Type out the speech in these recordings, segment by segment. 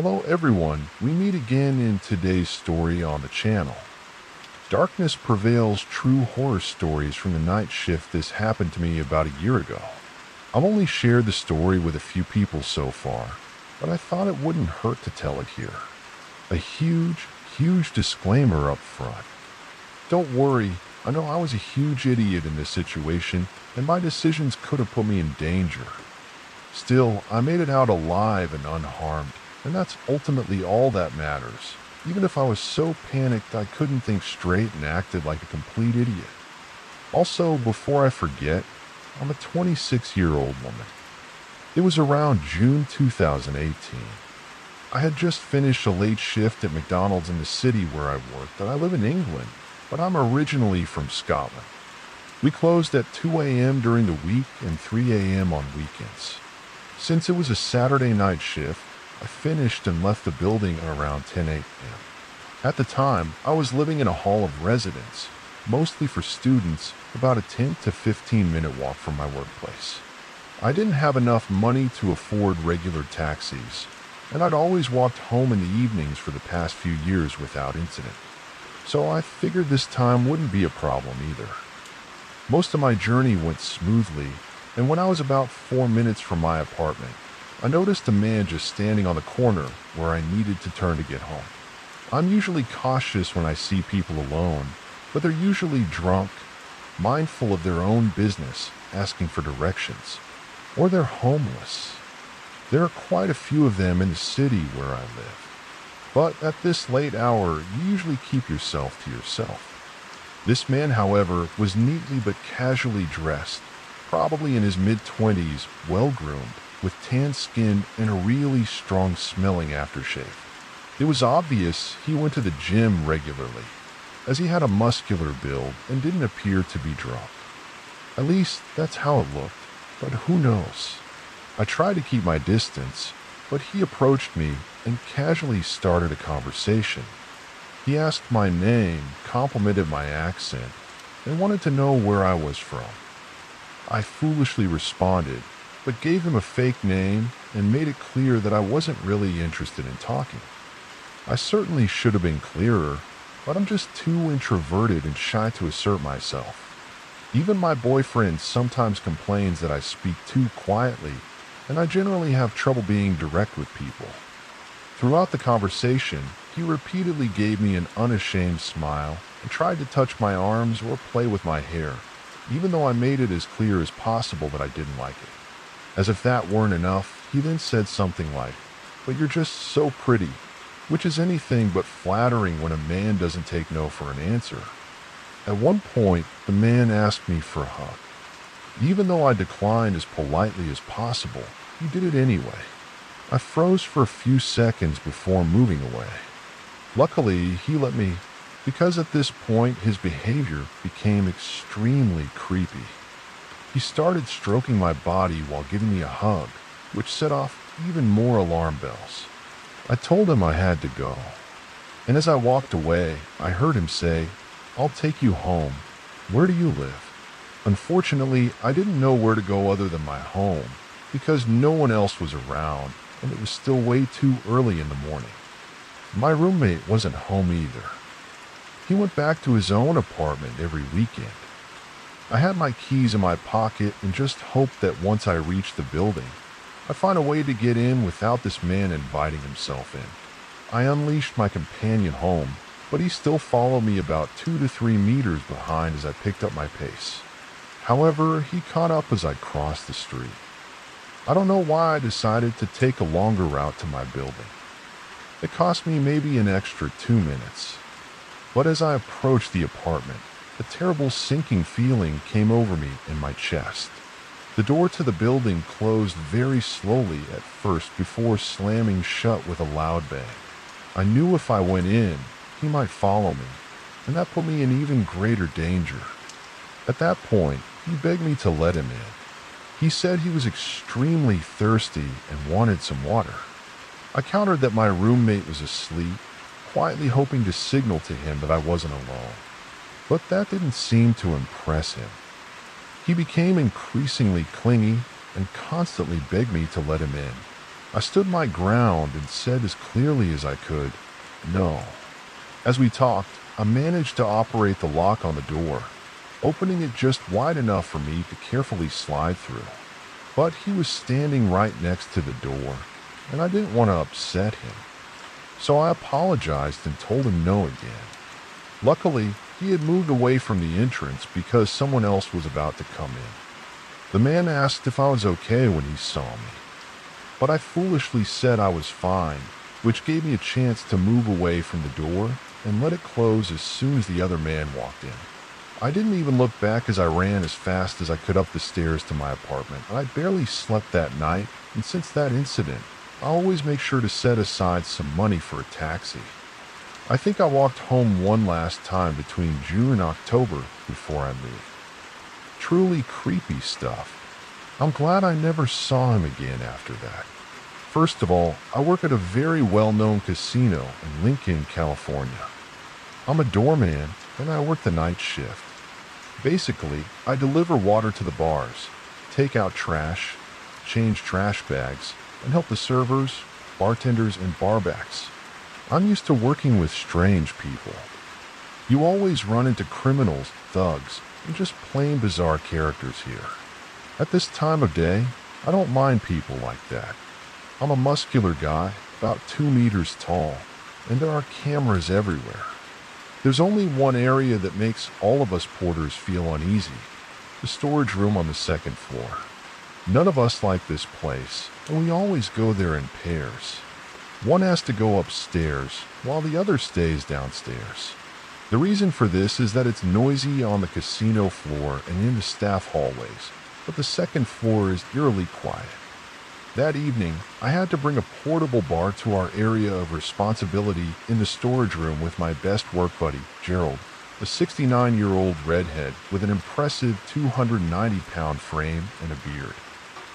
Hello everyone, we meet again in today's story on the channel. Darkness Prevails true horror stories from the night shift. This happened to me about a year ago. I've only shared the story with a few people so far, but I thought it wouldn't hurt to tell it here. A huge disclaimer up front. Don't worry, I know I was a huge idiot in this situation, and my decisions could have put me in danger. Still, I made it out alive and unharmed, and that's ultimately all that matters, even if I was so panicked I couldn't think straight and acted like a complete idiot. Also, before I forget, I'm a 26-year-old woman. It was around June 2018. I had just finished a late shift at McDonald's in the city where I worked, and I live in England, but I'm originally from Scotland. We closed at 2 a.m. during the week and 3 a.m. on weekends. Since it was a Saturday night shift, I finished and left the building at around 10 a.m. At the time, I was living in a hall of residence, mostly for students, about a 10 to 15 minute walk from my workplace. I didn't have enough money to afford regular taxis, and I'd always walked home in the evenings for the past few years without incident. So I figured this time wouldn't be a problem either. Most of my journey went smoothly, and when I was about 4 minutes from my apartment, I noticed a man just standing on the corner where I needed to turn to get home. I'm usually cautious when I see people alone, but they're usually drunk, mindful of their own business, asking for directions, or they're homeless. There are quite a few of them in the city where I live. But at this late hour, you usually keep yourself to yourself. This man, however, was neatly but casually dressed, probably in his mid-20s, well-groomed, with tan skin and a really strong-smelling aftershave. It was obvious he went to the gym regularly, as he had a muscular build and didn't appear to be drunk. At least, that's how it looked, but who knows? I tried to keep my distance, but he approached me and casually started a conversation. He asked my name, complimented my accent, and wanted to know where I was from. I foolishly responded, but gave him a fake name and made it clear that I wasn't really interested in talking. I certainly should have been clearer, but I'm just too introverted and shy to assert myself. Even my boyfriend sometimes complains that I speak too quietly, and I generally have trouble being direct with people. Throughout the conversation, he repeatedly gave me an unashamed smile and tried to touch my arms or play with my hair, even though I made it as clear as possible that I didn't like it. As if that weren't enough, he then said something like, "But you're just so pretty," which is anything but flattering when a man doesn't take no for an answer. At one point, the man asked me for a hug. Even though I declined as politely as possible, he did it anyway. I froze for a few seconds before moving away. Luckily, he let me, because at this point his behavior became extremely creepy. He started stroking my body while giving me a hug, which set off even more alarm bells. I told him I had to go, and as I walked away, I heard him say, "I'll take you home. Where do you live?" Unfortunately, I didn't know where to go other than my home, because no one else was around, and it was still way too early in the morning. My roommate wasn't home either. He went back to his own apartment every weekend. I had my keys in my pocket and just hoped that once I reached the building, I'd find a way to get in without this man inviting himself in. I unleashed my companion home, but he still followed me about 2 to 3 meters behind as I picked up my pace. However, he caught up as I crossed the street. I don't know why I decided to take a longer route to my building. It cost me maybe an extra 2 minutes. But as I approached the apartment, a terrible sinking feeling came over me in my chest. The door to the building closed very slowly at first before slamming shut with a loud bang. I knew if I went in, he might follow me, and that put me in even greater danger. At that point, he begged me to let him in. He said he was extremely thirsty and wanted some water. I countered that my roommate was asleep, quietly hoping to signal to him that I wasn't alone. But that didn't seem to impress him. He became increasingly clingy and constantly begged me to let him in. I stood my ground and said as clearly as I could, "No." As we talked, I managed to operate the lock on the door, opening it just wide enough for me to carefully slide through. But he was standing right next to the door, and I didn't want to upset him. So I apologized and told him no again. Luckily, he had moved away from the entrance because someone else was about to come in. The man asked if I was okay when he saw me, but I foolishly said I was fine, which gave me a chance to move away from the door and let it close as soon as the other man walked in. I didn't even look back as I ran as fast as I could up the stairs to my apartment. I barely slept that night, and since that incident, I always make sure to set aside some money for a taxi. I think I walked home one last time between June and October before I moved. Truly creepy stuff. I'm glad I never saw him again after that. First of all, I work at a very well-known casino in Lincoln, California. I'm a doorman, and I work the night shift. Basically, I deliver water to the bars, take out trash, change trash bags, and help the servers, bartenders, and barbacks. I'm used to working with strange people. You always run into criminals, thugs, and just plain bizarre characters here. At this time of day, I don't mind people like that. I'm a muscular guy, about 2 meters tall, and there are cameras everywhere. There's only one area that makes all of us porters feel uneasy: the storage room on the second floor. None of us like this place, and we always go there in pairs. One has to go upstairs, while the other stays downstairs. The reason for this is that it's noisy on the casino floor and in the staff hallways, but the second floor is eerily quiet. That evening, I had to bring a portable bar to our area of responsibility in the storage room with my best work buddy, Gerald, a 69-year-old redhead with an impressive 290-pound frame and a beard.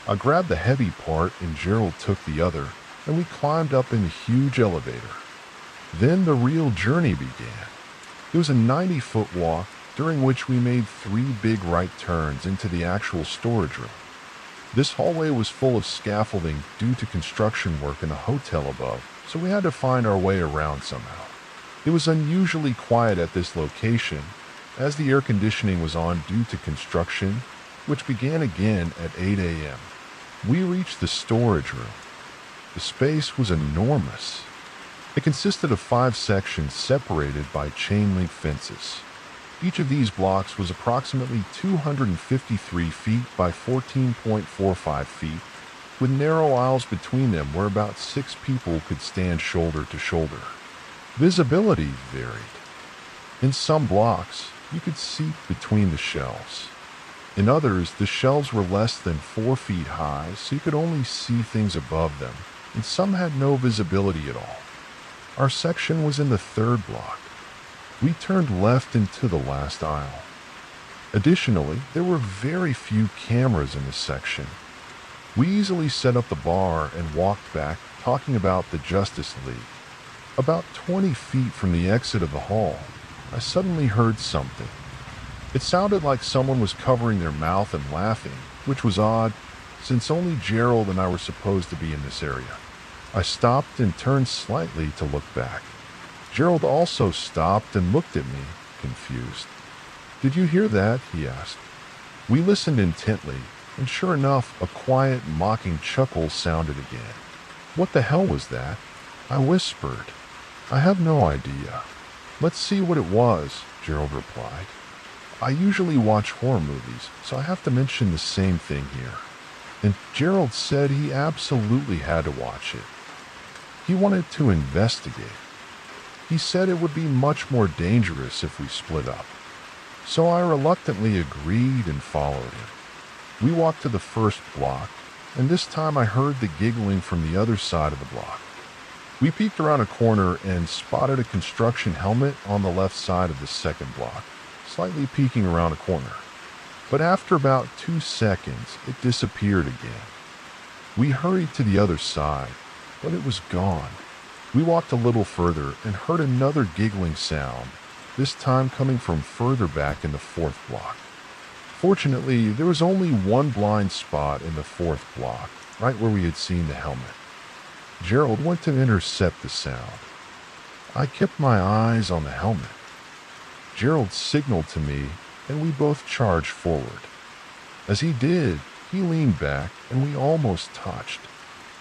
I grabbed the heavy part and Gerald took the other, and we climbed up in the huge elevator. Then the real journey began. It was a 90-foot walk, during which we made 3 big right turns into the actual storage room. This hallway was full of scaffolding due to construction work in the hotel above, so we had to find our way around somehow. It was unusually quiet at this location, as the air conditioning was on due to construction, which began again at 8 a.m. We reached the storage room. The space was enormous. It consisted of 5 sections separated by chain link fences. Each of these blocks was approximately 253 feet by 14.45 feet, with narrow aisles between them where about 6 people could stand shoulder to shoulder. Visibility varied. In some blocks, you could see between the shelves. In others, the shelves were less than 4 feet high, so you could only see things above them, and some had no visibility at all. Our section was in the 3rd block. We turned left into the last aisle. Additionally, there were very few cameras in this section. We easily set up the bar and walked back, talking about the Justice League. About 20 feet from the exit of the hall, I suddenly heard something. It sounded like someone was covering their mouth and laughing, which was odd, since only Gerald and I were supposed to be in this area. I stopped and turned slightly to look back. Gerald also stopped and looked at me, confused. "Did you hear that?" he asked. We listened intently, and sure enough, a quiet, mocking chuckle sounded again. "What the hell was that?" I whispered. "I have no idea." "Let's see what it was," Gerald replied. I usually watch horror movies, so I have to mention the same thing here. And Gerald said he absolutely had to watch it. He wanted to investigate. He said it would be much more dangerous if we split up. So I reluctantly agreed and followed him. We walked to the 1st block, and this time I heard the giggling from the other side of the block. We peeked around a corner and spotted a construction helmet on the left side of the 2nd block, slightly peeking around a corner. But after about 2 seconds, it disappeared again. We hurried to the other side, but it was gone. We walked a little further and heard another giggling sound, this time coming from further back in the 4th block. Fortunately, there was only one blind spot in the 4th block, right where we had seen the helmet. Gerald went to intercept the sound. I kept my eyes on the helmet. Gerald signaled to me, and we both charged forward. As he did, he leaned back, and we almost touched.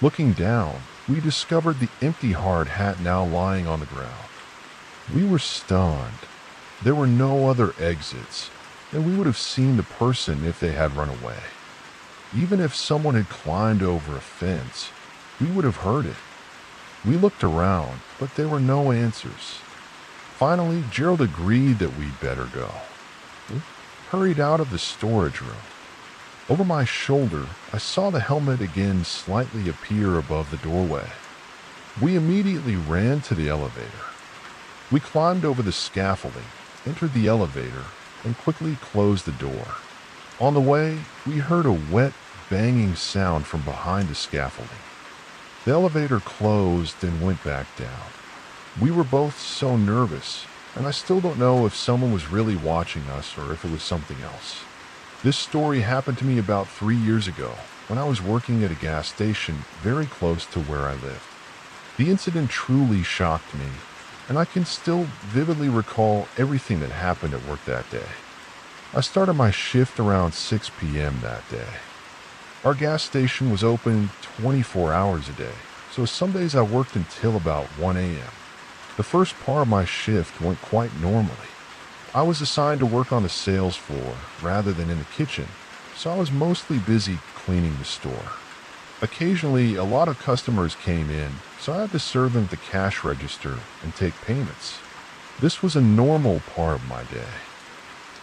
Looking down, we discovered the empty hard hat now lying on the ground. We were stunned. There were no other exits, and we would have seen the person if they had run away. Even if someone had climbed over a fence, we would have heard it. We looked around, but there were no answers. Finally, Gerald agreed that we'd better go. We hurried out of the storage room. Over my shoulder, I saw the helmet again slightly appear above the doorway. We immediately ran to the elevator. We climbed over the scaffolding, entered the elevator, and quickly closed the door. On the way, we heard a wet, banging sound from behind the scaffolding. The elevator closed and went back down. We were both so nervous, and I still don't know if someone was really watching us or if it was something else. This story happened to me about 3 years ago when I was working at a gas station very close to where I lived. The incident truly shocked me, and I can still vividly recall everything that happened at work that day. I started my shift around 6 p.m. that day. Our gas station was open 24 hours a day, so some days I worked until about 1 a.m. The first part of my shift went quite normally. I was assigned to work on the sales floor rather than in the kitchen, so I was mostly busy cleaning the store. Occasionally, a lot of customers came in, so I had to serve them at the cash register and take payments. This was a normal part of my day.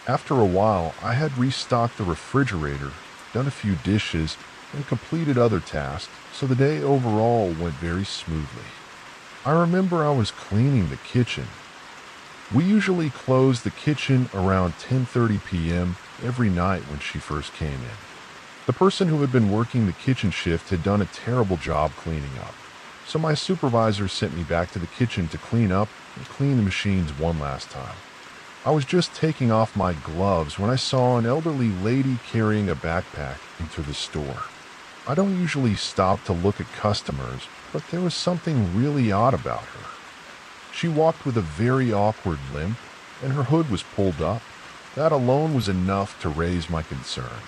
After a while, I had restocked the refrigerator, done a few dishes, and completed other tasks, so the day overall went very smoothly. I remember I was cleaning the kitchen. We usually closed the kitchen around 10:30 p.m. every night when she first came in. The person who had been working the kitchen shift had done a terrible job cleaning up, so my supervisor sent me back to the kitchen to clean up and clean the machines one last time. I was just taking off my gloves when I saw an elderly lady carrying a backpack into the store. I don't usually stop to look at customers, but there was something really odd about her. She walked with a very awkward limp, and her hood was pulled up. That alone was enough to raise my concern.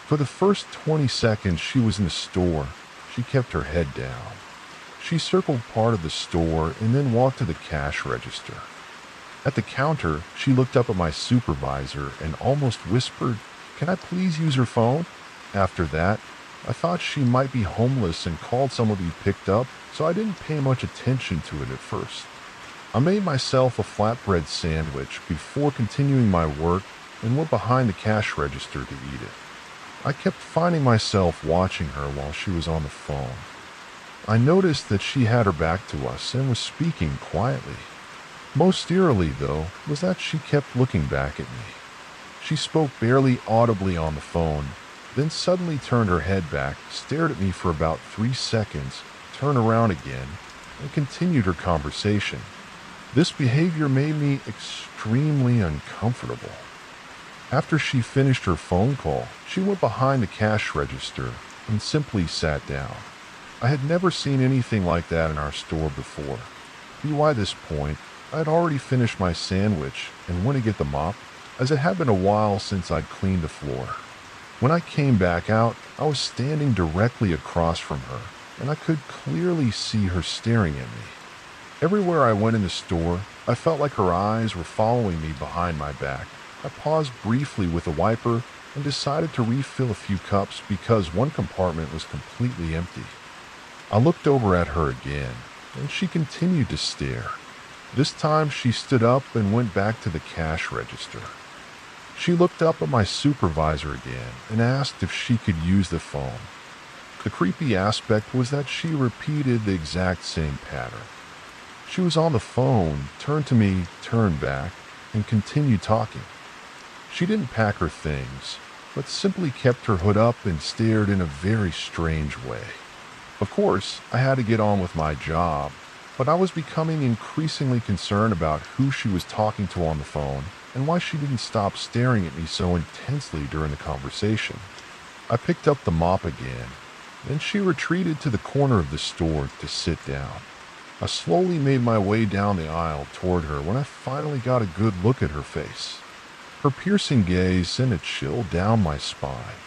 For the first 20 seconds she was in the store, she kept her head down. She circled part of the store and then walked to the cash register. At the counter, she looked up at my supervisor and almost whispered, "Can I please use her phone?" After that, I thought she might be homeless and called someone to be picked up, so I didn't pay much attention to it at first. I made myself a flatbread sandwich before continuing my work and went behind the cash register to eat it. I kept finding myself watching her while she was on the phone. I noticed that she had her back to us and was speaking quietly. Most eerily, though, was that she kept looking back at me. She spoke barely audibly on the phone, then suddenly turned her head back, stared at me for about 3 seconds, turned around again, and continued her conversation. This behavior made me extremely uncomfortable. After she finished her phone call, she went behind the cash register and simply sat down. I had never seen anything like that in our store before. By this point, I had already finished my sandwich and went to get the mop, as it had been a while since I'd cleaned the floor. When I came back out, I was standing directly across from her, and I could clearly see her staring at me. Everywhere I went in the store, I felt like her eyes were following me behind my back. I paused briefly with a wiper and decided to refill a few cups because one compartment was completely empty. I looked over at her again, and she continued to stare. This time she stood up and went back to the cash register. She looked up at my supervisor again and asked if she could use the phone. The creepy aspect was that she repeated the exact same pattern. She was on the phone, turned to me, turned back, and continued talking. She didn't pack her things, but simply kept her hood up and stared in a very strange way. Of course, I had to get on with my job, but I was becoming increasingly concerned about who she was talking to on the phone and why she didn't stop staring at me so intensely during the conversation. I picked up the mop again, Then she retreated to the corner of the store to sit down. I slowly made my way down the aisle toward her when I finally got a good look at her face. Her piercing gaze sent a chill down my spine.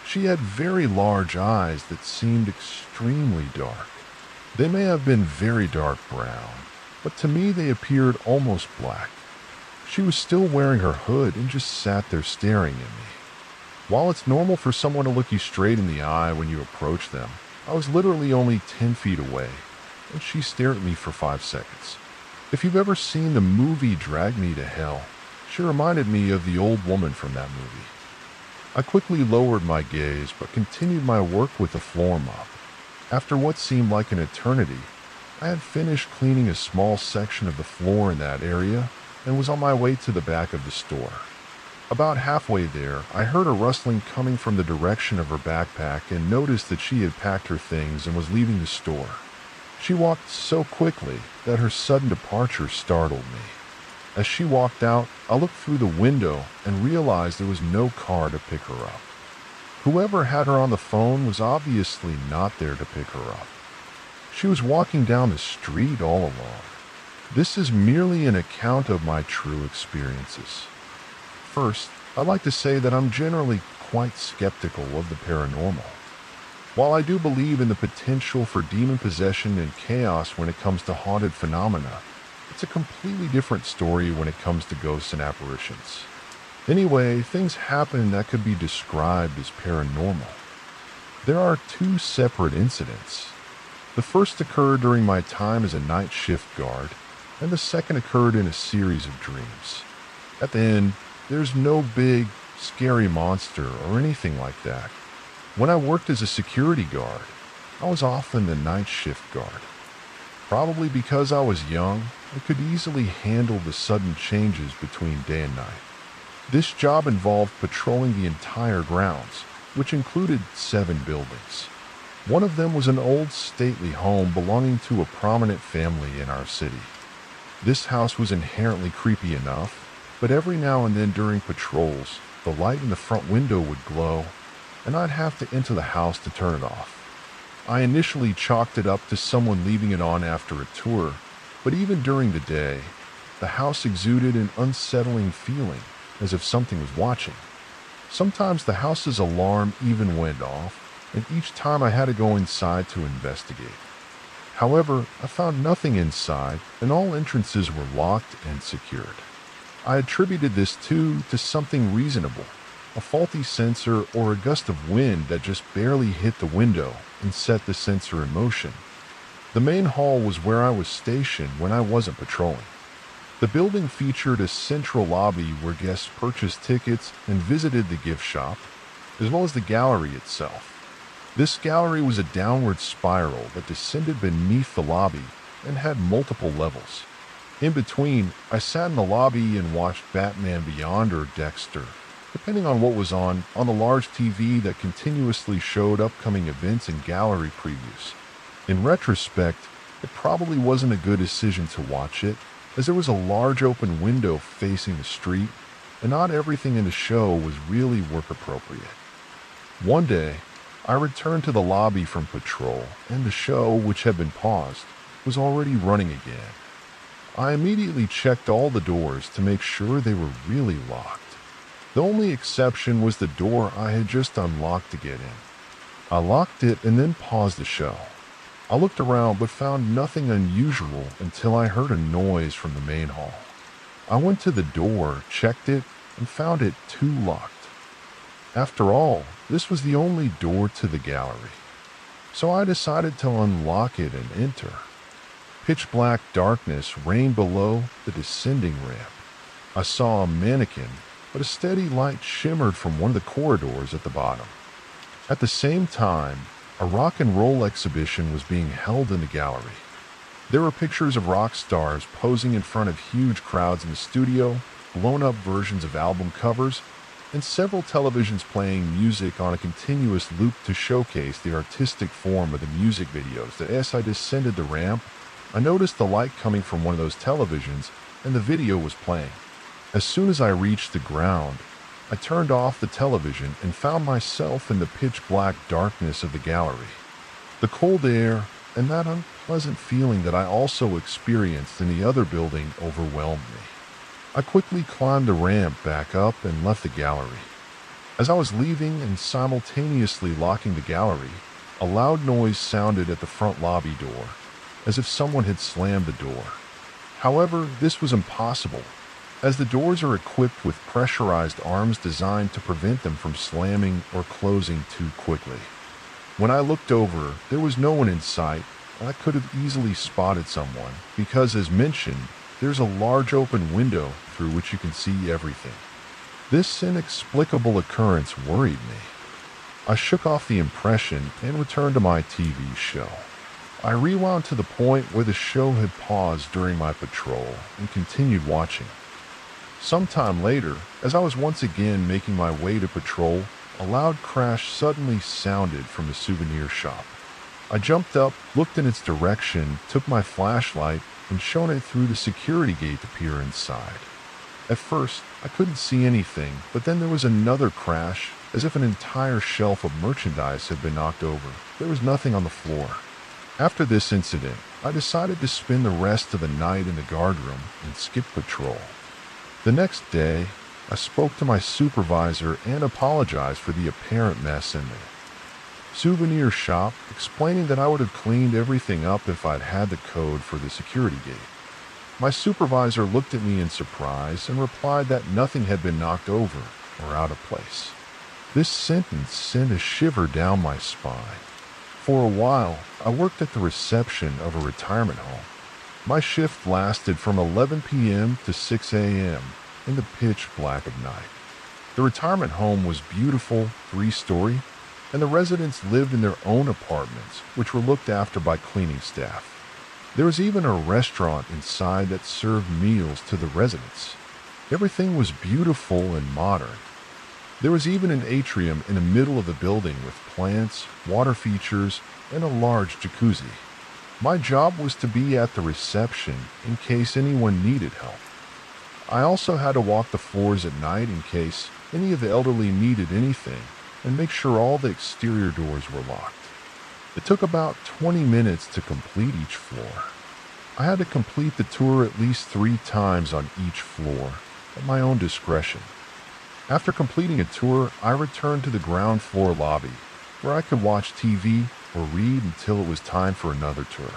She had very large eyes that seemed extremely dark. They may have been very dark brown, but to me they appeared almost black. She was still wearing her hood and just sat there staring at me. While it's normal for someone to look you straight in the eye when you approach them, I was literally only 10 feet away, and she stared at me for 5 seconds. If you've ever seen the movie Drag Me to Hell, she reminded me of the old woman from that movie. I quickly lowered my gaze but continued my work with the floor mop. After what seemed like an eternity, I had finished cleaning a small section of the floor in that area and was on my way to the back of the store. About halfway there, I heard a rustling coming from the direction of her backpack and noticed that she had packed her things and was leaving the store. She walked so quickly that her sudden departure startled me. As she walked out, I looked through the window and realized there was no car to pick her up. Whoever had her on the phone was obviously not there to pick her up. She was walking down the street all alone. This is merely an account of my true experiences. First, I'd like to say that I'm generally quite skeptical of the paranormal. While I do believe in the potential for demon possession and chaos when it comes to haunted phenomena, it's a completely different story when it comes to ghosts and apparitions. Anyway, things happen that could be described as paranormal. There are 2 separate incidents. The first occurred during my time as a night shift guard, and the second occurred in a series of dreams. At the end, there's no big, scary monster or anything like that. When I worked as a security guard, I was often the night shift guard. Probably because I was young, I could easily handle the sudden changes between day and night. This job involved patrolling the entire grounds, which included 7 buildings. One of them was an old stately home belonging to a prominent family in our city. This house was inherently creepy enough, but every now and then during patrols, the light in the front window would glow, and I'd have to enter the house to turn it off. I initially chalked it up to someone leaving it on after a tour, but even during the day, the house exuded an unsettling feeling, as if something was watching. Sometimes the house's alarm even went off, and each time I had to go inside to investigate. However, I found nothing inside, and all entrances were locked and secured. I attributed this to something reasonable, a faulty sensor or a gust of wind that just barely hit the window and set the sensor in motion. The main hall was where I was stationed when I wasn't patrolling. The building featured a central lobby where guests purchased tickets and visited the gift shop, as well as the gallery itself. This gallery was a downward spiral that descended beneath the lobby and had multiple levels. In between, I sat in the lobby and watched Batman Beyond or Dexter, depending on what was on the large TV that continuously showed upcoming events and gallery previews. In retrospect, it probably wasn't a good decision to watch it, as there was a large open window facing the street, and not everything in the show was really work appropriate. One day, I returned to the lobby from patrol, and the show, which had been paused, was already running again. I immediately checked all the doors to make sure they were really locked. The only exception was the door I had just unlocked to get in. I locked it and then paused the show. I looked around but found nothing unusual until I heard a noise from the main hall. I went to the door, checked it, and found it too locked. After all, this was the only door to the gallery. So I decided to unlock it and enter. Pitch black darkness reigned below the descending ramp. I saw a mannequin, but a steady light shimmered from one of the corridors at the bottom. At the same time, a rock and roll exhibition was being held in the gallery. There were pictures of rock stars posing in front of huge crowds in the studio, blown-up versions of album covers, and several televisions playing music on a continuous loop to showcase the artistic form of the music videos. As I descended the ramp, I noticed the light coming from one of those televisions, and the video was playing. As soon as I reached the ground, I turned off the television and found myself in the pitch-black darkness of the gallery. The cold air and that unpleasant feeling that I also experienced in the other building overwhelmed me. I quickly climbed the ramp back up and left the gallery. As I was leaving and simultaneously locking the gallery, a loud noise sounded at the front lobby door, as if someone had slammed the door. However, this was impossible, as the doors are equipped with pressurized arms designed to prevent them from slamming or closing too quickly. When I looked over, there was no one in sight, and I could have easily spotted someone, because as mentioned, there's a large open window through which you can see everything. This inexplicable occurrence worried me. I shook off the impression and returned to my TV show. I rewound to the point where the show had paused during my patrol and continued watching. Sometime later, as I was once again making my way to patrol, a loud crash suddenly sounded from the souvenir shop. I jumped up, looked in its direction, took my flashlight, and shone it through the security gate to peer inside. At first, I couldn't see anything, but then there was another crash, as if an entire shelf of merchandise had been knocked over. There was nothing on the floor. After this incident, I decided to spend the rest of the night in the guardroom and skip patrol. The next day, I spoke to my supervisor and apologized for the apparent mess in the souvenir shop, explaining that I would have cleaned everything up if I'd had the code for the security gate. My supervisor looked at me in surprise and replied that nothing had been knocked over or out of place. This sentence sent a shiver down my spine. For a while, I worked at the reception of a retirement home. My shift lasted from 11 p.m. to 6 a.m. in the pitch black of night. The retirement home was beautiful, 3-story, and the residents lived in their own apartments, which were looked after by cleaning staff. There was even a restaurant inside that served meals to the residents. Everything was beautiful and modern. There was even an atrium in the middle of the building with plants, water features, and a large jacuzzi. My job was to be at the reception in case anyone needed help. I also had to walk the floors at night in case any of the elderly needed anything and make sure all the exterior doors were locked. It took about 20 minutes to complete each floor. I had to complete the tour at least 3 times on each floor at my own discretion. After completing a tour, I returned to the ground floor lobby where I could watch TV or read until it was time for another tour.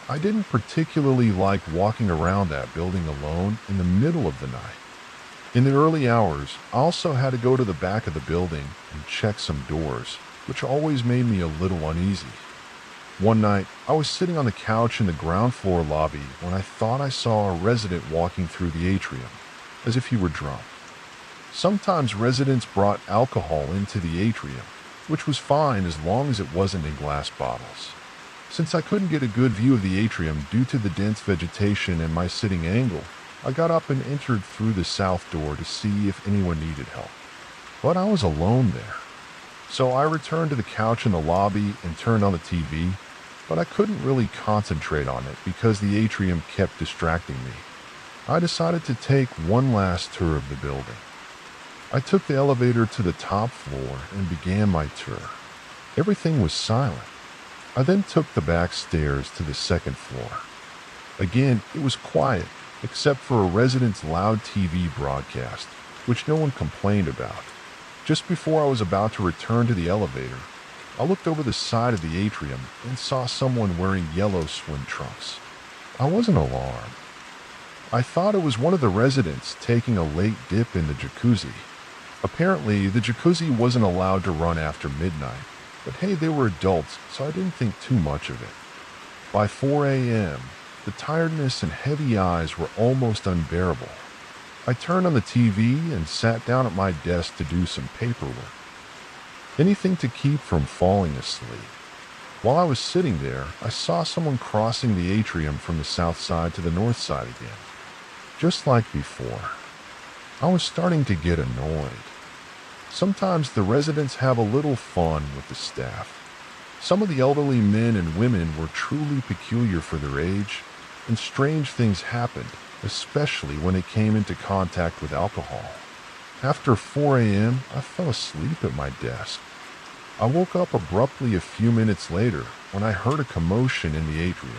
I didn't particularly like walking around that building alone in the middle of the night. In the early hours, I also had to go to the back of the building and check some doors, which always made me a little uneasy. One night, I was sitting on the couch in the ground floor lobby when I thought I saw a resident walking through the atrium, as if he were drunk. Sometimes residents brought alcohol into the atrium, which was fine as long as it wasn't in glass bottles. Since I couldn't get a good view of the atrium due to the dense vegetation and my sitting angle, I got up and entered through the south door to see if anyone needed help. But I was alone there. So I returned to the couch in the lobby and turned on the TV, but I couldn't really concentrate on it because the atrium kept distracting me. I decided to take one last tour of the building. I took the elevator to the top floor and began my tour. Everything was silent. I then took the back stairs to the second floor. Again, it was quiet, except for a resident's loud TV broadcast, which no one complained about. Just before I was about to return to the elevator, I looked over the side of the atrium and saw someone wearing yellow swim trunks. I wasn't alarmed. I thought it was one of the residents taking a late dip in the jacuzzi. Apparently, the jacuzzi wasn't allowed to run after midnight, but hey, they were adults, so I didn't think too much of it. By 4 a.m., the tiredness and heavy eyes were almost unbearable. I turned on the TV and sat down at my desk to do some paperwork. Anything to keep from falling asleep. While I was sitting there, I saw someone crossing the atrium from the south side to the north side again. Just like before. I was starting to get annoyed. Sometimes the residents have a little fun with the staff. Some of the elderly men and women were truly peculiar for their age, and strange things happened, especially when it came into contact with alcohol. After 4 a.m., I fell asleep at my desk. I woke up abruptly a few minutes later when I heard a commotion in the atrium.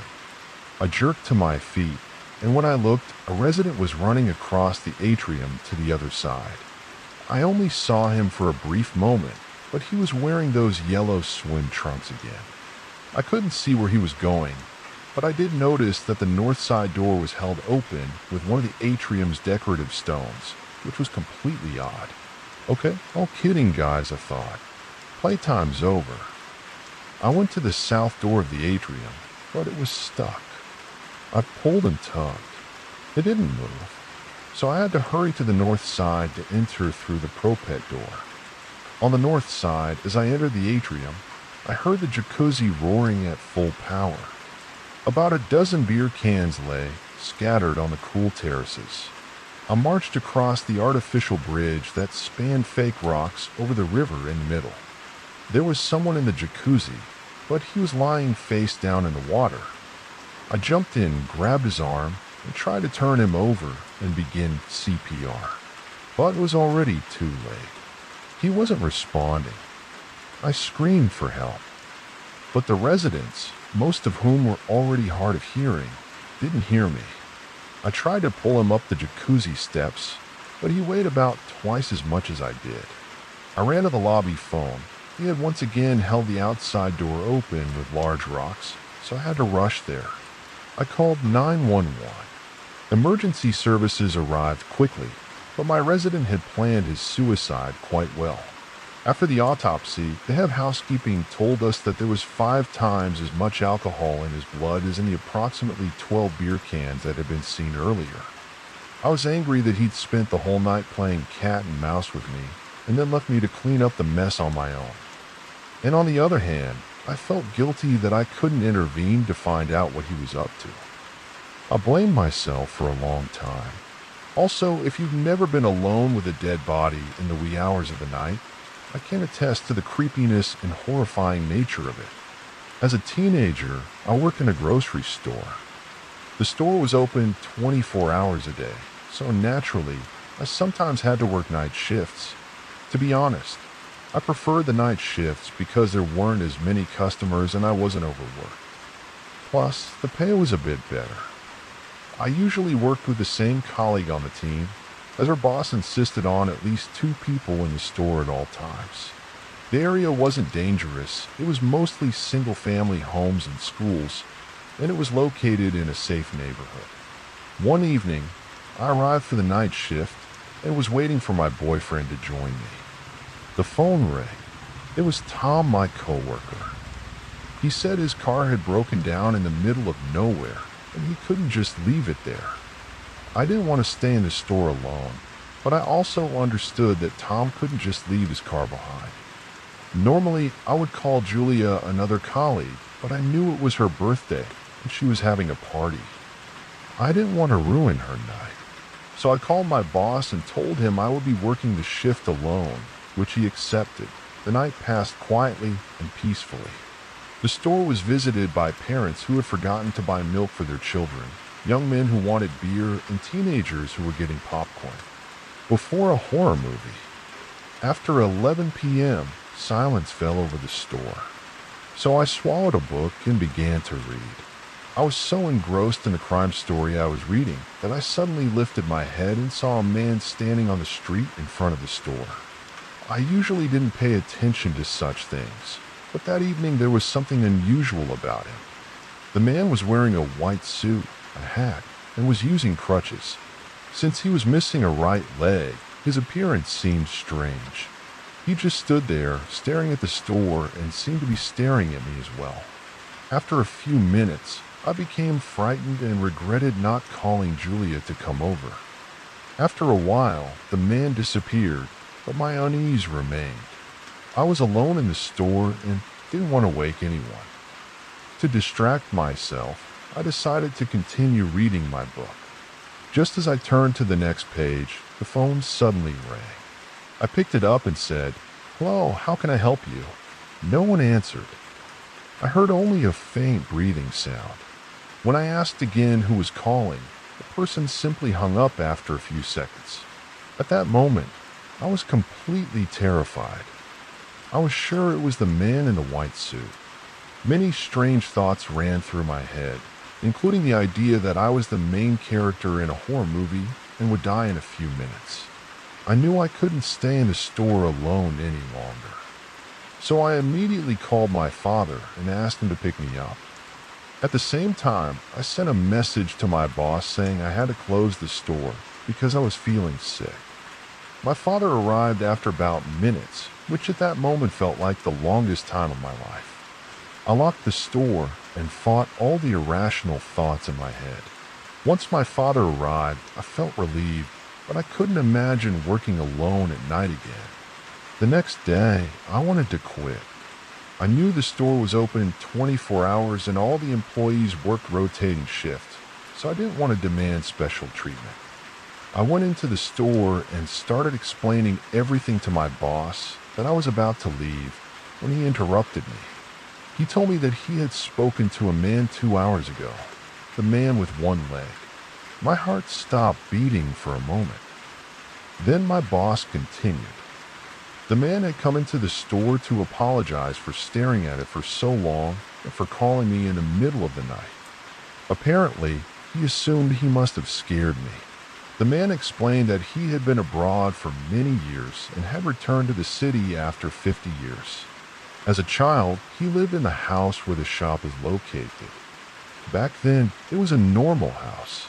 I jerked to my feet, and when I looked, a resident was running across the atrium to the other side. I only saw him for a brief moment, but he was wearing those yellow swim trunks again. I couldn't see where he was going, but I did notice that the north side door was held open with one of the atrium's decorative stones, which was completely odd. Okay, all kidding, guys, I thought. Playtime's over. I went to the south door of the atrium, but it was stuck. I pulled and tugged. It didn't move, so I had to hurry to the north side to enter through the propet door. On the north side, as I entered the atrium, I heard the jacuzzi roaring at full power. About a dozen beer cans lay, scattered on the cool terraces. I marched across the artificial bridge that spanned fake rocks over the river in the middle. There was someone in the jacuzzi, but he was lying face down in the water. I jumped in, grabbed his arm, and tried to turn him over and begin CPR, but it was already too late. He wasn't responding. I screamed for help, but the residents, most of whom were already hard of hearing, didn't hear me. I tried to pull him up the jacuzzi steps, but he weighed about twice as much as I did. I ran to the lobby phone. He had once again held the outside door open with large rocks, so I had to rush there. I called 911. Emergency services arrived quickly, but my resident had planned his suicide quite well. After the autopsy, the head housekeeping told us that there was 5 times as much alcohol in his blood as in the approximately 12 beer cans that had been seen earlier. I was angry that he'd spent the whole night playing cat and mouse with me, and then left me to clean up the mess on my own. And on the other hand, I felt guilty that I couldn't intervene to find out what he was up to. I blamed myself for a long time. Also, if you've never been alone with a dead body in the wee hours of the night, I can attest to the creepiness and horrifying nature of it. As a teenager, I worked in a grocery store. The store was open 24 hours a day, so naturally, I sometimes had to work night shifts. To be honest, I preferred the night shifts because there weren't as many customers and I wasn't overworked. Plus, the pay was a bit better. I usually worked with the same colleague on the team, as our boss insisted on at least 2 people in the store at all times. The area wasn't dangerous, it was mostly single-family homes and schools, and it was located in a safe neighborhood. One evening, I arrived for the night shift and was waiting for my boyfriend to join me. The phone rang. It was Tom, my coworker. He said his car had broken down in the middle of nowhere, and he couldn't just leave it there. I didn't want to stay in the store alone, but I also understood that Tom couldn't just leave his car behind. Normally, I would call Julia another colleague, but I knew it was her birthday and she was having a party. I didn't want to ruin her night, so I called my boss and told him I would be working the shift alone, which he accepted. The night passed quietly and peacefully. The store was visited by parents who had forgotten to buy milk for their children, young men who wanted beer, and teenagers who were getting popcorn. Before a horror movie. After 11 p.m., silence fell over the store. So I swallowed a book and began to read. I was so engrossed in the crime story I was reading that I suddenly lifted my head and saw a man standing on the street in front of the store. I usually didn't pay attention to such things, but that evening there was something unusual about him. The man was wearing a white suit, a hat, and was using crutches. Since he was missing a right leg, his appearance seemed strange. He just stood there, staring at the store, and seemed to be staring at me as well. After a few minutes, I became frightened and regretted not calling Julia to come over. After a while, the man disappeared, but my unease remained. I was alone in the store and didn't want to wake anyone. To distract myself, I decided to continue reading my book. Just as I turned to the next page, the phone suddenly rang. I picked it up and said, "Hello, how can I help you?" No one answered. I heard only a faint breathing sound. When I asked again who was calling, the person simply hung up after a few seconds. At that moment, I was completely terrified. I was sure it was the man in the white suit. Many strange thoughts ran through my head, including the idea that I was the main character in a horror movie and would die in a few minutes. I knew I couldn't stay in the store alone any longer. So I immediately called my father and asked him to pick me up. At the same time, I sent a message to my boss saying I had to close the store because I was feeling sick. My father arrived after about minutes, which at that moment felt like the longest time of my life. I locked the store and fought all the irrational thoughts in my head. Once my father arrived, I felt relieved, but I couldn't imagine working alone at night again. The next day, I wanted to quit. I knew the store was open 24 hours and all the employees worked rotating shifts, so I didn't want to demand special treatment. I went into the store and started explaining everything to my boss that I was about to leave when he interrupted me. He told me that he had spoken to a man 2 hours ago, the man with one leg. My heart stopped beating for a moment. Then my boss continued. The man had come into the store to apologize for staring at it for so long and for calling me in the middle of the night. Apparently, he assumed he must have scared me. The man explained that he had been abroad for many years and had returned to the city after 50 years. As a child, he lived in the house where the shop is located. Back then, it was a normal house.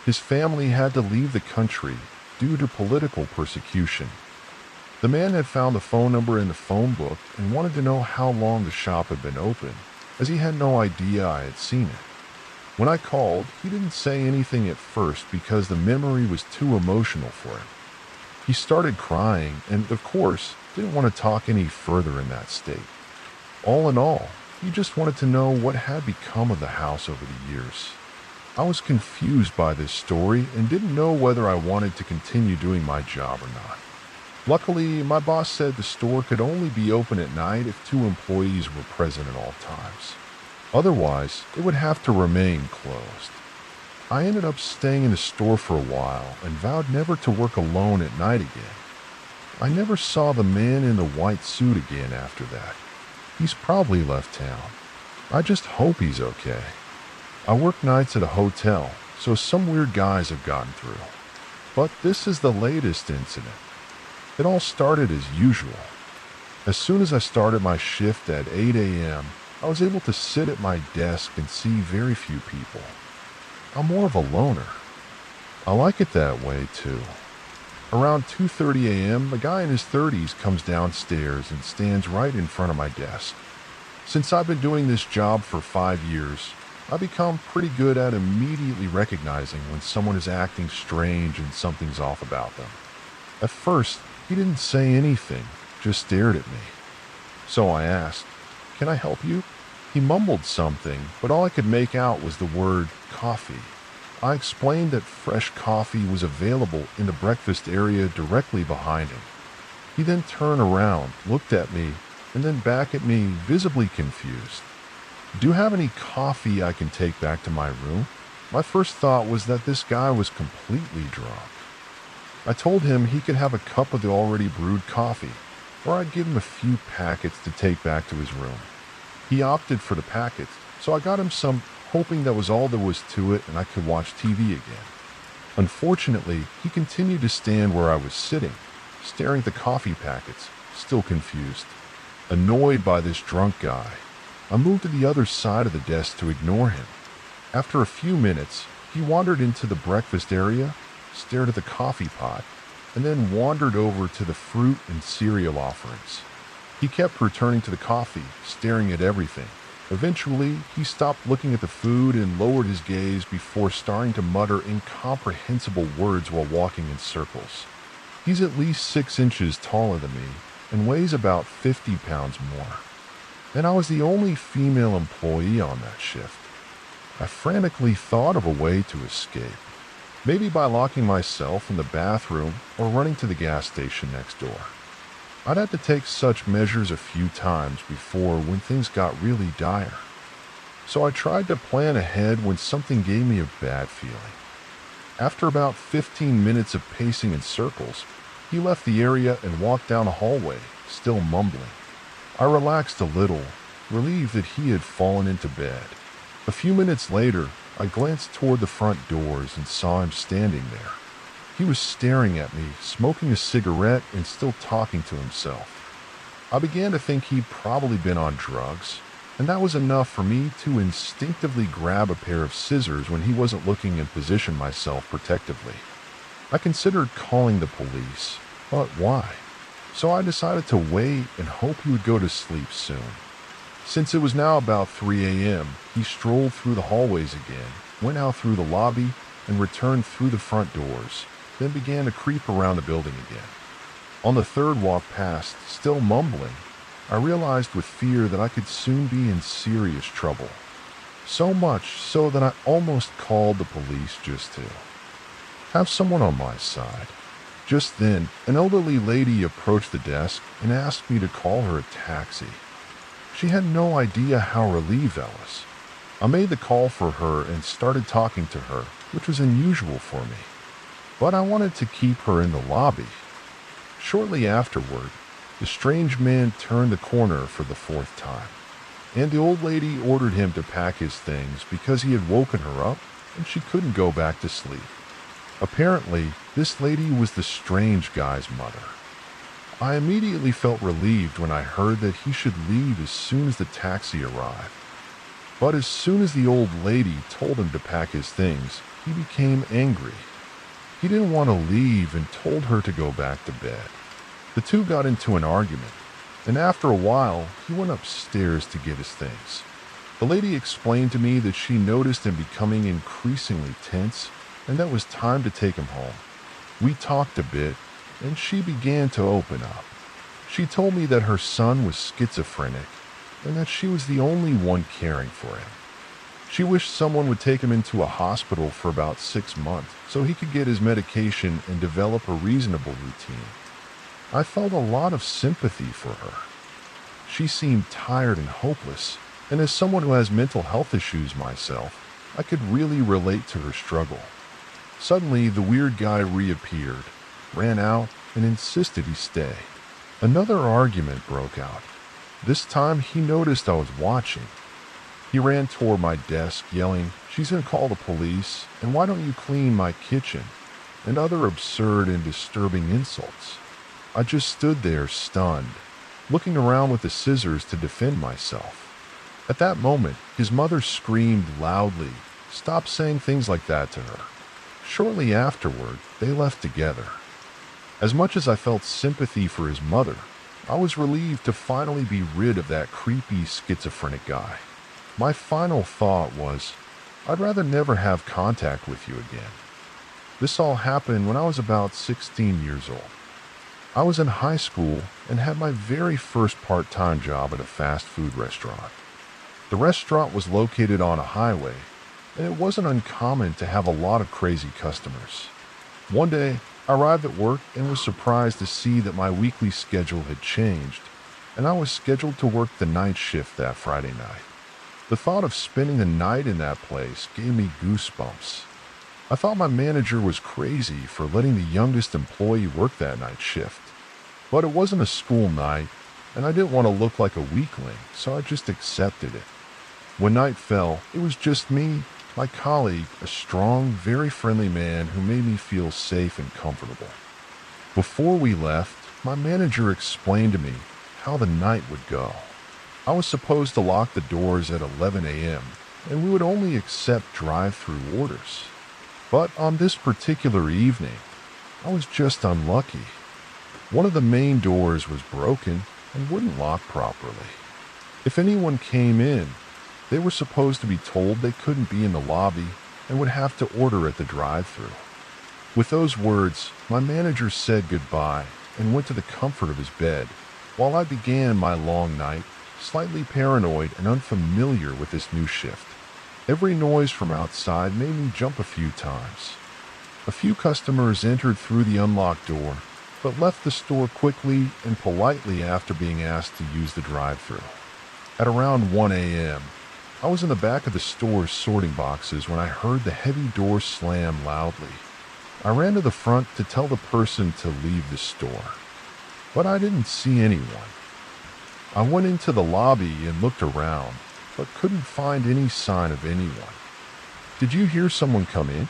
His family had to leave the country due to political persecution. The man had found the phone number in the phone book and wanted to know how long the shop had been open, as he had no idea I had seen it. When I called, he didn't say anything at first because the memory was too emotional for him. He started crying and, of course, didn't want to talk any further in that state. All in all, he just wanted to know what had become of the house over the years. I was confused by this story and didn't know whether I wanted to continue doing my job or not. Luckily, my boss said the store could only be open at night if 2 employees were present at all times. Otherwise, it would have to remain closed. I ended up staying in the store for a while and vowed never to work alone at night again. I never saw the man in the white suit again after that. He's probably left town. I just hope he's okay. I work nights at a hotel, so some weird guys have gotten through. But this is the latest incident. It all started as usual. As soon as I started my shift at 8 a.m., I was able to sit at my desk and see very few people. I'm more of a loner. I like it that way, too. Around 2:30 a.m., a guy in his 30s comes downstairs and stands right in front of my desk. Since I've been doing this job for 5 years, I've become pretty good at immediately recognizing when someone is acting strange and something's off about them. At first, he didn't say anything, just stared at me. So I asked, "Can I help you?" He mumbled something, but all I could make out was the word coffee. I explained that fresh coffee was available in the breakfast area directly behind him. He then turned around, looked at me, and then back at me, visibly confused. "Do you have any coffee I can take back to my room?" My first thought was that this guy was completely drunk. I told him he could have a cup of the already brewed coffee, or I'd give him a few packets to take back to his room. He opted for the packets, so I got him some, hoping that was all there was to it and I could watch TV again. Unfortunately, he continued to stand where I was sitting, staring at the coffee packets, still confused. Annoyed by this drunk guy, I moved to the other side of the desk to ignore him. After a few minutes, he wandered into the breakfast area, stared at the coffee pot, and then wandered over to the fruit and cereal offerings. He kept returning to the coffee, staring at everything. Eventually, he stopped looking at the food and lowered his gaze before starting to mutter incomprehensible words while walking in circles. He's at least 6 inches taller than me and weighs about 50 pounds more. And I was the only female employee on that shift. I frantically thought of a way to escape. Maybe by locking myself in the bathroom or running to the gas station next door. I'd had to take such measures a few times before when things got really dire. So I tried to plan ahead when something gave me a bad feeling. After about 15 minutes of pacing in circles, he left the area and walked down a hallway, still mumbling. I relaxed a little, relieved that he had fallen into bed. A few minutes later, I glanced toward the front doors and saw him standing there. He was staring at me, smoking a cigarette and still talking to himself. I began to think he'd probably been on drugs, and that was enough for me to instinctively grab a pair of scissors when he wasn't looking and position myself protectively. I considered calling the police, but why? So I decided to wait and hope he would go to sleep soon. Since it was now about 3 a.m., he strolled through the hallways again, went out through the lobby, and returned through the front doors, then began to creep around the building again. On the third walk past, still mumbling, I realized with fear that I could soon be in serious trouble. So much so that I almost called the police just to have someone on my side. Just then, an elderly lady approached the desk and asked me to call her a taxi. She had no idea how relieved I was. I made the call for her and started talking to her, which was unusual for me. But I wanted to keep her in the lobby. Shortly afterward, the strange man turned the corner for the fourth time, and the old lady ordered him to pack his things because he had woken her up and she couldn't go back to sleep. Apparently, this lady was the strange guy's mother. I immediately felt relieved when I heard that he should leave as soon as the taxi arrived. But as soon as the old lady told him to pack his things, he became angry. He didn't want to leave and told her to go back to bed. The two got into an argument, and after a while, he went upstairs to get his things. The lady explained to me that she noticed him becoming increasingly tense and that it was time to take him home. We talked a bit, and she began to open up. She told me that her son was schizophrenic and that she was the only one caring for him. She wished someone would take him into a hospital for about 6 months so he could get his medication and develop a reasonable routine. I felt a lot of sympathy for her. She seemed tired and hopeless, and as someone who has mental health issues myself, I could really relate to her struggle. Suddenly, the weird guy reappeared, ran out, and insisted he stay. Another argument broke out. This time, he noticed I was watching. He ran toward my desk, yelling, "She's gonna call the police, and why don't you clean my kitchen?" and other absurd and disturbing insults. I just stood there, stunned, looking around with the scissors to defend myself. At that moment, his mother screamed loudly, "Stop saying things like that to her." Shortly afterward, they left together. As much as I felt sympathy for his mother, I was relieved to finally be rid of that creepy schizophrenic guy. My final thought was, I'd rather never have contact with you again. This all happened when I was about 16 years old. I was in high school and had my very first part-time job at a fast food restaurant. The restaurant was located on a highway, and it wasn't uncommon to have a lot of crazy customers. One day, I arrived at work and was surprised to see that my weekly schedule had changed, and I was scheduled to work the night shift that Friday night. The thought of spending the night in that place gave me goosebumps. I thought my manager was crazy for letting the youngest employee work that night shift. But it wasn't a school night, and I didn't want to look like a weakling, so I just accepted it. When night fell, it was just me, my colleague, a strong, very friendly man who made me feel safe and comfortable. Before we left, my manager explained to me how the night would go. I was supposed to lock the doors at 11 a.m., and we would only accept drive-through orders. But on this particular evening, I was just unlucky. One of the main doors was broken and wouldn't lock properly. If anyone came in, they were supposed to be told they couldn't be in the lobby and would have to order at the drive-thru. With those words, my manager said goodbye and went to the comfort of his bed, while I began my long night, slightly paranoid and unfamiliar with this new shift. Every noise from outside made me jump a few times. A few customers entered through the unlocked door, but left the store quickly and politely after being asked to use the drive-thru. At around 1 a.m., I was in the back of the store sorting boxes when I heard the heavy door slam loudly. I ran to the front to tell the person to leave the store, but I didn't see anyone. I went into the lobby and looked around, but couldn't find any sign of anyone. "Did you hear someone come in?"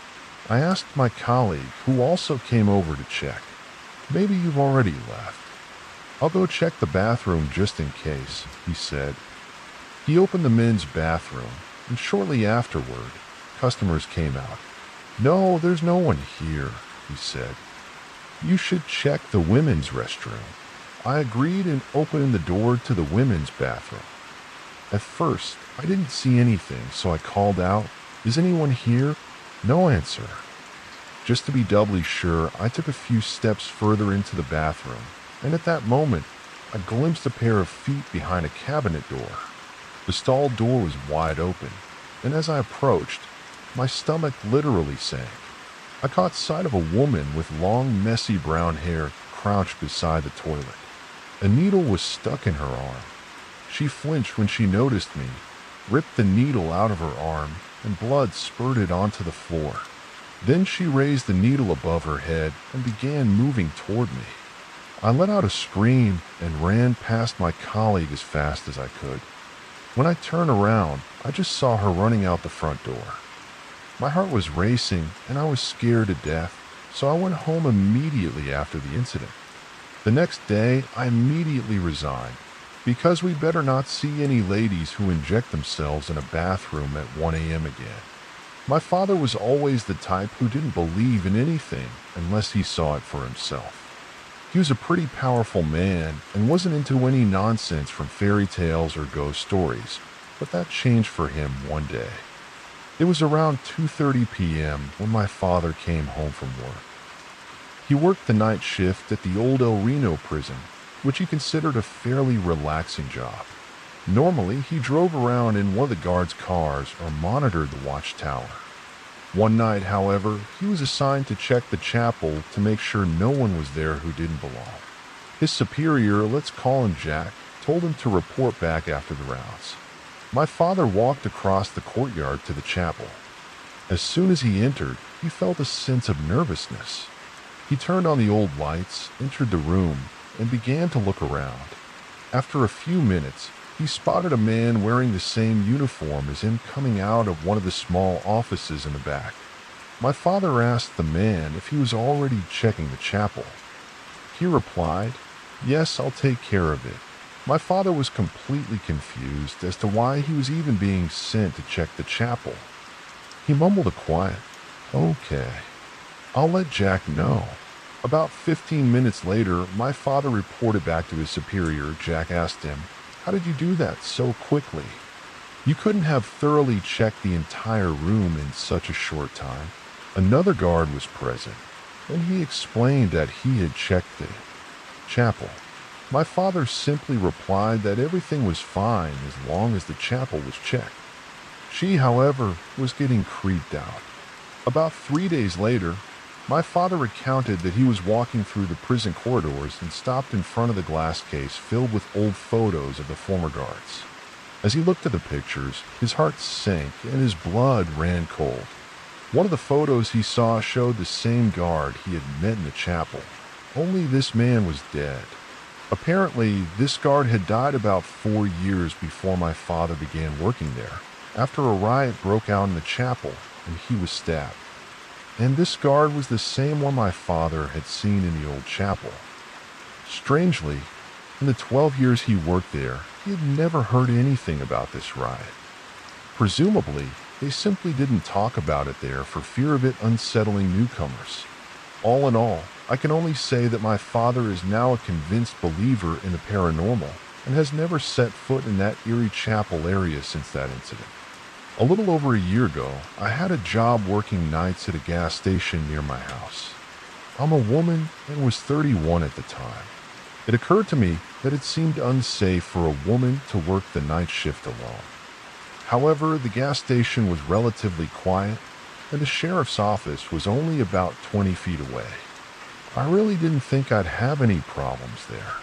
I asked my colleague, who also came over to check. "Maybe you've already left." "I'll go check the bathroom just in case," he said. He opened the men's bathroom, and shortly afterward, customers came out. "No, there's no one here," he said. "You should check the women's restroom." I agreed and opened the door to the women's bathroom. At first, I didn't see anything, so I called out, "Is anyone here?" No answer. Just to be doubly sure, I took a few steps further into the bathroom, and at that moment, I glimpsed a pair of feet behind a cabinet door. The stall door was wide open, and as I approached, my stomach literally sank. I caught sight of a woman with long, messy brown hair crouched beside the toilet. A needle was stuck in her arm. She flinched when she noticed me, ripped the needle out of her arm, and blood spurted onto the floor. Then she raised the needle above her head and began moving toward me. I let out a scream and ran past my colleague as fast as I could. When I turned around, I just saw her running out the front door. My heart was racing and I was scared to death, so I went home immediately after the incident. The next day, I immediately resigned, because we better not see any ladies who inject themselves in a bathroom at 1 a.m. again. My father was always the type who didn't believe in anything unless he saw it for himself. He was a pretty powerful man and wasn't into any nonsense from fairy tales or ghost stories, but that changed for him one day. It was around 2:30 p.m. when my father came home from work. He worked the night shift at the old El Reno prison, which he considered a fairly relaxing job. Normally, he drove around in one of the guards' cars or monitored the watchtower. One night, however, he was assigned to check the chapel to make sure no one was there who didn't belong. His superior, let's call him Jack, told him to report back after the rounds. My father walked across the courtyard to the chapel. As soon as he entered, he felt a sense of nervousness. He turned on the old lights, entered the room, and began to look around. After a few minutes, he spotted a man wearing the same uniform as him coming out of one of the small offices in the back. My father asked the man if he was already checking the chapel. He replied, "Yes, I'll take care of it." My father was completely confused as to why he was even being sent to check the chapel. He mumbled a quiet, "Okay, I'll let Jack know." About 15 minutes later, my father reported back to his superior. Jack asked him, "How did you do that so quickly? You couldn't have thoroughly checked the entire room in such a short time." Another guard was present, and he explained that he had checked the chapel. My father simply replied that everything was fine as long as the chapel was checked. She, however, was getting creeped out. About 3 days later, my father recounted that he was walking through the prison corridors and stopped in front of the glass case filled with old photos of the former guards. As he looked at the pictures, his heart sank and his blood ran cold. One of the photos he saw showed the same guard he had met in the chapel, only this man was dead. Apparently, this guard had died about 4 years before my father began working there, after a riot broke out in the chapel and he was stabbed. And this guard was the same one my father had seen in the old chapel. Strangely, in the 12 years he worked there, he had never heard anything about this riot. Presumably, they simply didn't talk about it there for fear of it unsettling newcomers. All in all, I can only say that my father is now a convinced believer in the paranormal and has never set foot in that eerie chapel area since that incident. A little over a year ago, I had a job working nights at a gas station near my house. I'm a woman and was 31 at the time. It occurred to me that it seemed unsafe for a woman to work the night shift alone. However, the gas station was relatively quiet, and the sheriff's office was only about 20 feet away. I really didn't think I'd have any problems there.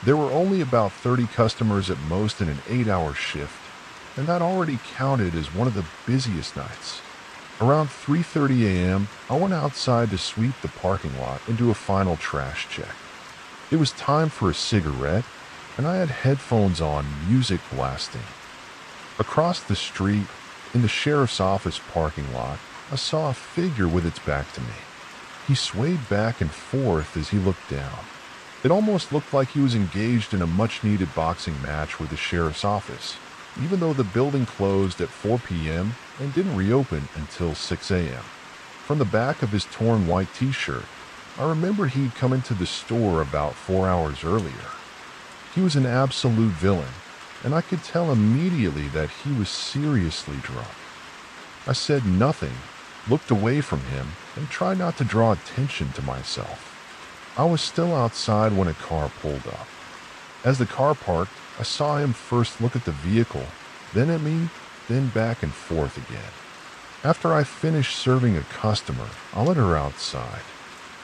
There were only about 30 customers at most in an 8-hour shift, and that already counted as one of the busiest nights. Around 3:30 a.m., I went outside to sweep the parking lot and do a final trash check. It was time for a cigarette, and I had headphones on, music blasting. Across the street, in the sheriff's office parking lot, I saw a figure with its back to me. He swayed back and forth as he looked down. It almost looked like he was engaged in a much-needed boxing match with the sheriff's office, even though the building closed at 4 p.m. and didn't reopen until 6 a.m. From the back of his torn white t-shirt, I remembered he'd come into the store about 4 hours earlier. He was an absolute villain, and I could tell immediately that he was seriously drunk. I said nothing, looked away from him, and tried not to draw attention to myself. I was still outside when a car pulled up. As the car parked, I saw him first look at the vehicle, then at me, then back and forth again. After I finished serving a customer, I let her outside.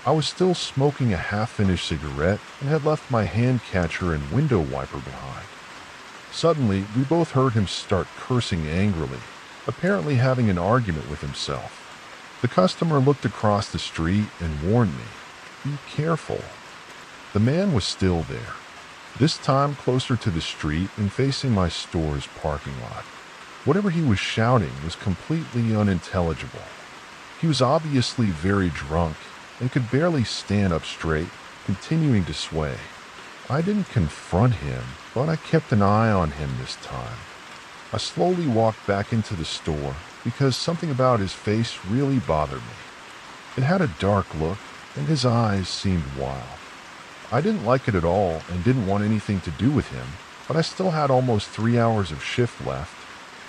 I was still smoking a half-finished cigarette and had left my hand catcher and window wiper behind. Suddenly, we both heard him start cursing angrily, apparently having an argument with himself. The customer looked across the street and warned me, "Be careful." The man was still there, this time closer to the street and facing my store's parking lot. Whatever he was shouting was completely unintelligible. He was obviously very drunk and could barely stand up straight, continuing to sway. I didn't confront him, but I kept an eye on him this time. I slowly walked back into the store because something about his face really bothered me. It had a dark look, and his eyes seemed wild. I didn't like it at all and didn't want anything to do with him, but I still had almost 3 hours of shift left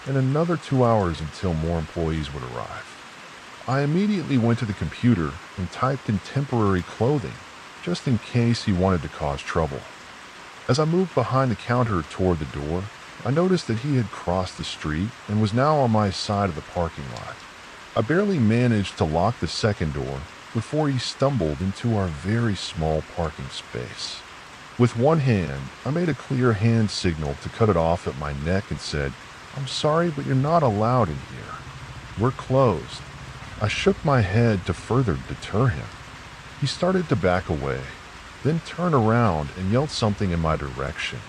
and another 2 hours until more employees would arrive. I immediately went to the computer and typed in temporary clothing, just in case he wanted to cause trouble. As I moved behind the counter toward the door, I noticed that he had crossed the street and was now on my side of the parking lot. I barely managed to lock the second door before he stumbled into our very small parking space. With one hand, I made a clear hand signal to cut it off at my neck and said, "I'm sorry, but you're not allowed in here. We're closed." I shook my head to further deter him. He started to back away, then turn around and yelled something in my direction.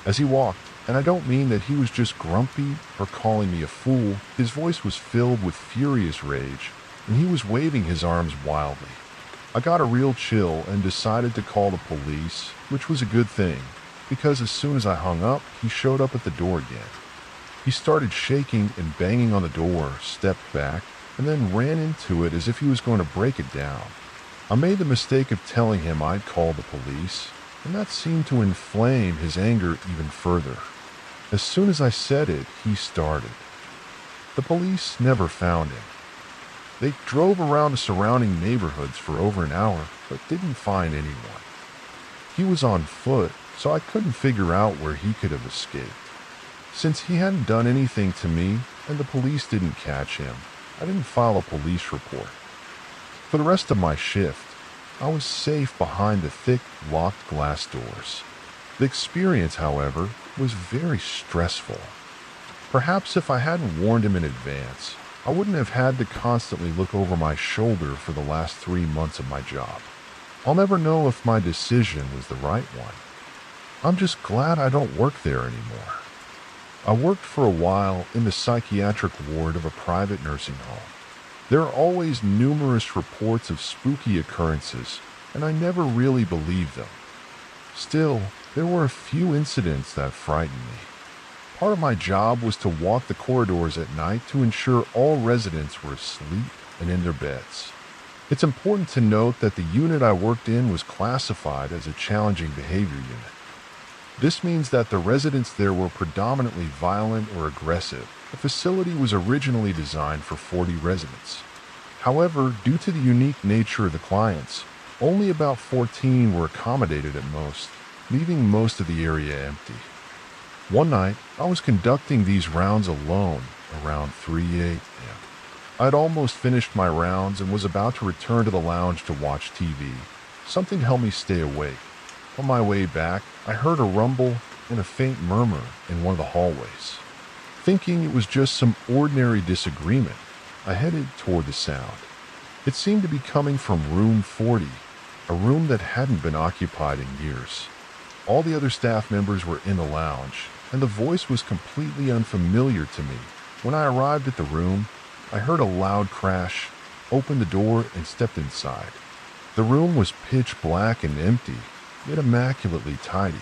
As he walked, and I don't mean that he was just grumpy or calling me a fool, his voice was filled with furious rage, and he was waving his arms wildly. I got a real chill and decided to call the police, which was a good thing, because as soon as I hung up, he showed up at the door again. He started shaking and banging on the door, stepped back, and then ran into it as if he was going to break it down. I made the mistake of telling him I'd called the police, and that seemed to inflame his anger even further. As soon as I said it, he started. The police never found him. They drove around the surrounding neighborhoods for over an hour, but didn't find anyone. He was on foot, so I couldn't figure out where he could have escaped. Since he hadn't done anything to me, and the police didn't catch him, I didn't file a police report. For the rest of my shift, I was safe behind the thick, locked glass doors. The experience, however, was very stressful. Perhaps if I hadn't warned him in advance, I wouldn't have had to constantly look over my shoulder for the last 3 months of my job. I'll never know if my decision was the right one. I'm just glad I don't work there anymore. I worked for a while in the psychiatric ward of a private nursing home. There are always numerous reports of spooky occurrences, and I never really believed them. Still, there were a few incidents that frightened me. Part of my job was to walk the corridors at night to ensure all residents were asleep and in their beds. It's important to note that the unit I worked in was classified as a challenging behavior unit. This means that the residents there were predominantly violent or aggressive. The facility was originally designed for 40 residents. However, due to the unique nature of the clients, only about 14 were accommodated at most, leaving most of the area empty. One night, I was conducting these rounds alone around 3 a.m. I'd almost finished my rounds and was about to return to the lounge to watch TV. Something helped me stay awake. On my way back, I heard a rumble and a faint murmur in one of the hallways. Thinking it was just some ordinary disagreement, I headed toward the sound. It seemed to be coming from room 40, a room that hadn't been occupied in years. All the other staff members were in the lounge, and the voice was completely unfamiliar to me. When I arrived at the room, I heard a loud crash, opened the door, and stepped inside. The room was pitch black and empty, yet immaculately tidy.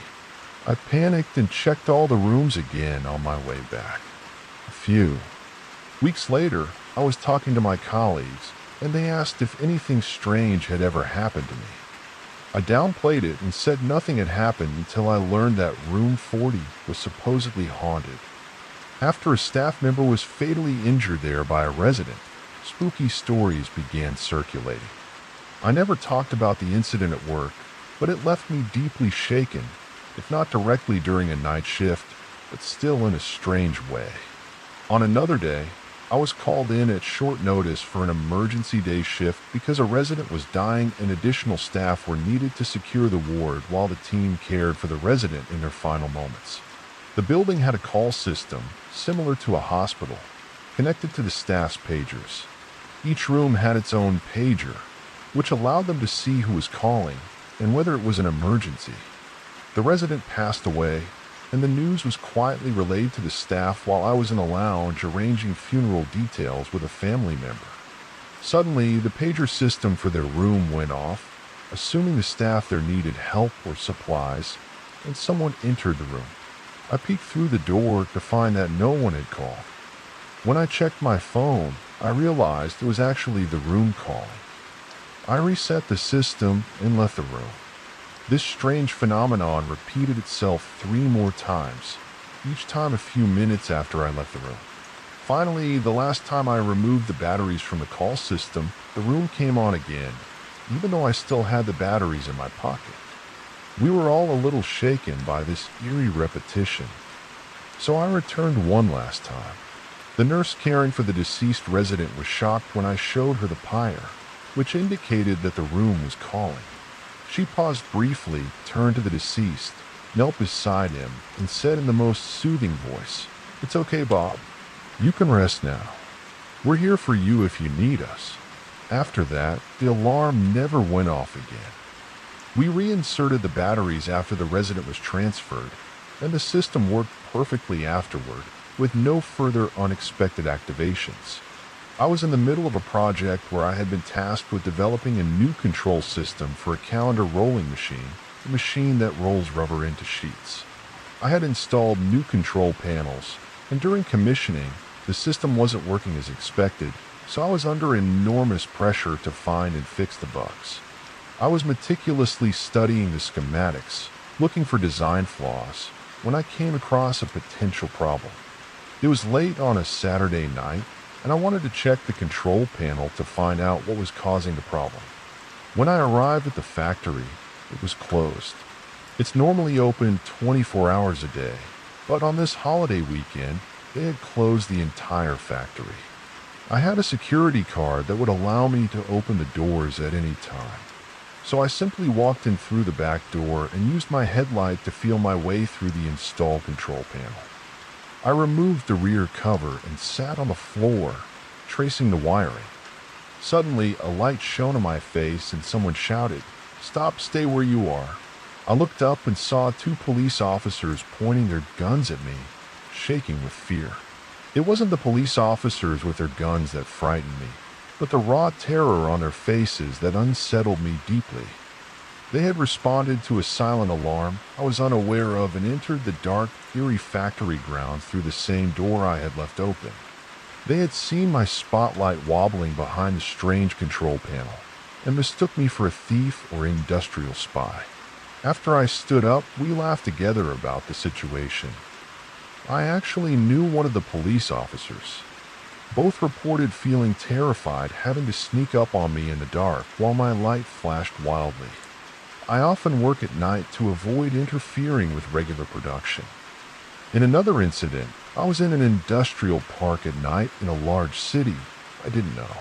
I panicked and checked all the rooms again on my way back. A few weeks later, I was talking to my colleagues, and they asked if anything strange had ever happened to me. I downplayed it and said nothing had happened until I learned that room 40 was supposedly haunted. After a staff member was fatally injured there by a resident, spooky stories began circulating. I never talked about the incident at work, but it left me deeply shaken, if not directly during a night shift, but still in a strange way. On another day, I was called in at short notice for an emergency day shift because a resident was dying and additional staff were needed to secure the ward while the team cared for the resident in their final moments. The building had a call system similar to a hospital, connected to the staff's pagers. Each room had its own pager, which allowed them to see who was calling and whether it was an emergency. The resident passed away, and the news was quietly relayed to the staff while I was in a lounge arranging funeral details with a family member. Suddenly, the pager system for their room went off, assuming the staff there needed help or supplies, and someone entered the room. I peeked through the door to find that no one had called. When I checked my phone, I realized it was actually the room calling. I reset the system and left the room. This strange phenomenon repeated itself 3 more times, each time a few minutes after I left the room. Finally, the last time I removed the batteries from the call system, the room came on again, even though I still had the batteries in my pocket. We were all a little shaken by this eerie repetition, so I returned one last time. The nurse caring for the deceased resident was shocked when I showed her the pyre, which indicated that the room was calling. She paused briefly, turned to the deceased, knelt beside him, and said in the most soothing voice, "It's okay, Bob. You can rest now. We're here for you if you need us." After that, the alarm never went off again. We reinserted the batteries after the resident was transferred, and the system worked perfectly afterward, with no further unexpected activations. I was in the middle of a project where I had been tasked with developing a new control system for a calendar rolling machine, a machine that rolls rubber into sheets. I had installed new control panels, and during commissioning, the system wasn't working as expected, so I was under enormous pressure to find and fix the bugs. I was meticulously studying the schematics, looking for design flaws, when I came across a potential problem. It was late on a Saturday night, and I wanted to check the control panel to find out what was causing the problem. When I arrived at the factory, it was closed. It's normally open 24 hours a day, but on this holiday weekend, they had closed the entire factory. I had a security card that would allow me to open the doors at any time, so I simply walked in through the back door and used my headlight to feel my way through the installed control panel. I removed the rear cover and sat on the floor, tracing the wiring. Suddenly, a light shone on my face and someone shouted, "Stop, stay where you are." I looked up and saw 2 police officers pointing their guns at me, shaking with fear. It wasn't the police officers with their guns that frightened me, but the raw terror on their faces that unsettled me deeply. They had responded to a silent alarm I was unaware of and entered the dark, eerie factory grounds through the same door I had left open. They had seen my spotlight wobbling behind the strange control panel and mistook me for a thief or industrial spy. After I stood up, we laughed together about the situation. I actually knew one of the police officers. Both reported feeling terrified, having to sneak up on me in the dark while my light flashed wildly. I often work at night to avoid interfering with regular production. In another incident, I was in an industrial park at night in a large city I didn't know.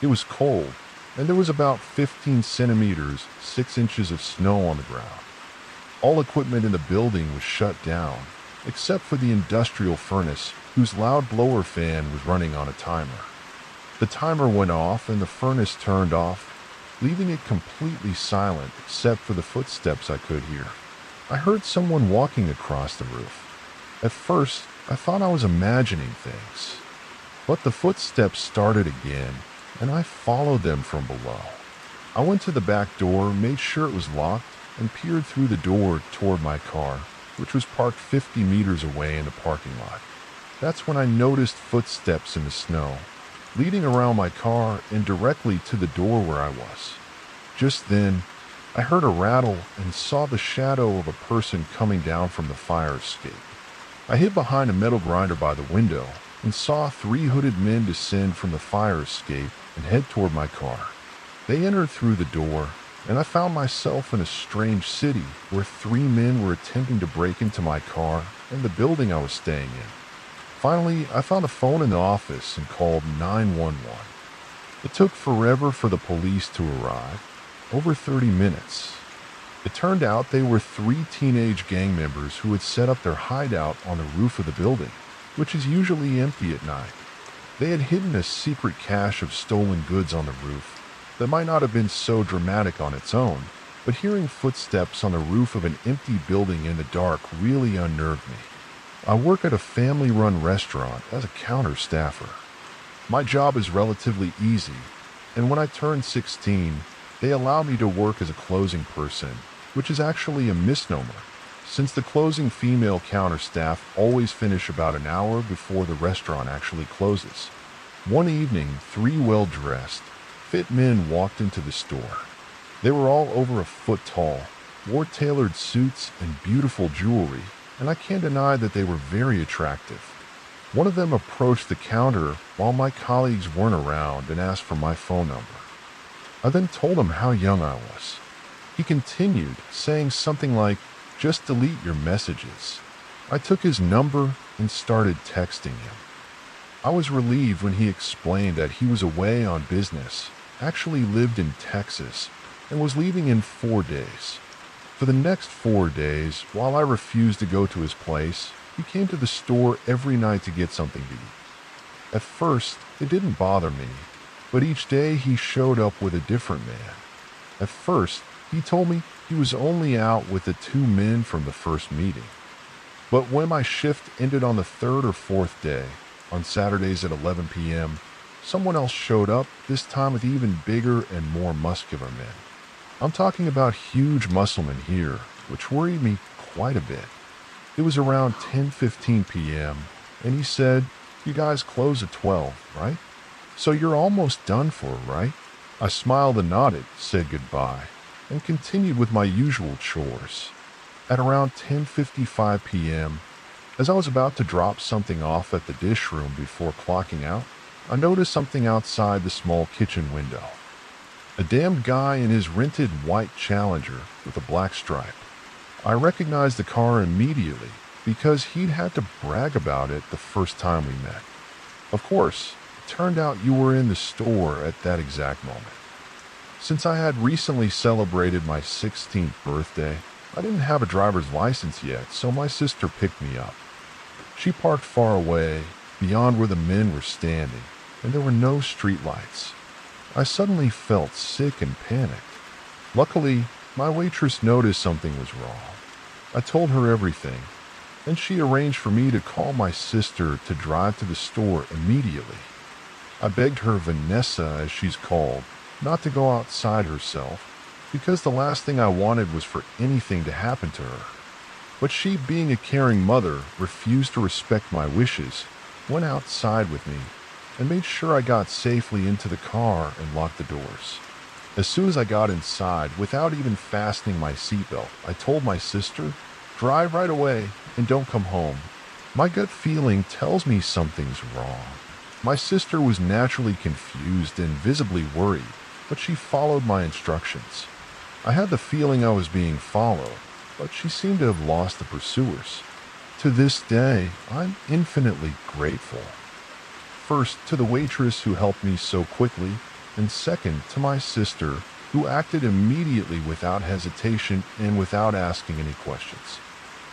It was cold, and there was about 15 centimeters, 6 inches of snow on the ground. All equipment in the building was shut down, except for the industrial furnace, whose loud blower fan was running on a timer. The timer went off and the furnace turned off, leaving it completely silent except for the footsteps I could hear. I heard someone walking across the roof. At first, I thought I was imagining things, but the footsteps started again, and I followed them from below. I went to the back door, made sure it was locked, and peered through the door toward my car, which was parked 50 meters away in the parking lot. That's when I noticed footsteps in the snow, leading around my car and directly to the door where I was. Just then, I heard a rattle and saw the shadow of a person coming down from the fire escape. I hid behind a metal grinder by the window and saw 3 hooded men descend from the fire escape and head toward my car. They entered through the door, and I found myself in a strange city where 3 men were attempting to break into my car and the building I was staying in. Finally, I found a phone in the office and called 911. It took forever for the police to arrive, over 30 minutes. It turned out they were 3 teenage gang members who had set up their hideout on the roof of the building, which is usually empty at night. They had hidden a secret cache of stolen goods on the roof that might not have been so dramatic on its own, but hearing footsteps on the roof of an empty building in the dark really unnerved me. I work at a family-run restaurant as a counter staffer. My job is relatively easy, and when I turned 16, they allowed me to work as a closing person, which is actually a misnomer, since the closing female counter staff always finish about an hour before the restaurant actually closes. One evening, 3 well-dressed, fit men walked into the store. They were all over a foot tall, wore tailored suits and beautiful jewelry, and I can't deny that they were very attractive. One of them approached the counter while my colleagues weren't around and asked for my phone number. I then told him how young I was. He continued, saying something like, "Just delete your messages." I took his number and started texting him. I was relieved when he explained that he was away on business, actually lived in Texas, and was leaving in 4 days. For the next 4 days, while I refused to go to his place, he came to the store every night to get something to eat. At first, it didn't bother me, but each day he showed up with a different man. At first, he told me he was only out with the 2 men from the first meeting. But when my shift ended on the 3rd or 4th day, on Saturdays at 11 p.m., someone else showed up, this time with even bigger and more muscular men. I'm talking about huge muscle men here, which worried me quite a bit. It was around 10:15 p.m., and he said, "You guys close at 12, right? So you're almost done for, right?" I smiled and nodded, said goodbye, and continued with my usual chores. At around 10:55 p.m., as I was about to drop something off at the dish room before clocking out, I noticed something outside the small kitchen window. A damned guy in his rented white Challenger with a black stripe. I recognized the car immediately because he'd had to brag about it the first time we met. Of course, it turned out you were in the store at that exact moment. Since I had recently celebrated my 16th birthday, I didn't have a driver's license yet, so my sister picked me up. She parked far away, beyond where the men were standing, and there were no street lights. I suddenly felt sick and panicked. Luckily, my waitress noticed something was wrong. I told her everything, and she arranged for me to call my sister to drive to the store immediately. I begged her, Vanessa as she's called, not to go outside herself, because the last thing I wanted was for anything to happen to her. But she, being a caring mother, refused to respect my wishes, went outside with me, and made sure I got safely into the car and locked the doors. As soon as I got inside, without even fastening my seatbelt, I told my sister, "Drive right away and don't come home. My gut feeling tells me something's wrong." My sister was naturally confused and visibly worried, but she followed my instructions. I had the feeling I was being followed, but she seemed to have lost the pursuers. To this day, I'm infinitely grateful. First, to the waitress who helped me so quickly, and second, to my sister, who acted immediately without hesitation and without asking any questions.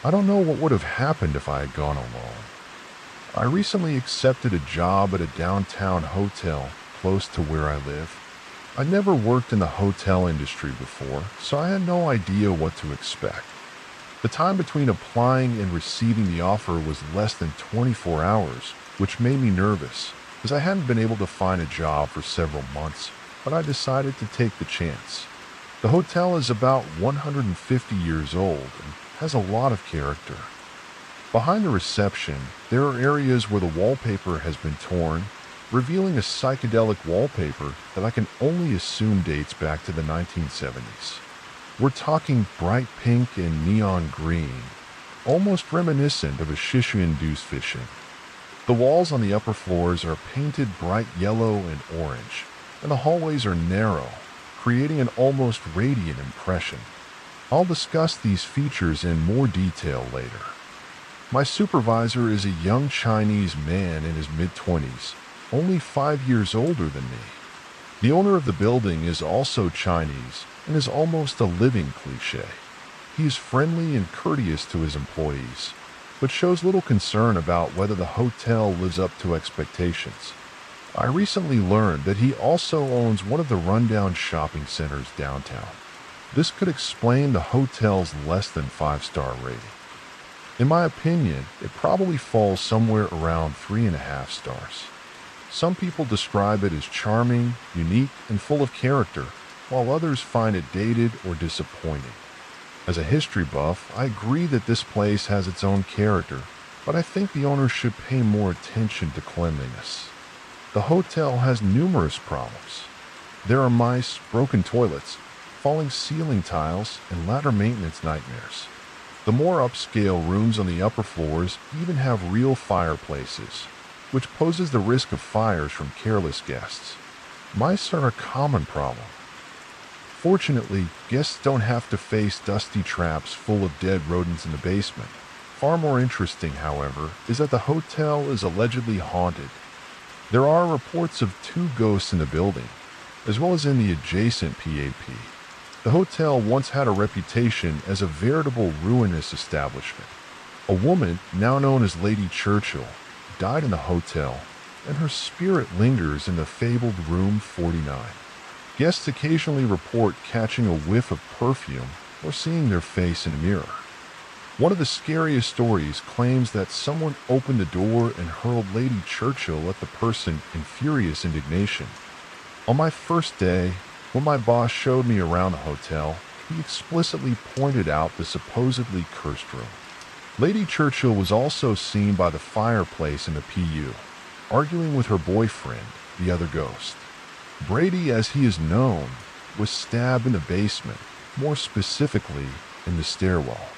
I don't know what would have happened if I had gone alone. I recently accepted a job at a downtown hotel close to where I live. I'd never worked in the hotel industry before, so I had no idea what to expect. The time between applying and receiving the offer was less than 24 hours, which made me nervous, as I hadn't been able to find a job for several months, but I decided to take the chance. The hotel is about 150 years old and has a lot of character. Behind the reception, there are areas where the wallpaper has been torn, revealing a psychedelic wallpaper that I can only assume dates back to the 1970s. We're talking bright pink and neon green, almost reminiscent of a Shishu-induced fishing. The walls on the upper floors are painted bright yellow and orange, and the hallways are narrow, creating an almost radiant impression. I'll discuss these features in more detail later. My supervisor is a young Chinese man in his mid-20s, only 5 years older than me. The owner of the building is also Chinese and is almost a living cliché. He is friendly and courteous to his employees, but shows little concern about whether the hotel lives up to expectations. I recently learned that he also owns one of the rundown shopping centers downtown. This could explain the hotel's less than 5-star rating. In my opinion, it probably falls somewhere around 3.5 stars. Some people describe it as charming, unique, and full of character, while others find it dated or disappointing. As a history buff, I agree that this place has its own character, but I think the owner should pay more attention to cleanliness. The hotel has numerous problems. There are mice, broken toilets, falling ceiling tiles, and ladder maintenance nightmares. The more upscale rooms on the upper floors even have real fireplaces, which poses the risk of fires from careless guests. Mice are a common problem. Fortunately, guests don't have to face dusty traps full of dead rodents in the basement. Far more interesting, however, is that the hotel is allegedly haunted. There are reports of 2 ghosts in the building, as well as in the adjacent PAP. The hotel once had a reputation as a veritable ruinous establishment. A woman, now known as Lady Churchill, died in the hotel, and her spirit lingers in the fabled room 49. Guests occasionally report catching a whiff of perfume or seeing their face in a mirror. One of the scariest stories claims that someone opened the door and hurled Lady Churchill at the person in furious indignation. On my first day, when my boss showed me around the hotel, he explicitly pointed out the supposedly cursed room. Lady Churchill was also seen by the fireplace in the PU, arguing with her boyfriend, the other ghost. Brady, as he is known, was stabbed in the basement, more specifically in the stairwell.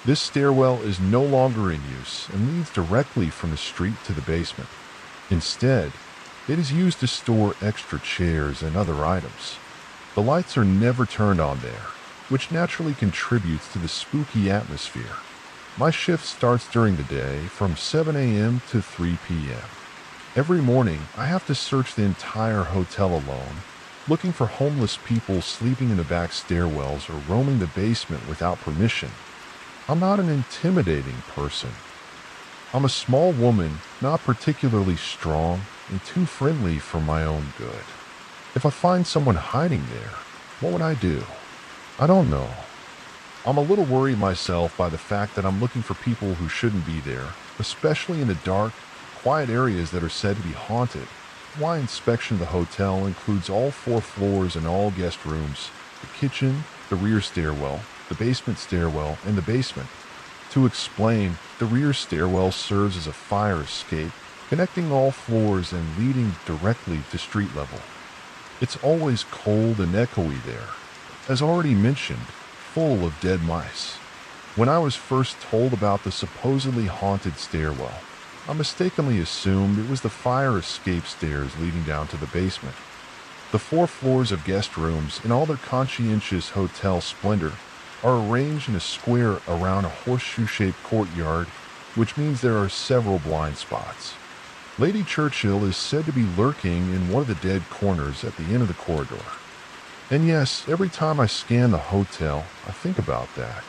This stairwell is no longer in use and leads directly from the street to the basement. Instead, it is used to store extra chairs and other items. The lights are never turned on there, which naturally contributes to the spooky atmosphere. My shift starts during the day from 7 a.m. to 3 p.m. Every morning, I have to search the entire hotel alone, looking for homeless people sleeping in the back stairwells or roaming the basement without permission. I'm not an intimidating person. I'm a small woman, not particularly strong, and too friendly for my own good. If I find someone hiding there, what would I do? I don't know. I'm a little worried myself by the fact that I'm looking for people who shouldn't be there, especially in the dark, quiet areas that are said to be haunted. My inspection of the hotel includes all 4 floors and all guest rooms, the kitchen, the rear stairwell, the basement stairwell, and the basement. To explain, the rear stairwell serves as a fire escape, connecting all floors and leading directly to street level. It's always cold and echoey there, as already mentioned, full of dead mice. When I was first told about the supposedly haunted stairwell, I mistakenly assumed it was the fire escape stairs leading down to the basement. The 4 floors of guest rooms, in all their conscientious hotel splendor, are arranged in a square around a horseshoe-shaped courtyard, which means there are several blind spots. Lady Churchill is said to be lurking in one of the dead corners at the end of the corridor. And yes, every time I scan the hotel, I think about that.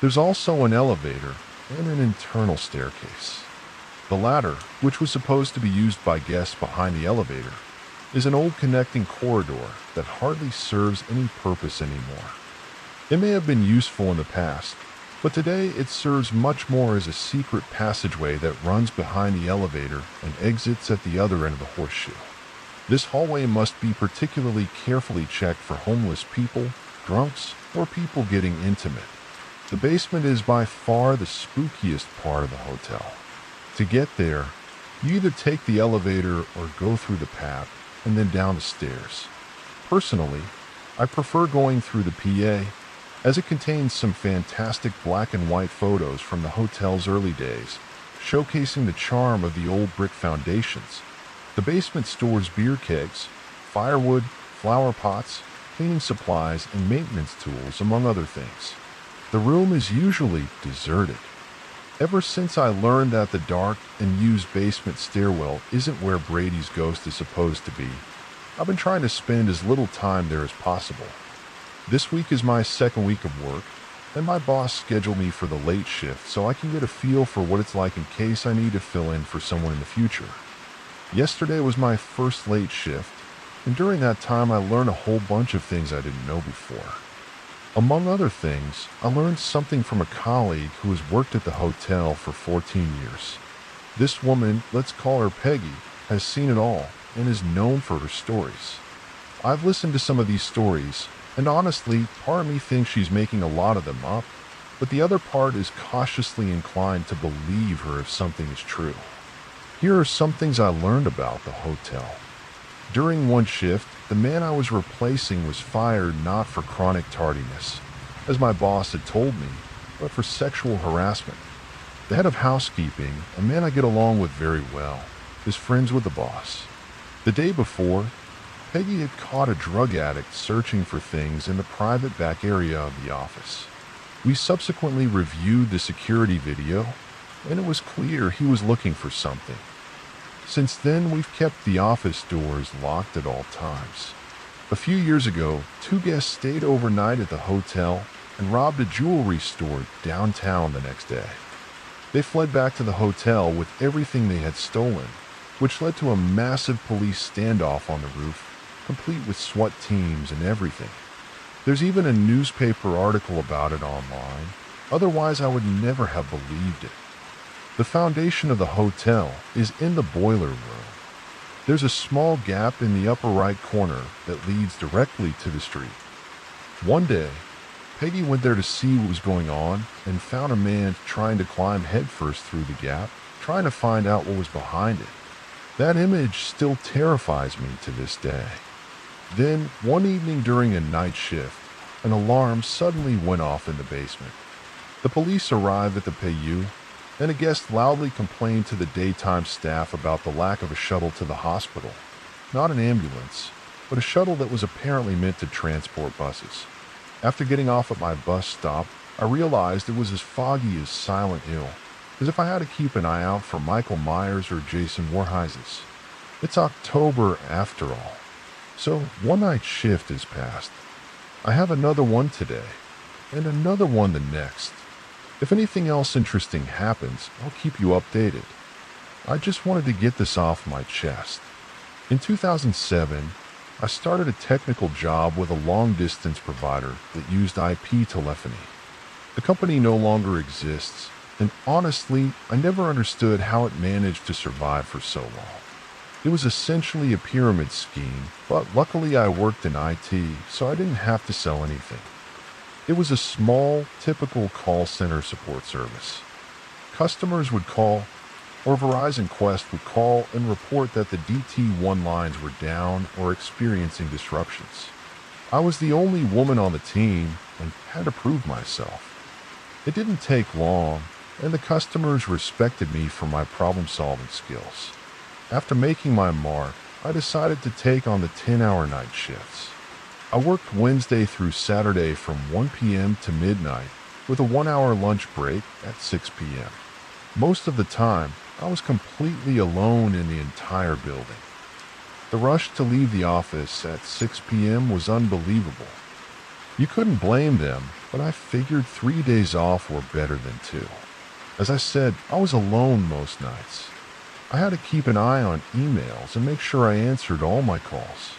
There's also an elevator and an internal staircase. The latter, which was supposed to be used by guests behind the elevator, is an old connecting corridor that hardly serves any purpose anymore. It may have been useful in the past, But today it serves much more as a secret passageway that runs behind the elevator and exits at the other end of the horseshoe. This hallway must be particularly carefully checked for homeless people, drunks, or people getting intimate. The basement is by far the spookiest part of the hotel. To get there, you either take the elevator or go through the path and then down the stairs. Personally, I prefer going through the PA as it contains some fantastic black and white photos from the hotel's early days, showcasing the charm of the old brick foundations. The basement stores beer kegs, firewood, flower pots, cleaning supplies, and maintenance tools, among other things. The room is usually deserted. Ever since I learned that the dark and used basement stairwell isn't where Brady's ghost is supposed to be, I've been trying to spend as little time there as possible. This week is my second week of work, and my boss scheduled me for the late shift so I can get a feel for what it's like in case I need to fill in for someone in the future. Yesterday was my first late shift, and during that time I learned a whole bunch of things I didn't know before. Among other things, I learned something from a colleague who has worked at the hotel for 14 years. This woman, let's call her Peggy, has seen it all and is known for her stories. I've listened to some of these stories, and honestly, part of me thinks she's making a lot of them up, but the other part is cautiously inclined to believe her if something is true. Here are some things I learned about the hotel. During one shift, the man I was replacing was fired not for chronic tardiness, as my boss had told me, but for sexual harassment. The head of housekeeping, a man I get along with very well, is friends with the boss. The day before, Peggy had caught a drug addict searching for things in the private back area of the office. We subsequently reviewed the security video, and it was clear he was looking for something. Since then, we've kept the office doors locked at all times. A few years ago, 2 guests stayed overnight at the hotel and robbed a jewelry store downtown the next day. They fled back to the hotel with everything they had stolen, which led to a massive police standoff on the roof, complete with SWAT teams and everything. There's even a newspaper article about it online, otherwise I would never have believed it. The foundation of the hotel is in the boiler room. There's a small gap in the upper right corner that leads directly to the street. One day, Peggy went there to see what was going on and found a man trying to climb headfirst through the gap, trying to find out what was behind it. That image still terrifies me to this day. Then, one evening during a night shift, an alarm suddenly went off in the basement. The police arrived at the PU, and a guest loudly complained to the daytime staff about the lack of a shuttle to the hospital. Not an ambulance, but a shuttle that was apparently meant to transport buses. After getting off at my bus stop, I realized it was as foggy as Silent Hill, as if I had to keep an eye out for Michael Myers or Jason Voorhees. It's October after all. So one night shift has passed. I have another one today, and another one the next. If anything else interesting happens, I'll keep you updated. I just wanted to get this off my chest. In 2007, I started a technical job with a long-distance provider that used IP telephony. The company no longer exists, and honestly, I never understood how it managed to survive for so long. It was essentially a pyramid scheme, but luckily I worked in IT, so I didn't have to sell anything. It was a small, typical call center support service. Customers would call, or Verizon Quest would call and report that the DT1 lines were down or experiencing disruptions. I was the only woman on the team and had to prove myself. It didn't take long, and the customers respected me for my problem-solving skills. After making my mark, I decided to take on the 10-hour night shifts. I worked Wednesday through Saturday from 1 p.m. to midnight with a 1-hour lunch break at 6 p.m. Most of the time, I was completely alone in the entire building. The rush to leave the office at 6 p.m. was unbelievable. You couldn't blame them, but I figured 3 days off were better than 2. As I said, I was alone most nights. I had to keep an eye on emails and make sure I answered all my calls.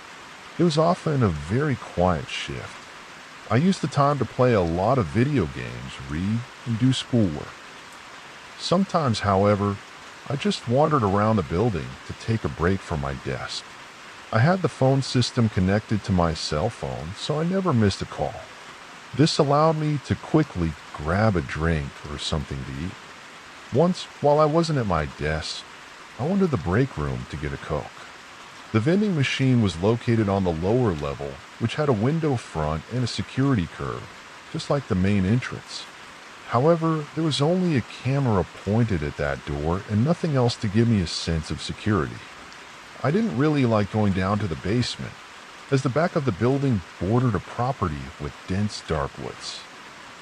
It was often a very quiet shift. I used the time to play a lot of video games, read, and do schoolwork. Sometimes, however, I just wandered around the building to take a break from my desk. I had the phone system connected to my cell phone, so I never missed a call. This allowed me to quickly grab a drink or something to eat. Once, while I wasn't at my desk, I went to the break room to get a Coke. The vending machine was located on the lower level, which had a window front and a security curb, just like the main entrance. However, there was only a camera pointed at that door and nothing else to give me a sense of security. I didn't really like going down to the basement, as the back of the building bordered a property with dense dark woods.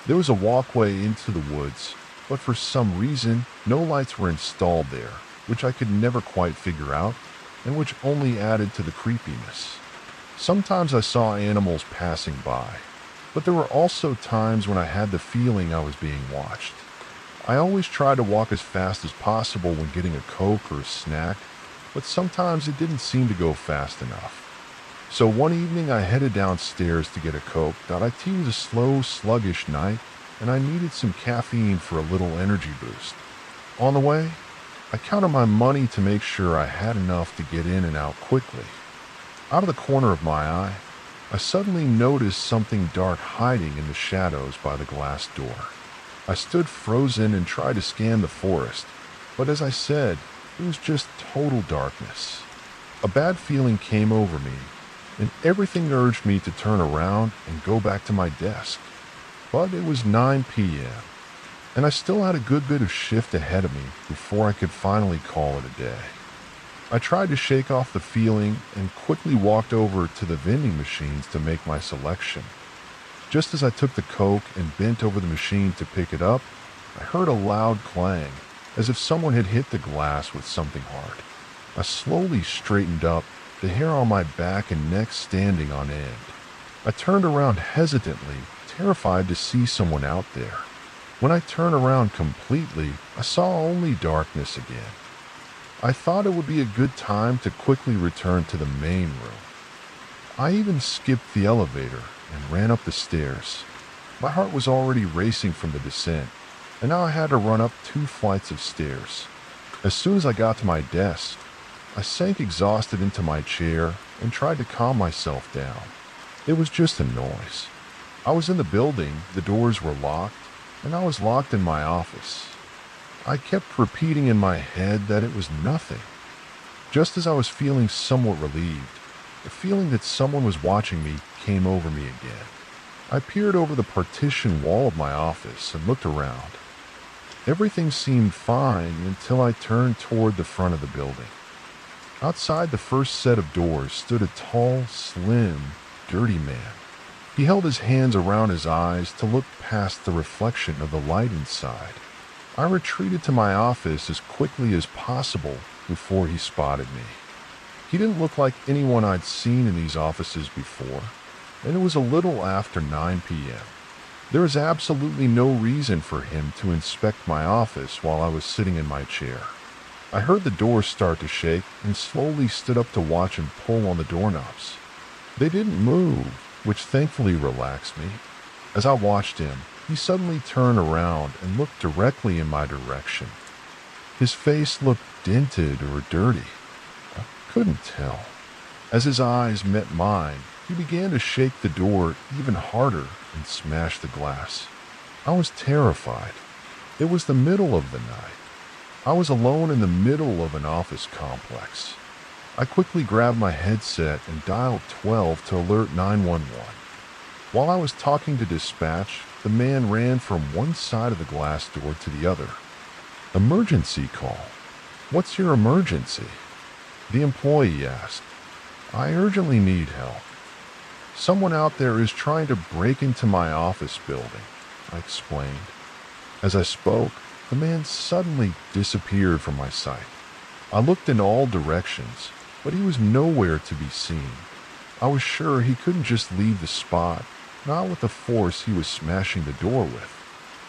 There was a walkway into the woods, but for some reason, no lights were installed there, which I could never quite figure out, and which only added to the creepiness. Sometimes I saw animals passing by, but there were also times when I had the feeling I was being watched. I always tried to walk as fast as possible when getting a Coke or a snack, but sometimes it didn't seem to go fast enough. So one evening I headed downstairs to get a Coke. It was a slow, sluggish night, and I needed some caffeine for a little energy boost. On the way, I counted my money to make sure I had enough to get in and out quickly. Out of the corner of my eye, I suddenly noticed something dark hiding in the shadows by the glass door. I stood frozen and tried to scan the forest, but as I said, it was just total darkness. A bad feeling came over me, and everything urged me to turn around and go back to my desk. But it was 9 p.m., and I still had a good bit of shift ahead of me before I could finally call it a day. I tried to shake off the feeling and quickly walked over to the vending machines to make my selection. Just as I took the Coke and bent over the machine to pick it up, I heard a loud clang, as if someone had hit the glass with something hard. I slowly straightened up, the hair on my back and neck standing on end. I turned around hesitantly, terrified to see someone out there. When I turned around completely, I saw only darkness again. I thought it would be a good time to quickly return to the main room. I even skipped the elevator and ran up the stairs. My heart was already racing from the descent, and now I had to run up 2 flights of stairs. As soon as I got to my desk, I sank exhausted into my chair and tried to calm myself down. It was just a noise. I was in the building, the doors were locked, and I was locked in my office. I kept repeating in my head that it was nothing. Just as I was feeling somewhat relieved, the feeling that someone was watching me came over me again. I peered over the partition wall of my office and looked around. Everything seemed fine until I turned toward the front of the building. Outside the first set of doors stood a tall, slim, dirty man. He held his hands around his eyes to look past the reflection of the light inside. I retreated to my office as quickly as possible before he spotted me. He didn't look like anyone I'd seen in these offices before, and it was a little after 9 p.m. There was absolutely no reason for him to inspect my office while I was sitting in my chair. I heard the door start to shake and slowly stood up to watch him pull on the doorknobs. They didn't move, which thankfully relaxed me. As I watched him, he suddenly turned around and looked directly in my direction. His face looked dented or dirty. I couldn't tell. As his eyes met mine, he began to shake the door even harder and smash the glass. I was terrified. It was the middle of the night. I was alone in the middle of an office complex. I quickly grabbed my headset and dialed 12 to alert 911. While I was talking to dispatch, the man ran from one side of the glass door to the other. Emergency call. What's your emergency? The employee asked. I urgently need help. Someone out there is trying to break into my office building, I explained. As I spoke, the man suddenly disappeared from my sight. I looked in all directions, but he was nowhere to be seen. I was sure he couldn't just leave the spot, not with the force he was smashing the door with.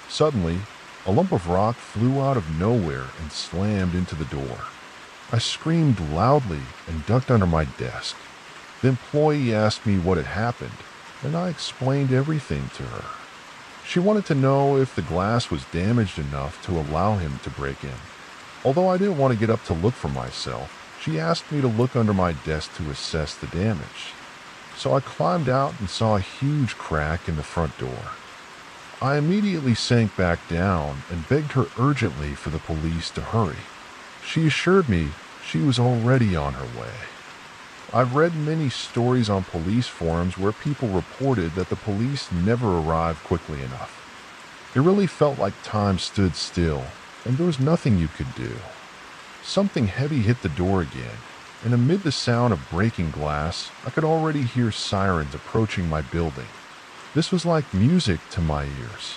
Suddenly, a lump of rock flew out of nowhere and slammed into the door. I screamed loudly and ducked under my desk. The employee asked me what had happened, and I explained everything to her. She wanted to know if the glass was damaged enough to allow him to break in. Although I didn't want to get up to look for myself, she asked me to look under my desk to assess the damage. So I climbed out and saw a huge crack in the front door. I immediately sank back down and begged her urgently for the police to hurry. She assured me she was already on her way. I've read many stories on police forums where people reported that the police never arrived quickly enough. It really felt like time stood still, and there was nothing you could do. Something heavy hit the door again, and amid the sound of breaking glass, I could already hear sirens approaching my building. This was like music to my ears.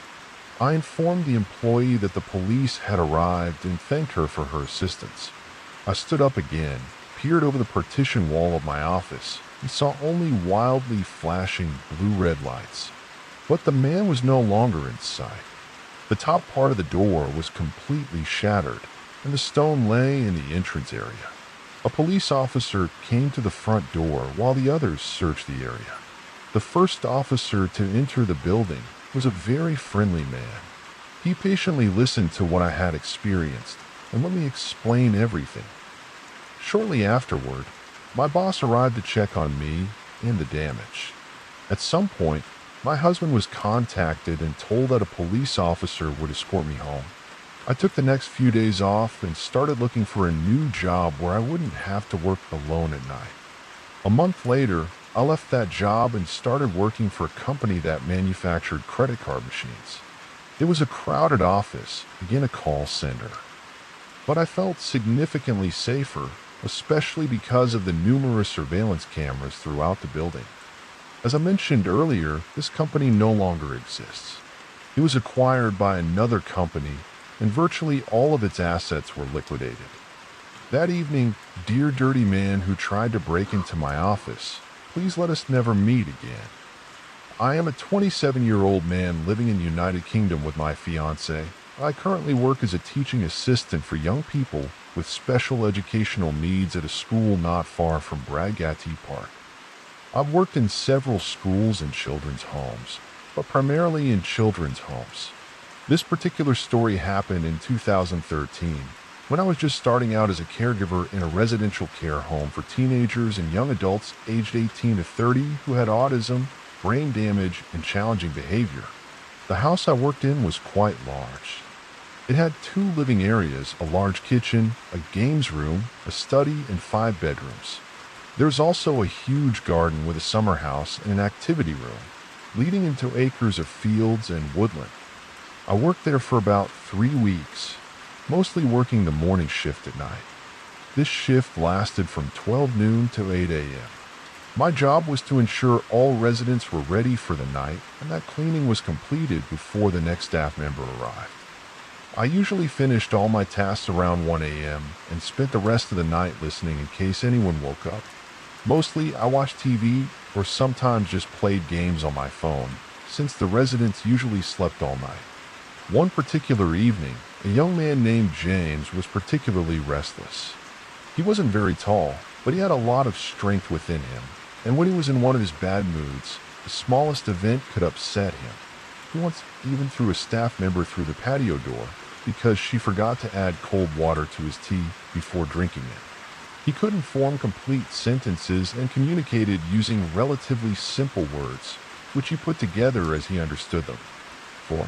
I informed the employee that the police had arrived and thanked her for her assistance. I stood up again, peered over the partition wall of my office, and saw only wildly flashing blue-red lights. But the man was no longer in sight. The top part of the door was completely shattered, and the stone lay in the entrance area. A police officer came to the front door while the others searched the area. The first officer to enter the building was a very friendly man. He patiently listened to what I had experienced and let me explain everything. Shortly afterward, my boss arrived to check on me and the damage. At some point, my husband was contacted and told that a police officer would escort me home. I took the next few days off and started looking for a new job where I wouldn't have to work alone at night. A month later, I left that job and started working for a company that manufactured credit card machines. It was a crowded office, again a call center. But I felt significantly safer, especially because of the numerous surveillance cameras throughout the building. As I mentioned earlier, this company no longer exists. It was acquired by another company, and virtually all of its assets were liquidated. That evening, dear dirty man who tried to break into my office, please let us never meet again. I am a 27-year-old man living in the United Kingdom with my fiancée. I currently work as a teaching assistant for young people with special educational needs at a school not far from Bradgatty Park. I've worked in several schools and children's homes, but primarily in children's homes. This particular story happened in 2013, when I was just starting out as a caregiver in a residential care home for teenagers and young adults aged 18 to 30 who had autism, brain damage, and challenging behavior. The house I worked in was quite large. It had 2 living areas, a large kitchen, a games room, a study, and 5 bedrooms. There's also a huge garden with a summer house and an activity room, leading into acres of fields and woodland. I worked there for about 3 weeks, mostly working the morning shift at night. This shift lasted from 12 noon to 8 a.m. My job was to ensure all residents were ready for the night and that cleaning was completed before the next staff member arrived. I usually finished all my tasks around 1 a.m. and spent the rest of the night listening in case anyone woke up. Mostly, I watched TV or sometimes just played games on my phone, since the residents usually slept all night. One particular evening, a young man named James was particularly restless. He wasn't very tall, but he had a lot of strength within him, and when he was in one of his bad moods, the smallest event could upset him. He once even threw a staff member through the patio door because she forgot to add cold water to his tea before drinking it. He couldn't form complete sentences and communicated using relatively simple words, which he put together as he understood them. For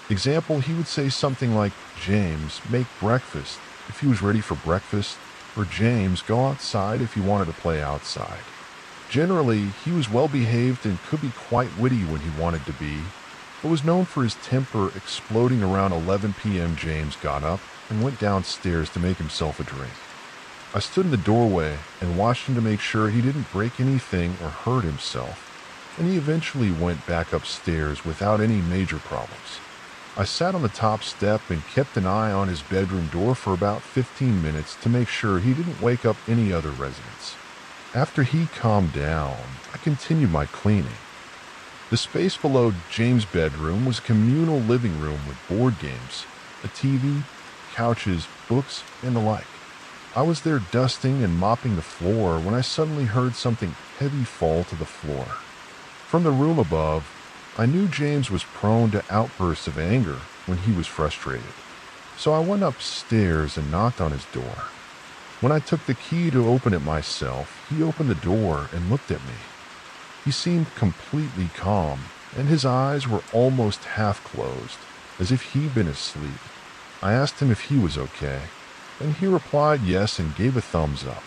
example, he would say something like, "James, make breakfast," if he was ready for breakfast, or "James, go outside," if he wanted to play outside. Generally, he was well-behaved and could be quite witty when he wanted to be, but was known for his temper exploding around 11 p.m. James got up and went downstairs to make himself a drink. I stood in the doorway and watched him to make sure he didn't break anything or hurt himself, and he eventually went back upstairs without any major problems. I sat on the top step and kept an eye on his bedroom door for about 15 minutes to make sure he didn't wake up any other residents. After he calmed down, I continued my cleaning. The space below James' bedroom was a communal living room with board games, a TV, couches, books, and the like. I was there dusting and mopping the floor when I suddenly heard something heavy fall to the floor. From the room above, I knew James was prone to outbursts of anger when he was frustrated. So I went upstairs and knocked on his door. When I took the key to open it myself, he opened the door and looked at me. He seemed completely calm, and his eyes were almost half closed, as if he'd been asleep. I asked him if he was okay, and he replied yes and gave a thumbs up.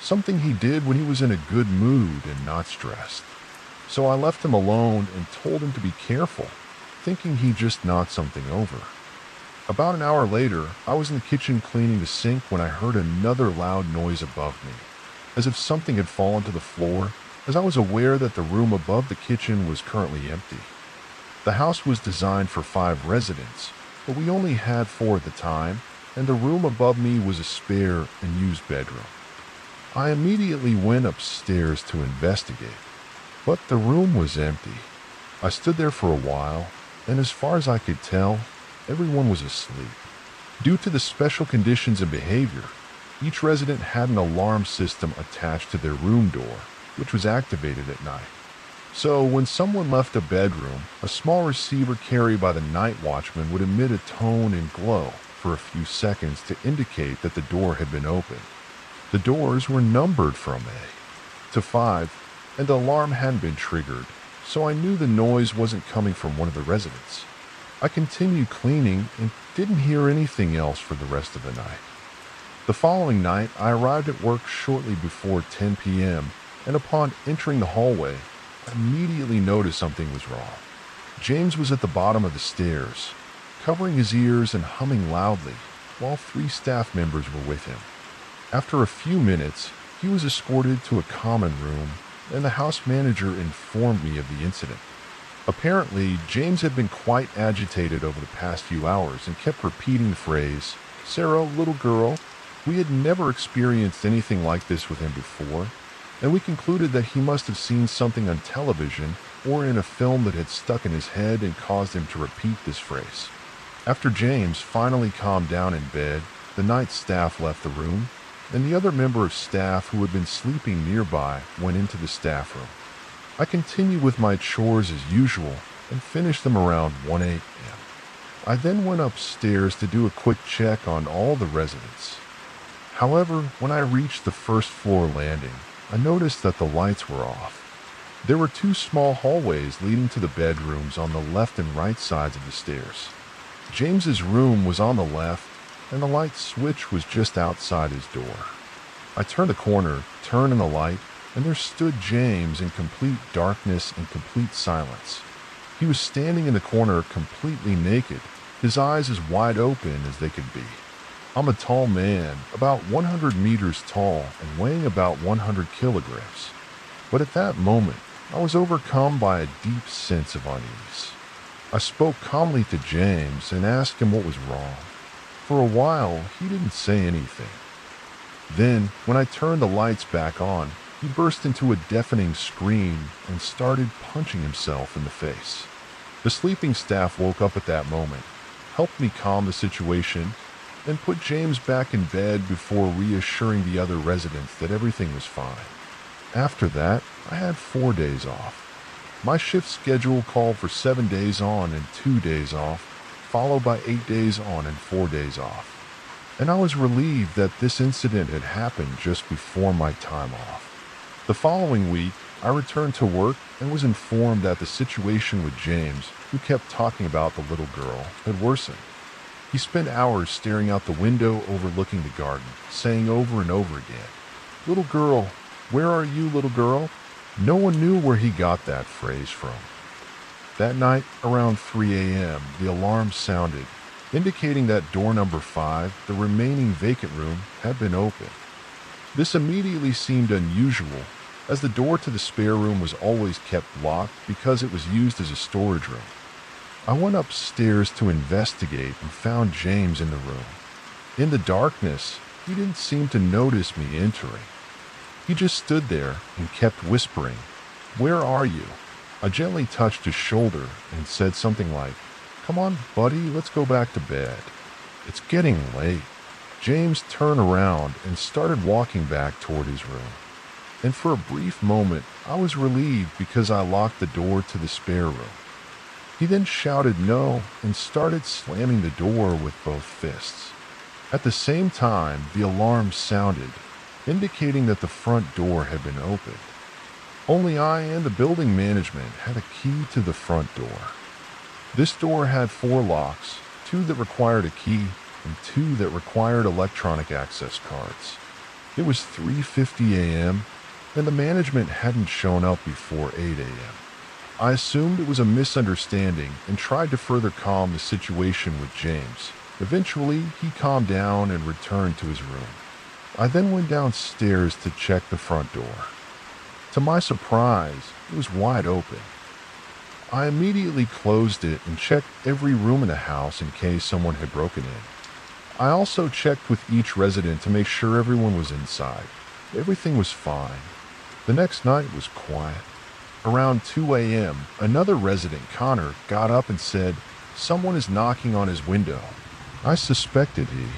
Something he did when he was in a good mood and not stressed. So I left him alone and told him to be careful, thinking he just knocked something over. About an hour later, I was in the kitchen cleaning the sink when I heard another loud noise above me, as if something had fallen to the floor, as I was aware that the room above the kitchen was currently empty. The house was designed for 5 residents, but we only had 4 at the time, and the room above me was a spare and used bedroom. I immediately went upstairs to investigate, but the room was empty. I stood there for a while, and as far as I could tell, everyone was asleep. Due to the special conditions and behavior, each resident had an alarm system attached to their room door, which was activated at night. So when someone left a bedroom, a small receiver carried by the night watchman would emit a tone and glow for a few seconds to indicate that the door had been opened. The doors were numbered from A to 5, and the alarm hadn't been triggered, so I knew the noise wasn't coming from one of the residents. I continued cleaning and didn't hear anything else for the rest of the night. The following night, I arrived at work shortly before 10 p.m., and upon entering the hallway, I immediately noticed something was wrong. James was at the bottom of the stairs, covering his ears and humming loudly, while 3 staff members were with him. After a few minutes, he was escorted to a common room, and the house manager informed me of the incident. Apparently, James had been quite agitated over the past few hours and kept repeating the phrase, "Sarah, little girl." We had never experienced anything like this with him before, and we concluded that he must have seen something on television or in a film that had stuck in his head and caused him to repeat this phrase. After James finally calmed down in bed, the night staff left the room, and the other member of staff who had been sleeping nearby went into the staff room. I continued with my chores as usual and finished them around 1 a.m. I then went upstairs to do a quick check on all the residents. However, when I reached the first floor landing, I noticed that the lights were off. There were 2 small hallways leading to the bedrooms on the left and right sides of the stairs. James's room was on the left, and the light switch was just outside his door. I turned the corner, turned on the light, and there stood James in complete darkness and complete silence. He was standing in the corner completely naked, his eyes as wide open as they could be. I'm a tall man, about 100 meters tall and weighing about 100 kilograms. But at that moment, I was overcome by a deep sense of unease. I spoke calmly to James and asked him what was wrong. For a while, he didn't say anything. Then, when I turned the lights back on, he burst into a deafening scream and started punching himself in the face. The sleeping staff woke up at that moment, helped me calm the situation, and put James back in bed before reassuring the other residents that everything was fine. After that, I had 4 days off. My shift schedule called for 7 days on and 2 days off, followed by 8 days on and 4 days off. And I was relieved that this incident had happened just before my time off. The following week, I returned to work and was informed that the situation with James, who kept talking about the little girl, had worsened. He spent hours staring out the window overlooking the garden, saying over and over again, "Little girl, where are you, little girl?" No one knew where he got that phrase from. That night, around 3 a.m., the alarm sounded, indicating that door number 5, the remaining vacant room, had been opened. This immediately seemed unusual, as the door to the spare room was always kept locked because it was used as a storage room. I went upstairs to investigate and found James in the room. In the darkness, he didn't seem to notice me entering. He just stood there and kept whispering, "Where are you?" I gently touched his shoulder and said something like, "Come on, buddy, let's go back to bed. It's getting late." James turned around and started walking back toward his room. and for a brief moment I was relieved because I locked the door to the spare room. He then shouted no and started slamming the door with both fists. At the same time, the alarm sounded, indicating that the front door had been opened. Only I and the building management had a key to the front door. This door had 4 locks, 2 that required a key and 2 that required electronic access cards. It was 3:50 a.m. and the management hadn't shown up before 8 a.m. I assumed it was a misunderstanding and tried to further calm the situation with James. Eventually, he calmed down and returned to his room. I then went downstairs to check the front door. To my surprise, it was wide open. I immediately closed it and checked every room in the house in case someone had broken in. I also checked with each resident to make sure everyone was inside. Everything was fine. The next night was quiet. Around 2 a.m., another resident, Connor, got up and said, "Someone is knocking on his window." I suspected he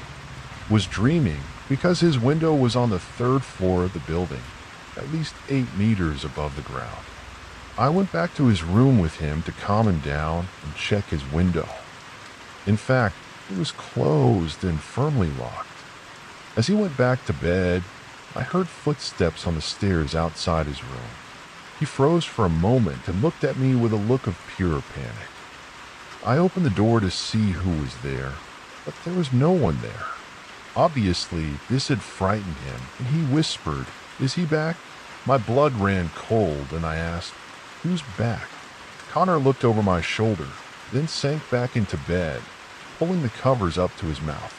was dreaming because his window was on the 3rd floor of the building, at least 8 meters above the ground. I went back to his room with him to calm him down and check his window. In fact, it was closed and firmly locked. As he went back to bed, I heard footsteps on the stairs outside his room. He froze for a moment and looked at me with a look of pure panic. I opened the door to see who was there, but there was no one there. Obviously, this had frightened him, and he whispered, "Is he back?" My blood ran cold, and I asked, "Who's back?" Connor looked over my shoulder, then sank back into bed, pulling the covers up to his mouth.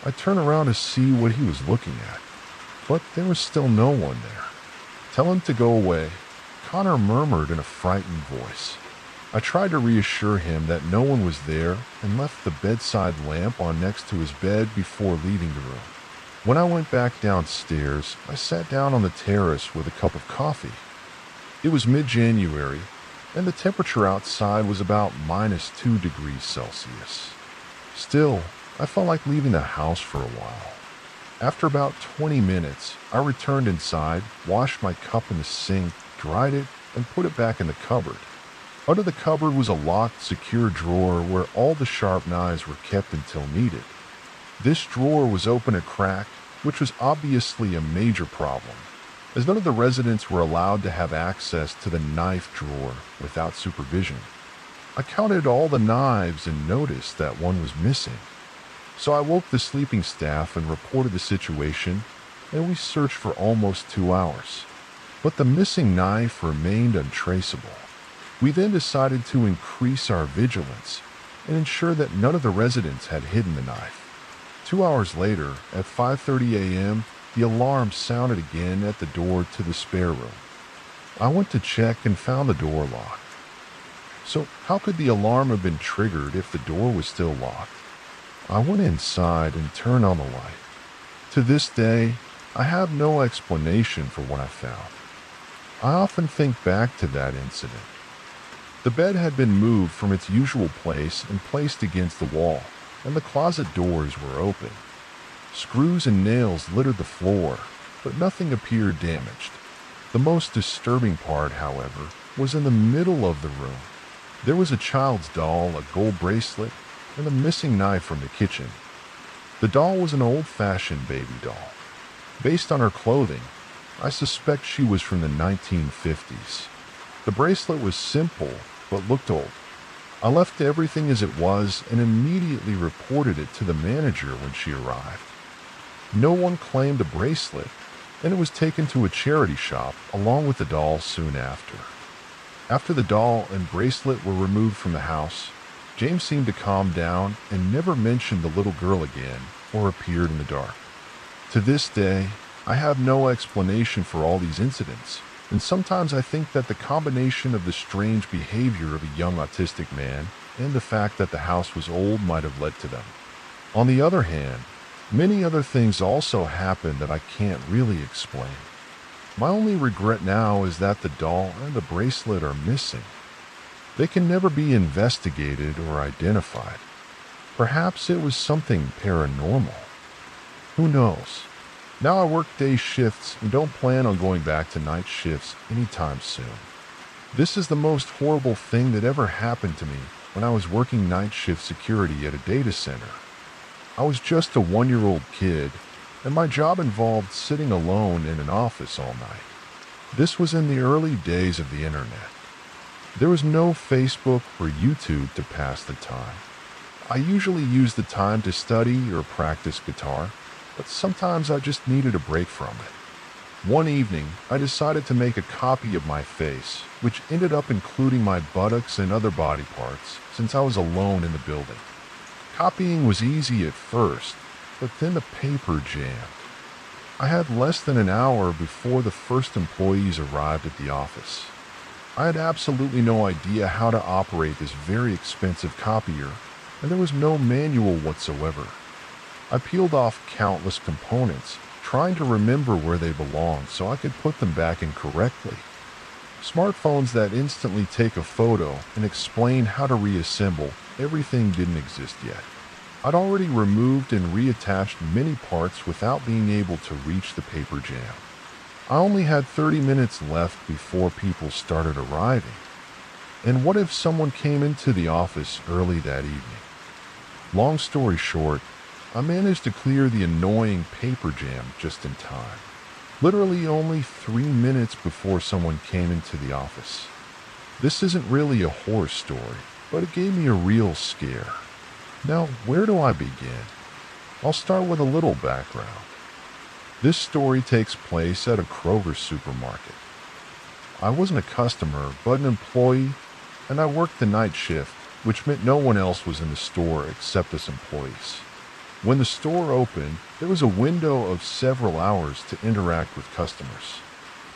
I turned around to see what he was looking at, but there was still no one there. "Tell him to go away," Connor murmured in a frightened voice. I tried to reassure him that no one was there and left the bedside lamp on next to his bed before leaving the room. When I went back downstairs, I sat down on the terrace with a cup of coffee. It was mid-January, and the temperature outside was about -2 degrees Celsius. Still, I felt like leaving the house for a while. After about 20 minutes, I returned inside, washed my cup in the sink, dried it, and put it back in the cupboard. Under the cupboard was a locked, secure drawer where all the sharp knives were kept until needed. This drawer was open a crack, which was obviously a major problem, as none of the residents were allowed to have access to the knife drawer without supervision. I counted all the knives and noticed that one was missing. So I woke the sleeping staff and reported the situation, and we searched for almost 2 hours. But the missing knife remained untraceable. We then decided to increase our vigilance and ensure that none of the residents had hidden the knife. 2 hours later, at 5:30 a.m., the alarm sounded again at the door to the spare room. I went to check and found the door locked. So how could the alarm have been triggered if the door was still locked? I went inside and turned on the light. To this day, I have no explanation for what I found. I often think back to that incident. The bed had been moved from its usual place and placed against the wall, and the closet doors were open. Screws and nails littered the floor, but nothing appeared damaged. The most disturbing part, however, was in the middle of the room. There was a child's doll, a gold bracelet, and a missing knife from the kitchen. The doll was an old-fashioned baby doll. Based on her clothing, I suspect she was from the 1950s. The bracelet was simple, but looked old. I left everything as it was and immediately reported it to the manager when she arrived. No one claimed the bracelet, and it was taken to a charity shop along with the doll soon after. After the doll and bracelet were removed from the house, James seemed to calm down and never mentioned the little girl again or appeared in the dark. To this day, I have no explanation for all these incidents, and sometimes I think that the combination of the strange behavior of a young autistic man and the fact that the house was old might have led to them. On the other hand, many other things also happened that I can't really explain. My only regret now is that the doll and the bracelet are missing. They can never be investigated or identified. Perhaps it was something paranormal. Who knows? Now I work day shifts and don't plan on going back to night shifts anytime soon. This is the most horrible thing that ever happened to me when I was working night shift security at a data center. I was just a 1-year-old kid, and my job involved sitting alone in an office all night. This was in the early days of the internet. There was no Facebook or YouTube to pass the time. I usually used the time to study or practice guitar, but sometimes I just needed a break from it. One evening, I decided to make a copy of my face, which ended up including my buttocks and other body parts, since I was alone in the building. Copying was easy at first, but then the paper jammed. I had less than an hour before the first employees arrived at the office. I had absolutely no idea how to operate this very expensive copier, and there was no manual whatsoever. I peeled off countless components, trying to remember where they belonged so I could put them back in correctly. Smartphones that instantly take a photo and explain how to reassemble everything didn't exist yet. I'd already removed and reattached many parts without being able to reach the paper jam. I only had 30 minutes left before people started arriving. And what if someone came into the office early that evening? Long story short, I managed to clear the annoying paper jam just in time. Literally only 3 minutes before someone came into the office. This isn't really a horror story, but it gave me a real scare. Now, where do I begin? I'll start with a little background. This story takes place at a Kroger supermarket. I wasn't a customer, but an employee, and I worked the night shift, which meant no one else was in the store except us employees. When the store opened, there was a window of several hours to interact with customers.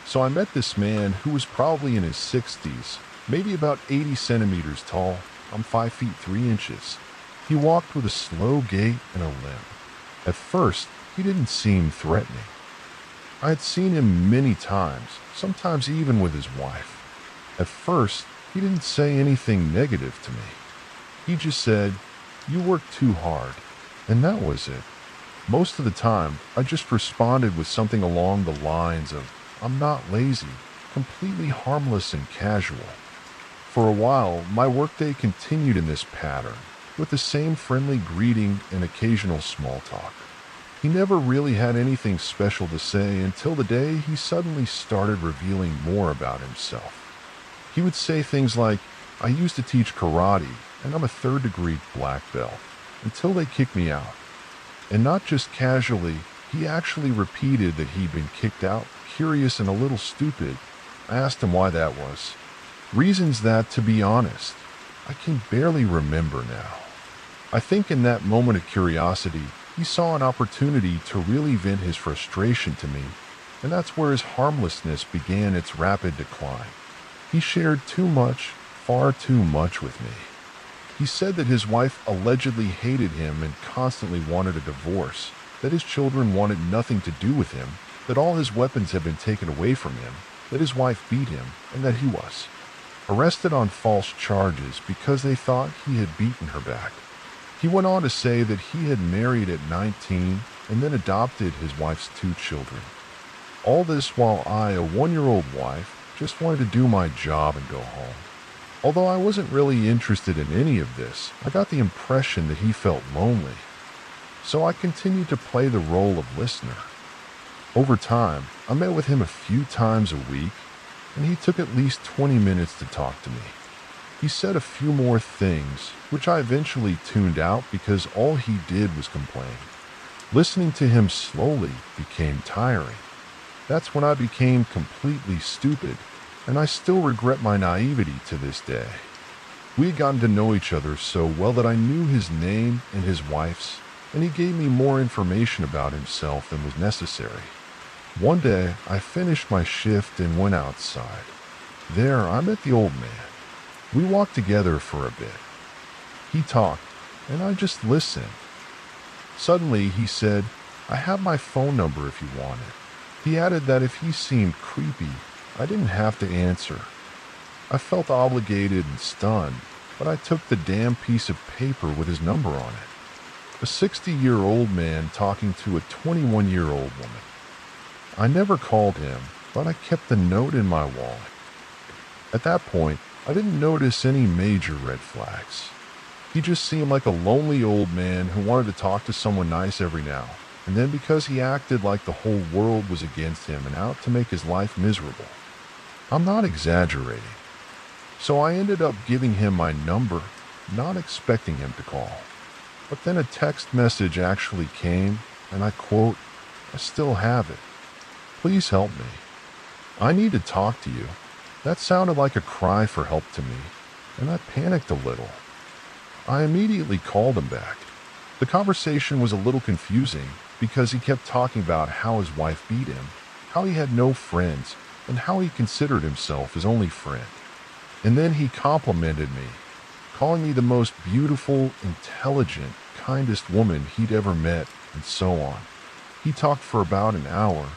So I met this man who was probably in his 60s, maybe about 80 centimeters tall. I'm 5 feet 3 inches. He walked with a slow gait and a limp. At first, he didn't seem threatening. I had seen him many times, sometimes even with his wife. At first, he didn't say anything negative to me. He just said, "You work too hard." And that was it. Most of the time, I just responded with something along the lines of, "I'm not lazy," completely harmless and casual. For a while, my workday continued in this pattern, with the same friendly greeting and occasional small talk. He never really had anything special to say until the day he suddenly started revealing more about himself. He would say things like, "I used to teach karate, and I'm a 3rd-degree black belt," until they kicked me out. And not just casually, he actually repeated that he'd been kicked out, curious and a little stupid. I asked him why that was. Reasons that, to be honest, I can barely remember now. I think in that moment of curiosity, he saw an opportunity to really vent his frustration to me, and that's where his harmlessness began its rapid decline. He shared too much, far too much with me. He said that his wife allegedly hated him and constantly wanted a divorce, that his children wanted nothing to do with him, that all his weapons had been taken away from him, that his wife beat him, and that he was arrested on false charges because they thought he had beaten her back. He went on to say that he had married at 19 and then adopted his wife's 2 children. All this while I, a 1-year-old wife, just wanted to do my job and go home. Although I wasn't really interested in any of this, I got the impression that he felt lonely. So I continued to play the role of listener. Over time, I met with him a few times a week, and he took at least 20 minutes to talk to me. He said a few more things, which I eventually tuned out because all he did was complain. Listening to him slowly became tiring. That's when I became completely stupid, and I still regret my naivety to this day. We had gotten to know each other so well that I knew his name and his wife's, and he gave me more information about himself than was necessary. One day, I finished my shift and went outside. There, I met the old man. We walked together for a bit. He talked, and I just listened. Suddenly, he said, "I have my phone number if you want it." He added that if he seemed creepy, I didn't have to answer. I felt obligated and stunned, but I took the damn piece of paper with his number on it. A 60-year-old man talking to a 21-year-old woman. I never called him, but I kept the note in my wallet. At that point, I didn't notice any major red flags. He just seemed like a lonely old man who wanted to talk to someone nice every now and then because he acted like the whole world was against him and out to make his life miserable. I'm not exaggerating. So I ended up giving him my number, not expecting him to call. But then a text message actually came, and I quote, "I still have it. Please help me. I need to talk to you." That sounded like a cry for help to me, and I panicked a little. I immediately called him back. The conversation was a little confusing because he kept talking about how his wife beat him, how he had no friends, and how he considered himself his only friend. And then he complimented me, calling me the most beautiful, intelligent, kindest woman he'd ever met, and so on. He talked for about an hour,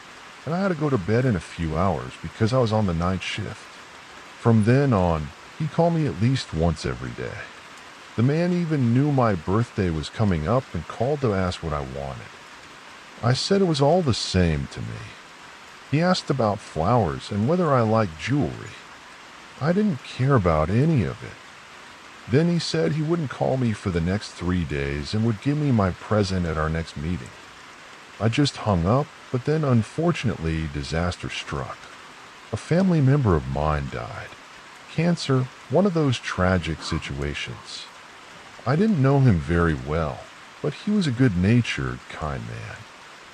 and I had to go to bed in a few hours because I was on the night shift. From then on, he called me at least once every day. The man even knew my birthday was coming up and called to ask what I wanted. I said it was all the same to me. He asked about flowers and whether I liked jewelry. I didn't care about any of it. Then he said he wouldn't call me for the next 3 days and would give me my present at our next meeting. I just hung up, but then unfortunately disaster struck. A family member of mine died. Cancer, one of those tragic situations. I didn't know him very well, but he was a good-natured, kind man.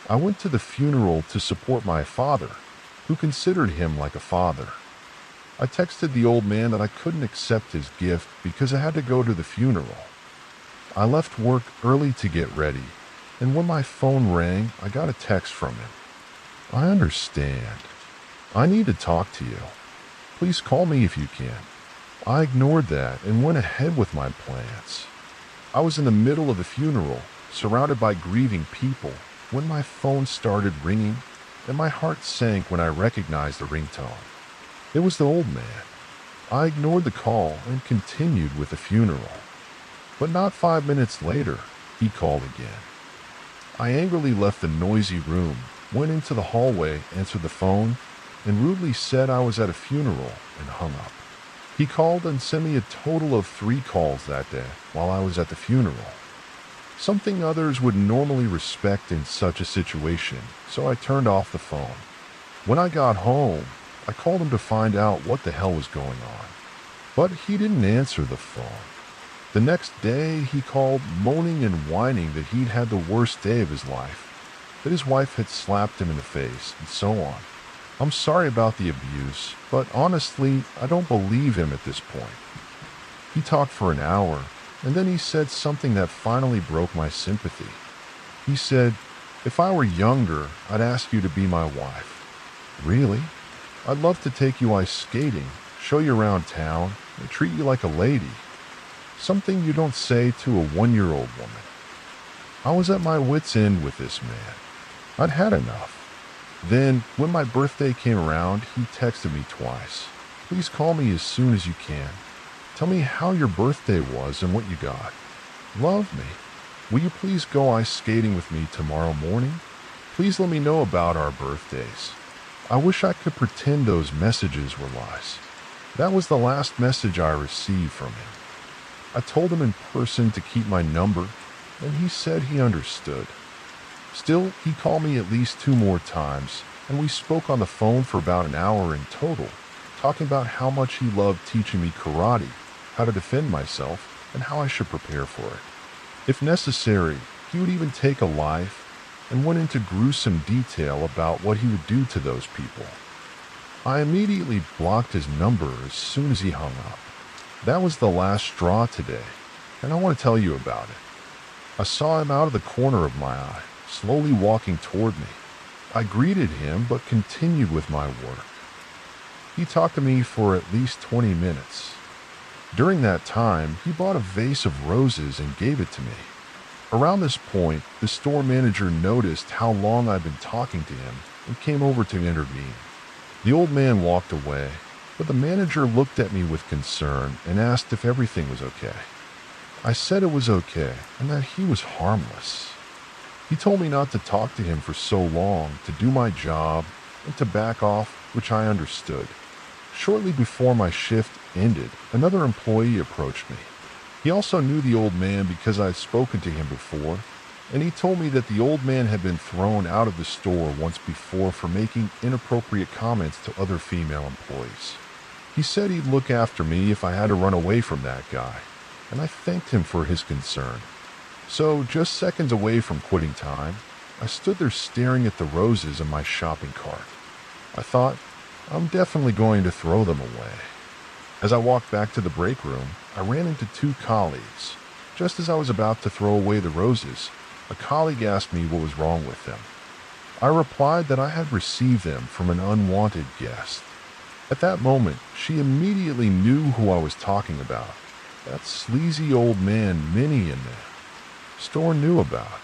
I went to the funeral to support my father, who considered him like a father. I texted the old man that I couldn't accept his gift because I had to go to the funeral. I left work early to get ready, and when my phone rang, I got a text from him. "I understand. I need to talk to you. Please call me if you can." I ignored that and went ahead with my plans. I was in the middle of a funeral, surrounded by grieving people, when my phone started ringing, and my heart sank when I recognized the ringtone. It was the old man. I ignored the call and continued with the funeral. But not 5 minutes later, he called again. I angrily left the noisy room, went into the hallway, answered the phone, and rudely said I was at a funeral and hung up. He called and sent me a total of 3 calls that day while I was at the funeral. Something others would normally respect in such a situation, so I turned off the phone. When I got home, I called him to find out what the hell was going on. But he didn't answer the phone. The next day, he called moaning and whining that he'd had the worst day of his life, that his wife had slapped him in the face, and so on. I'm sorry about the abuse, but honestly, I don't believe him at this point. He talked for an hour, and then he said something that finally broke my sympathy. He said, "If I were younger, I'd ask you to be my wife." Really? I'd love to take you ice skating, show you around town, and treat you like a lady. Something you don't say to a 1-year-old woman. I was at my wit's end with this man. I'd had enough. Then, when my birthday came around, he texted me twice. "Please call me as soon as you can. Tell me how your birthday was and what you got. Love me. Will you please go ice skating with me tomorrow morning? Please let me know about our birthdays." I wish I could pretend those messages were lies. That was the last message I received from him. I told him in person to keep my number, and he said he understood. Still, he called me at least 2 more times, and we spoke on the phone for about an hour in total, talking about how much he loved teaching me karate, how to defend myself, and how I should prepare for it. If necessary, he would even take a life, and went into gruesome detail about what he would do to those people. I immediately blocked his number as soon as he hung up. That was the last straw today, and I want to tell you about it. I saw him out of the corner of my eye, slowly walking toward me. I greeted him, but continued with my work. He talked to me for at least 20 minutes. During that time, he bought a vase of roses and gave it to me. Around this point, the store manager noticed how long I'd been talking to him and came over to intervene. The old man walked away, but the manager looked at me with concern and asked if everything was okay. I said it was okay and that he was harmless. He told me not to talk to him for so long, to do my job, and to back off, which I understood. Shortly before my shift ended, another employee approached me. He also knew the old man because I had spoken to him before, and he told me that the old man had been thrown out of the store once before for making inappropriate comments to other female employees. He said he'd look after me if I had to run away from that guy, and I thanked him for his concern. So, just seconds away from quitting time, I stood there staring at the roses in my shopping cart. I thought, I'm definitely going to throw them away. As I walked back to the break room, I ran into two colleagues. Just as I was about to throw away the roses, a colleague asked me what was wrong with them. I replied that I had received them from an unwanted guest. At that moment, she immediately knew who I was talking about. That sleazy old man Minnie in the store knew about.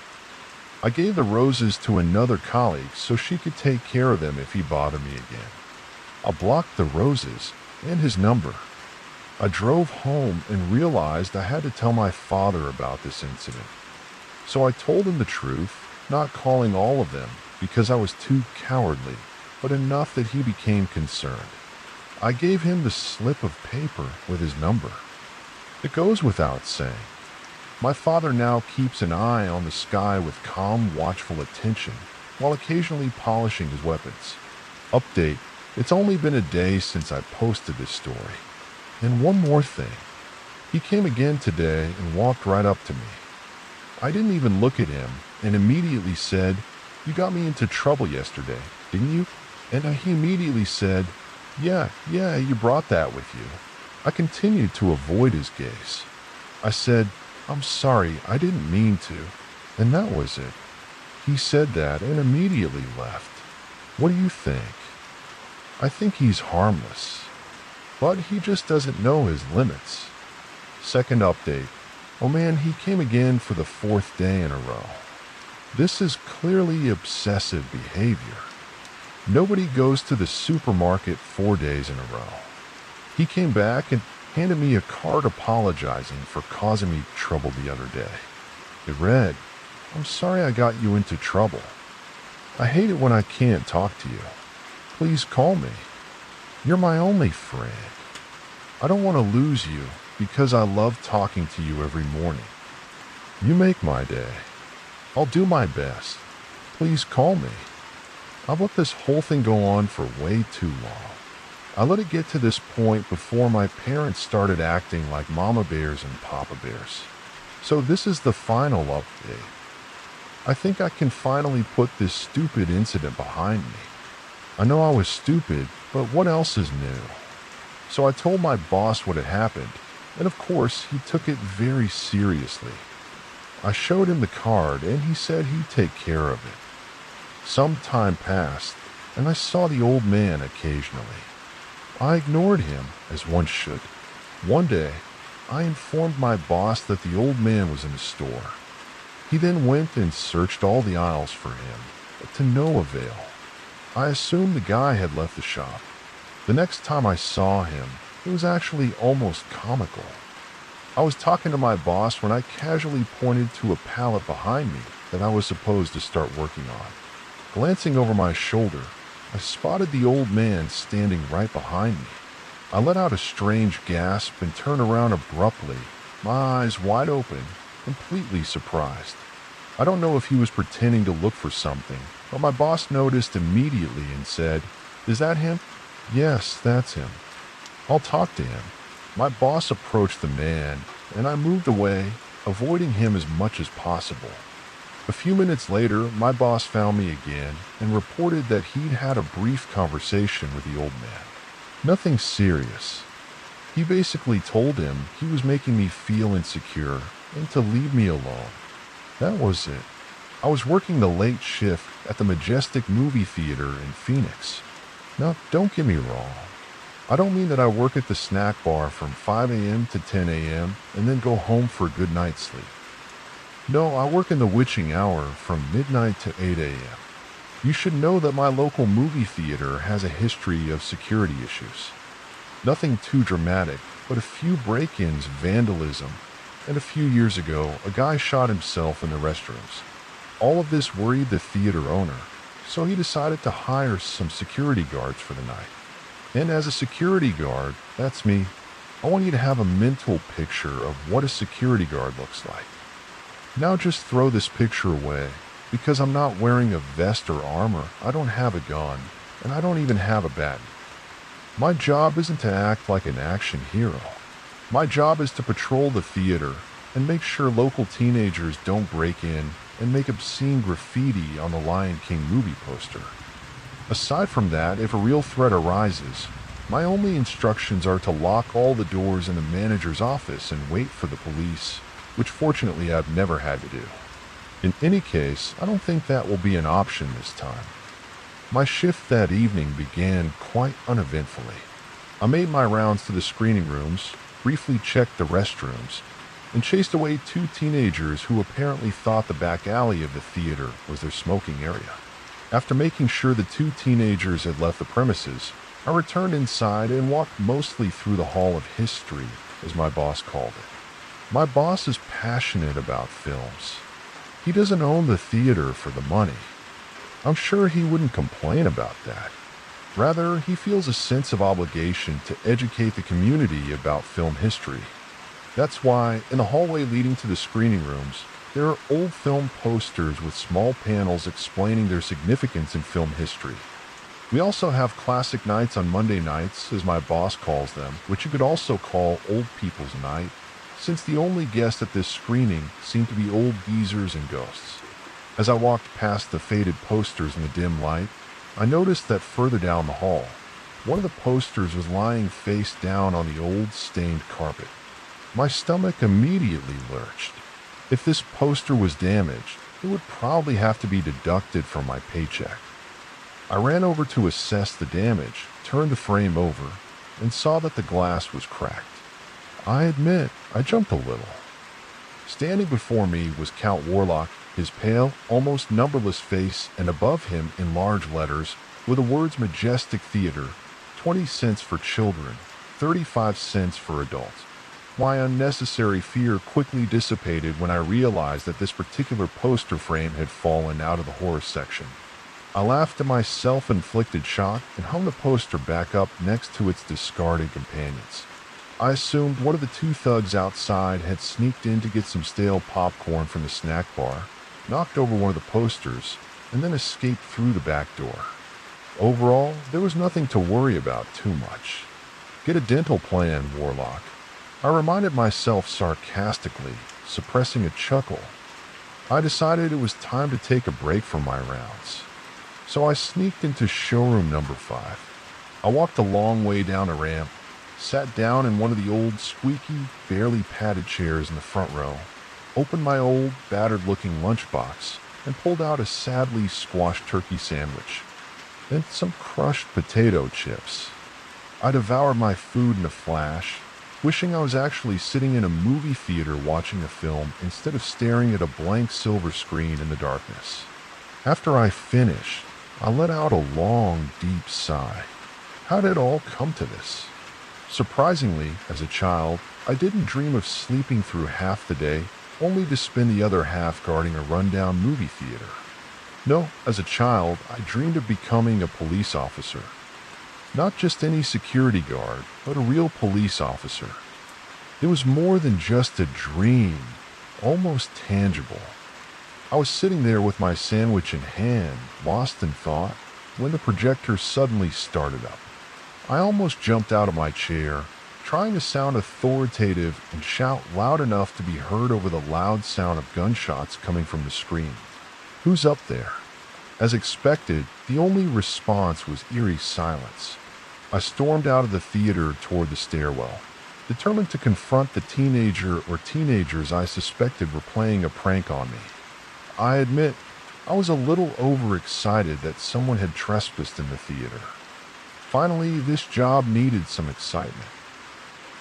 I gave the roses to another colleague so she could take care of them if he bothered me again. I blocked the roses and his number. I drove home and realized I had to tell my father about this incident. So I told him the truth, not calling all of them because I was too cowardly, but enough that he became concerned. I gave him the slip of paper with his number. It goes without saying. My father now keeps an eye on the sky with calm, watchful attention, while occasionally polishing his weapons. Update: it's only been a day since I posted this story. And one more thing. He came again today and walked right up to me. I didn't even look at him and immediately said, "You got me into trouble yesterday, didn't you?" And he immediately said, Yeah, you brought that with you." I continued to avoid his gaze. I said, "I'm sorry, I didn't mean to." And that was it. He said that and immediately left. What do you think? I think he's harmless, but he just doesn't know his limits. Second update. Oh man, he came again for the fourth day in a row. This is clearly obsessive behavior. Nobody goes to the supermarket 4 days in a row. He came back and handed me a card apologizing for causing me trouble the other day. It read, "I'm sorry I got you into trouble. I hate it when I can't talk to you. Please call me. You're my only friend. I don't want to lose you because I love talking to you every morning. You make my day. I'll do my best. Please call me." I've let this whole thing go on for way too long. I let it get to this point before my parents started acting like mama bears and papa bears. So this is the final update. I think I can finally put this stupid incident behind me. I know I was stupid, but what else is new? So I told my boss what had happened, and of course he took it very seriously. I showed him the card and he said he'd take care of it. Some time passed, and I saw the old man occasionally. I ignored him, as one should. One day, I informed my boss that the old man was in the store. He then went and searched all the aisles for him, but to no avail. I assumed the guy had left the shop. The next time I saw him, it was actually almost comical. I was talking to my boss when I casually pointed to a pallet behind me that I was supposed to start working on. Glancing over my shoulder, I spotted the old man standing right behind me. I let out a strange gasp and turned around abruptly, my eyes wide open, completely surprised. I don't know if he was pretending to look for something, but my boss noticed immediately and said, "Is that him?" "Yes, that's him." "I'll talk to him." My boss approached the man, and I moved away, avoiding him as much as possible. A few minutes later, my boss found me again and reported that he'd had a brief conversation with the old man. Nothing serious. He basically told him he was making me feel insecure and to leave me alone. That was it. I was working the late shift at the Majestic Movie Theater in Phoenix. Now, don't get me wrong. I don't mean that I work at the snack bar from 5 a.m. to 10 a.m. and then go home for a good night's sleep. No, I work in the witching hour from midnight to 8 a.m. You should know that my local movie theater has a history of security issues. Nothing too dramatic, but a few break-ins, vandalism, and a few years ago, a guy shot himself in the restrooms. All of this worried the theater owner, so he decided to hire some security guards for the night. And as a security guard, that's me, I want you to have a mental picture of what a security guard looks like. Now just throw this picture away, because I'm not wearing a vest or armor, I don't have a gun, and I don't even have a bat. My job isn't to act like an action hero. My job is to patrol the theater and make sure local teenagers don't break in and make obscene graffiti on the Lion King movie poster. Aside from that, if a real threat arises, my only instructions are to lock all the doors in the manager's office and wait for the police, which fortunately I've never had to do. In any case, I don't think that will be an option this time. My shift that evening began quite uneventfully. I made my rounds to the screening rooms, briefly checked the restrooms, and chased away two teenagers who apparently thought the back alley of the theater was their smoking area. After making sure the two teenagers had left the premises, I returned inside and walked mostly through the Hall of History, as my boss called it. My boss is passionate about films. He doesn't own the theater for the money. I'm sure he wouldn't complain about that. Rather, he feels a sense of obligation to educate the community about film history. That's why, in the hallway leading to the screening rooms, there are old film posters with small panels explaining their significance in film history. We also have classic nights on Monday nights, as my boss calls them, which you could also call Old People's Night, since the only guests at this screening seem to be old geezers and ghosts. As I walked past the faded posters in the dim light, I noticed that further down the hall, one of the posters was lying face down on the old stained carpet. My stomach immediately lurched. If this poster was damaged, it would probably have to be deducted from my paycheck. I ran over to assess the damage, turned the frame over, and saw that the glass was cracked. I admit, I jumped a little. Standing before me was Count Warlock, his pale, almost numberless face, and above him, in large letters, were the words Majestic Theater, 20 cents for children, 35 cents for adults. My unnecessary fear quickly dissipated when I realized that this particular poster frame had fallen out of the horror section. I laughed at my self-inflicted shock and hung the poster back up next to its discarded companions. I assumed one of the two thugs outside had sneaked in to get some stale popcorn from the snack bar, knocked over one of the posters, and then escaped through the back door. Overall, there was nothing to worry about too much. Get a dental plan, Warlock. I reminded myself sarcastically, suppressing a chuckle. I decided it was time to take a break from my rounds. So I sneaked into showroom number 5. I walked a long way down a ramp, sat down in one of the old, squeaky, barely padded chairs in the front row, opened my old, battered-looking lunchbox, and pulled out a sadly squashed turkey sandwich, then some crushed potato chips. I devoured my food in a flash, wishing I was actually sitting in a movie theater watching a film instead of staring at a blank silver screen in the darkness. After I finished, I let out a long, deep sigh. How did it all come to this? Surprisingly, as a child, I didn't dream of sleeping through half the day, only to spend the other half guarding a rundown movie theater. No, as a child, I dreamed of becoming a police officer. Not just any security guard, but a real police officer. It was more than just a dream, almost tangible. I was sitting there with my sandwich in hand, lost in thought, when the projector suddenly started up. I almost jumped out of my chair, trying to sound authoritative and shout loud enough to be heard over the loud sound of gunshots coming from the screen. Who's up there? As expected, the only response was eerie silence. I stormed out of the theater toward the stairwell, determined to confront the teenager or teenagers I suspected were playing a prank on me. I admit, I was a little overexcited that someone had trespassed in the theater. Finally, this job needed some excitement.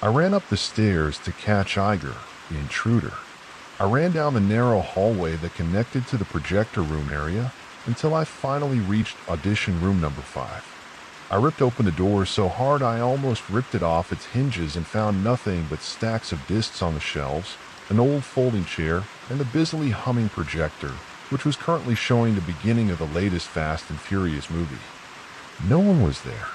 I ran up the stairs to catch Iger, the intruder. I ran down the narrow hallway that connected to the projector room area until I finally reached audition room number 5. I ripped open the door so hard I almost ripped it off its hinges and found nothing but stacks of discs on the shelves, an old folding chair, and the busily humming projector, which was currently showing the beginning of the latest Fast and Furious movie. No one was there.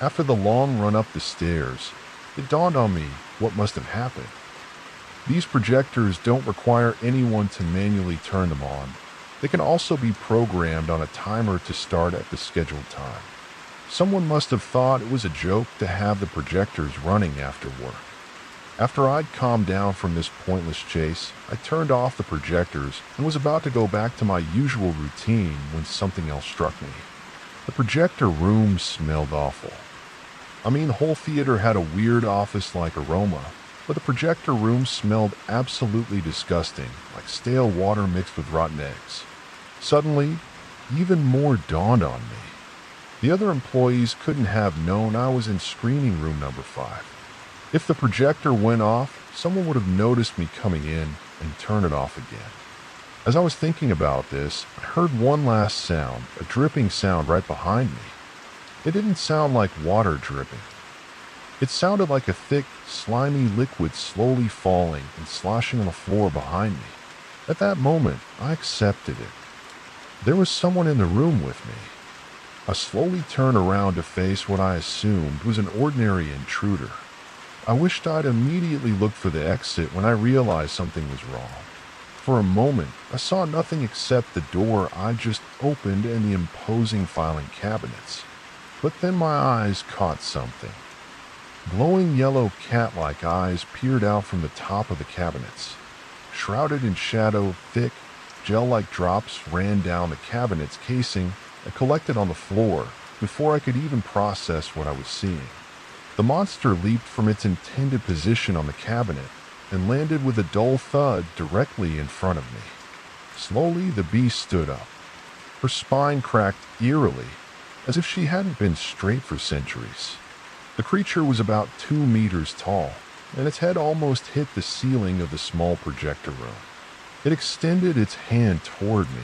After the long run up the stairs, it dawned on me what must have happened. These projectors don't require anyone to manually turn them on. They can also be programmed on a timer to start at the scheduled time. Someone must have thought it was a joke to have the projectors running after work. After I'd calmed down from this pointless chase, I turned off the projectors and was about to go back to my usual routine when something else struck me. The projector room smelled awful. I mean, the whole theater had a weird office-like aroma, but the projector room smelled absolutely disgusting, like stale water mixed with rotten eggs. Suddenly, even more dawned on me. The other employees couldn't have known I was in screening room number 5. If the projector went off, someone would have noticed me coming in and turned it off again. As I was thinking about this, I heard one last sound, a dripping sound right behind me. It didn't sound like water dripping. It sounded like a thick, slimy liquid slowly falling and sloshing on the floor behind me. At that moment, I accepted it. There was someone in the room with me. I slowly turned around to face what I assumed was an ordinary intruder. I wished I'd immediately looked for the exit when I realized something was wrong. For a moment, I saw nothing except the door I just opened and the imposing filing cabinets. But then my eyes caught something. Glowing yellow cat-like eyes peered out from the top of the cabinets. Shrouded in shadow, thick, gel-like drops ran down the cabinet's casing and collected on the floor before I could even process what I was seeing. The monster leaped from its intended position on the cabinet and landed with a dull thud directly in front of me. Slowly, the beast stood up. Her spine cracked eerily, as if she hadn't been straight for centuries. The creature was about 2 meters tall, and its head almost hit the ceiling of the small projector room. It extended its hand toward me,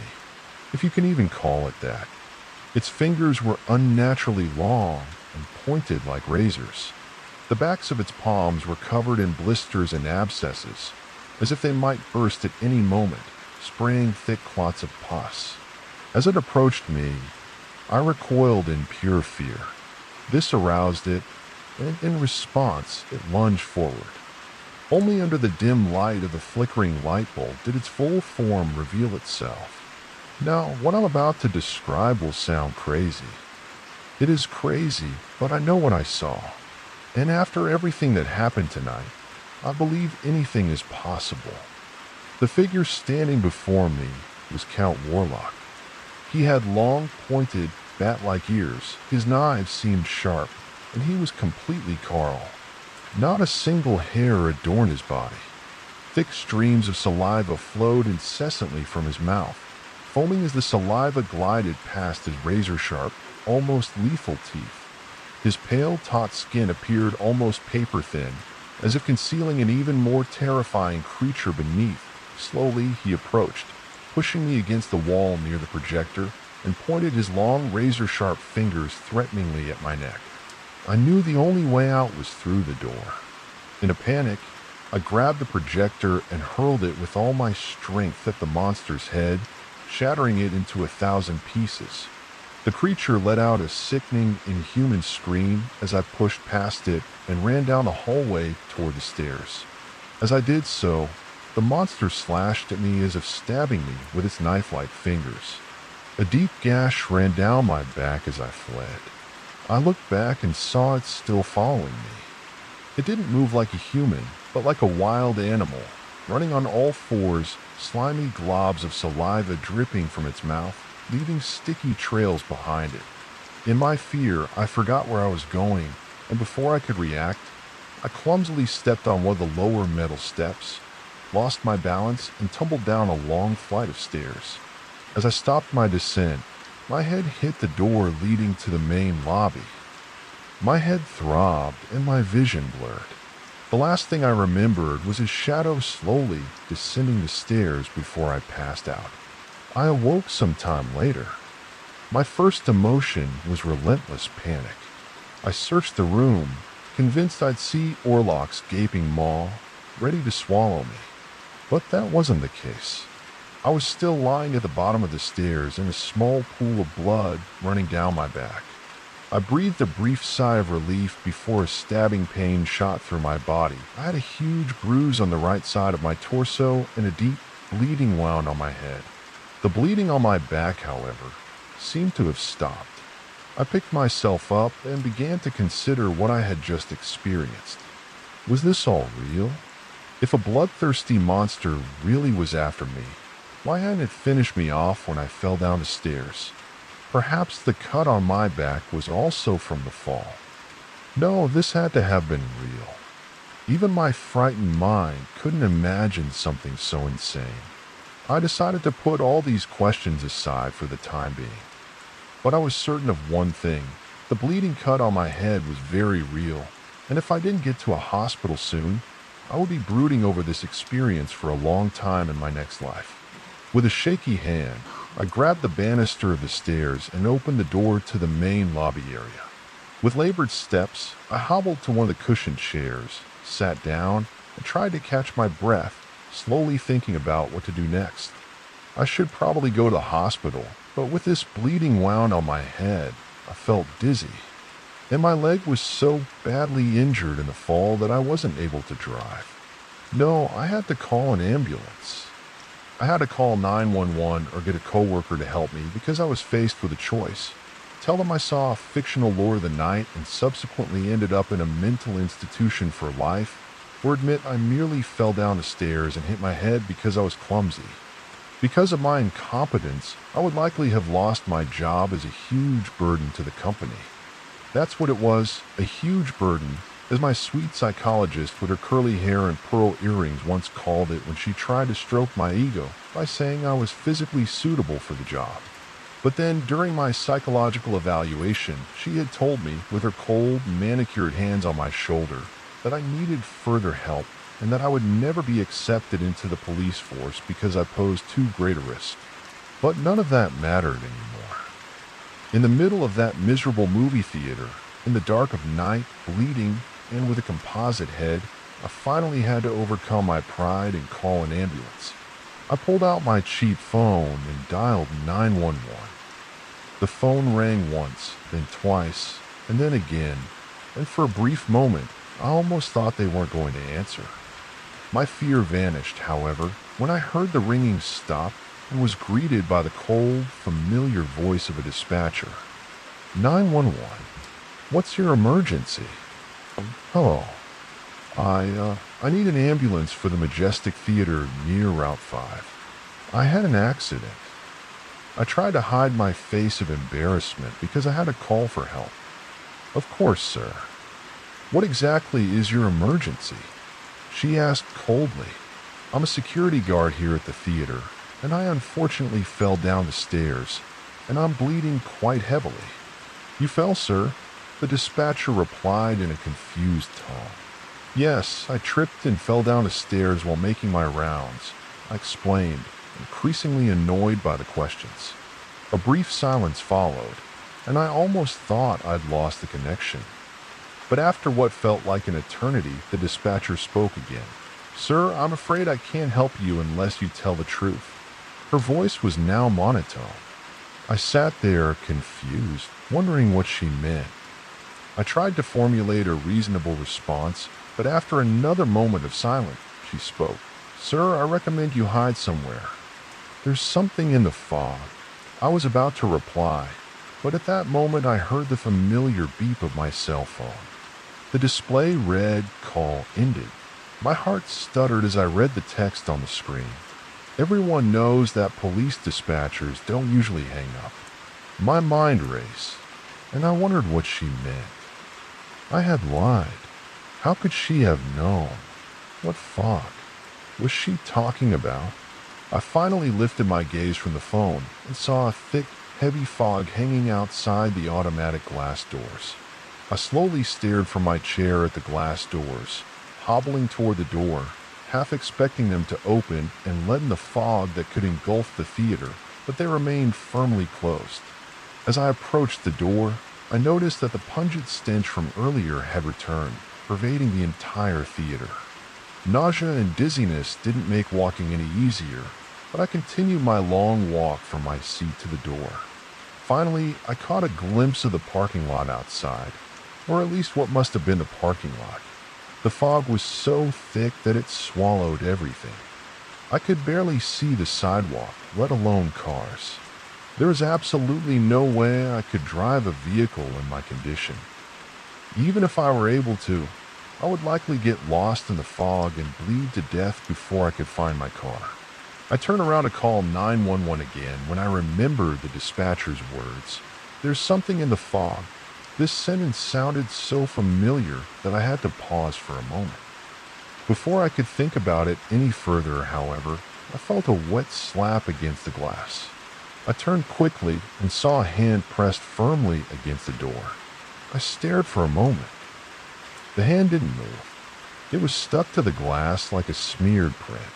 if you can even call it that. Its fingers were unnaturally long and pointed like razors. The backs of its palms were covered in blisters and abscesses, as if they might burst at any moment, spraying thick clots of pus. As it approached me, I recoiled in pure fear. This aroused it, and in response, it lunged forward. Only under the dim light of the flickering light bulb did its full form reveal itself. Now, what I'm about to describe will sound crazy. It is crazy, but I know what I saw. And after everything that happened tonight, I believe anything is possible. The figure standing before me was Count Warlock. He had long, pointed, bat-like ears, his knives seemed sharp, and he was completely carnal. Not a single hair adorned his body. Thick streams of saliva flowed incessantly from his mouth, foaming as the saliva glided past his razor-sharp, almost lethal teeth. His pale, taut skin appeared almost paper-thin, as if concealing an even more terrifying creature beneath. Slowly, he approached, pushing me against the wall near the projector, and pointed his long, razor-sharp fingers threateningly at my neck. I knew the only way out was through the door. In a panic, I grabbed the projector and hurled it with all my strength at the monster's head, shattering it into 1,000 pieces. The creature let out a sickening, inhuman scream as I pushed past it and ran down the hallway toward the stairs. As I did so, the monster slashed at me as if stabbing me with its knife-like fingers. A deep gash ran down my back as I fled. I looked back and saw it still following me. It didn't move like a human, but like a wild animal, running on all fours, slimy globs of saliva dripping from its mouth, leaving sticky trails behind it. In my fear, I forgot where I was going, and before I could react, I clumsily stepped on one of the lower metal steps, lost my balance, and tumbled down a long flight of stairs. As I stopped my descent, my head hit the door leading to the main lobby. My head throbbed and my vision blurred. The last thing I remembered was his shadow slowly descending the stairs before I passed out. I awoke some time later. My first emotion was relentless panic. I searched the room, convinced I'd see Orlok's gaping maw, ready to swallow me. But that wasn't the case. I was still lying at the bottom of the stairs in a small pool of blood running down my back. I breathed a brief sigh of relief before a stabbing pain shot through my body. I had a huge bruise on the right side of my torso and a deep bleeding wound on my head. The bleeding on my back, however, seemed to have stopped. I picked myself up and began to consider what I had just experienced. Was this all real? If a bloodthirsty monster really was after me, why hadn't it finished me off when I fell down the stairs? Perhaps the cut on my back was also from the fall. No, this had to have been real. Even my frightened mind couldn't imagine something so insane. I decided to put all these questions aside for the time being. But I was certain of one thing. The bleeding cut on my head was very real, and if I didn't get to a hospital soon, I would be brooding over this experience for a long time in my next life. With a shaky hand, I grabbed the banister of the stairs and opened the door to the main lobby area. With labored steps, I hobbled to one of the cushioned chairs, sat down, and tried to catch my breath, slowly thinking about what to do next. I should probably go to the hospital, but with this bleeding wound on my head, I felt dizzy, and my leg was so badly injured in the fall that I wasn't able to drive. No, I had to call an ambulance. I had to call 911 or get a coworker to help me because I was faced with a choice. Tell them I saw a fictional lord of the night and subsequently ended up in a mental institution for life, or admit I merely fell down the stairs and hit my head because I was clumsy. Because of my incompetence, I would likely have lost my job as a huge burden to the company. That's what it was, a huge burden, as my sweet psychologist with her curly hair and pearl earrings once called it when she tried to stroke my ego by saying I was physically suitable for the job. But then, during my psychological evaluation, she had told me, with her cold, manicured hands on my shoulder, that I needed further help and that I would never be accepted into the police force because I posed too great a risk. But none of that mattered anymore. In the middle of that miserable movie theater, in the dark of night, bleeding, and with a composite head, I finally had to overcome my pride and call an ambulance. I pulled out my cheap phone and dialed 911. The phone rang once, then twice, and then again, and for a brief moment, I almost thought they weren't going to answer. My fear vanished, however, when I heard the ringing stop and was greeted by the cold, familiar voice of a dispatcher. 911. What's your emergency? Hello. I need an ambulance for the Majestic Theater near Route 5. I had an accident. I tried to hide my face of embarrassment because I had a call for help. Of course, sir. What exactly is your emergency? She asked coldly. I'm a security guard here at the theater, and I unfortunately fell down the stairs, and I'm bleeding quite heavily. You fell, sir? The dispatcher replied in a confused tone. Yes, I tripped and fell down the stairs while making my rounds, I explained, increasingly annoyed by the questions. A brief silence followed, and I almost thought I'd lost the connection. But after what felt like an eternity, the dispatcher spoke again. Sir, I'm afraid I can't help you unless you tell the truth. Her voice was now monotone. I sat there, confused, wondering what she meant. I tried to formulate a reasonable response, but after another moment of silence, she spoke. Sir, I recommend you hide somewhere. There's something in the fog. I was about to reply, but at that moment I heard the familiar beep of my cell phone. The display read, "Call ended." My heart stuttered as I read the text on the screen. Everyone knows that police dispatchers don't usually hang up. My mind raced, and I wondered what she meant. I had lied. How could she have known? What fog was she talking about? I finally lifted my gaze from the phone and saw a thick, heavy fog hanging outside the automatic glass doors. I slowly stared from my chair at the glass doors, hobbling toward the door, half expecting them to open and let in the fog that could engulf the theater, but they remained firmly closed. As I approached the door, I noticed that the pungent stench from earlier had returned, pervading the entire theater. Nausea and dizziness didn't make walking any easier, but I continued my long walk from my seat to the door. Finally, I caught a glimpse of the parking lot outside, or at least what must have been the parking lot. The fog was so thick that it swallowed everything. I could barely see the sidewalk, let alone cars. There was absolutely no way I could drive a vehicle in my condition. Even if I were able to, I would likely get lost in the fog and bleed to death before I could find my car. I turned around to call 911 again when I remembered the dispatcher's words. "There's something in the fog." This sentence sounded so familiar that I had to pause for a moment. Before I could think about it any further, however, I felt a wet slap against the glass. I turned quickly and saw a hand pressed firmly against the door. I stared for a moment. The hand didn't move. It was stuck to the glass like a smeared print.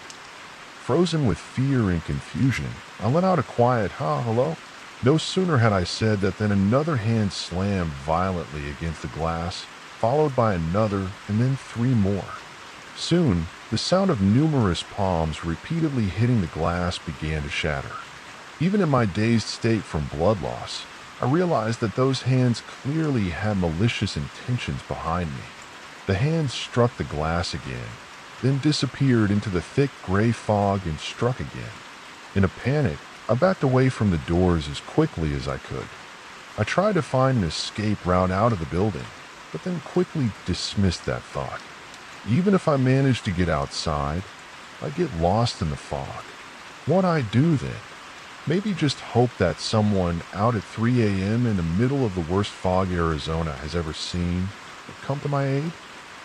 Frozen with fear and confusion, I let out a quiet, hello?" No sooner had I said that than another hand slammed violently against the glass, followed by another and then 3 more. Soon, the sound of numerous palms repeatedly hitting the glass began to shatter. Even in my dazed state from blood loss, I realized that those hands clearly had malicious intentions behind me. The hands struck the glass again, then disappeared into the thick gray fog and struck again. In a panic, I backed away from the doors as quickly as I could. I tried to find an escape route out of the building, but then quickly dismissed that thought. Even if I managed to get outside, I'd get lost in the fog. What'd I do then? Maybe just hope that someone out at 3 a.m. in the middle of the worst fog Arizona has ever seen would come to my aid?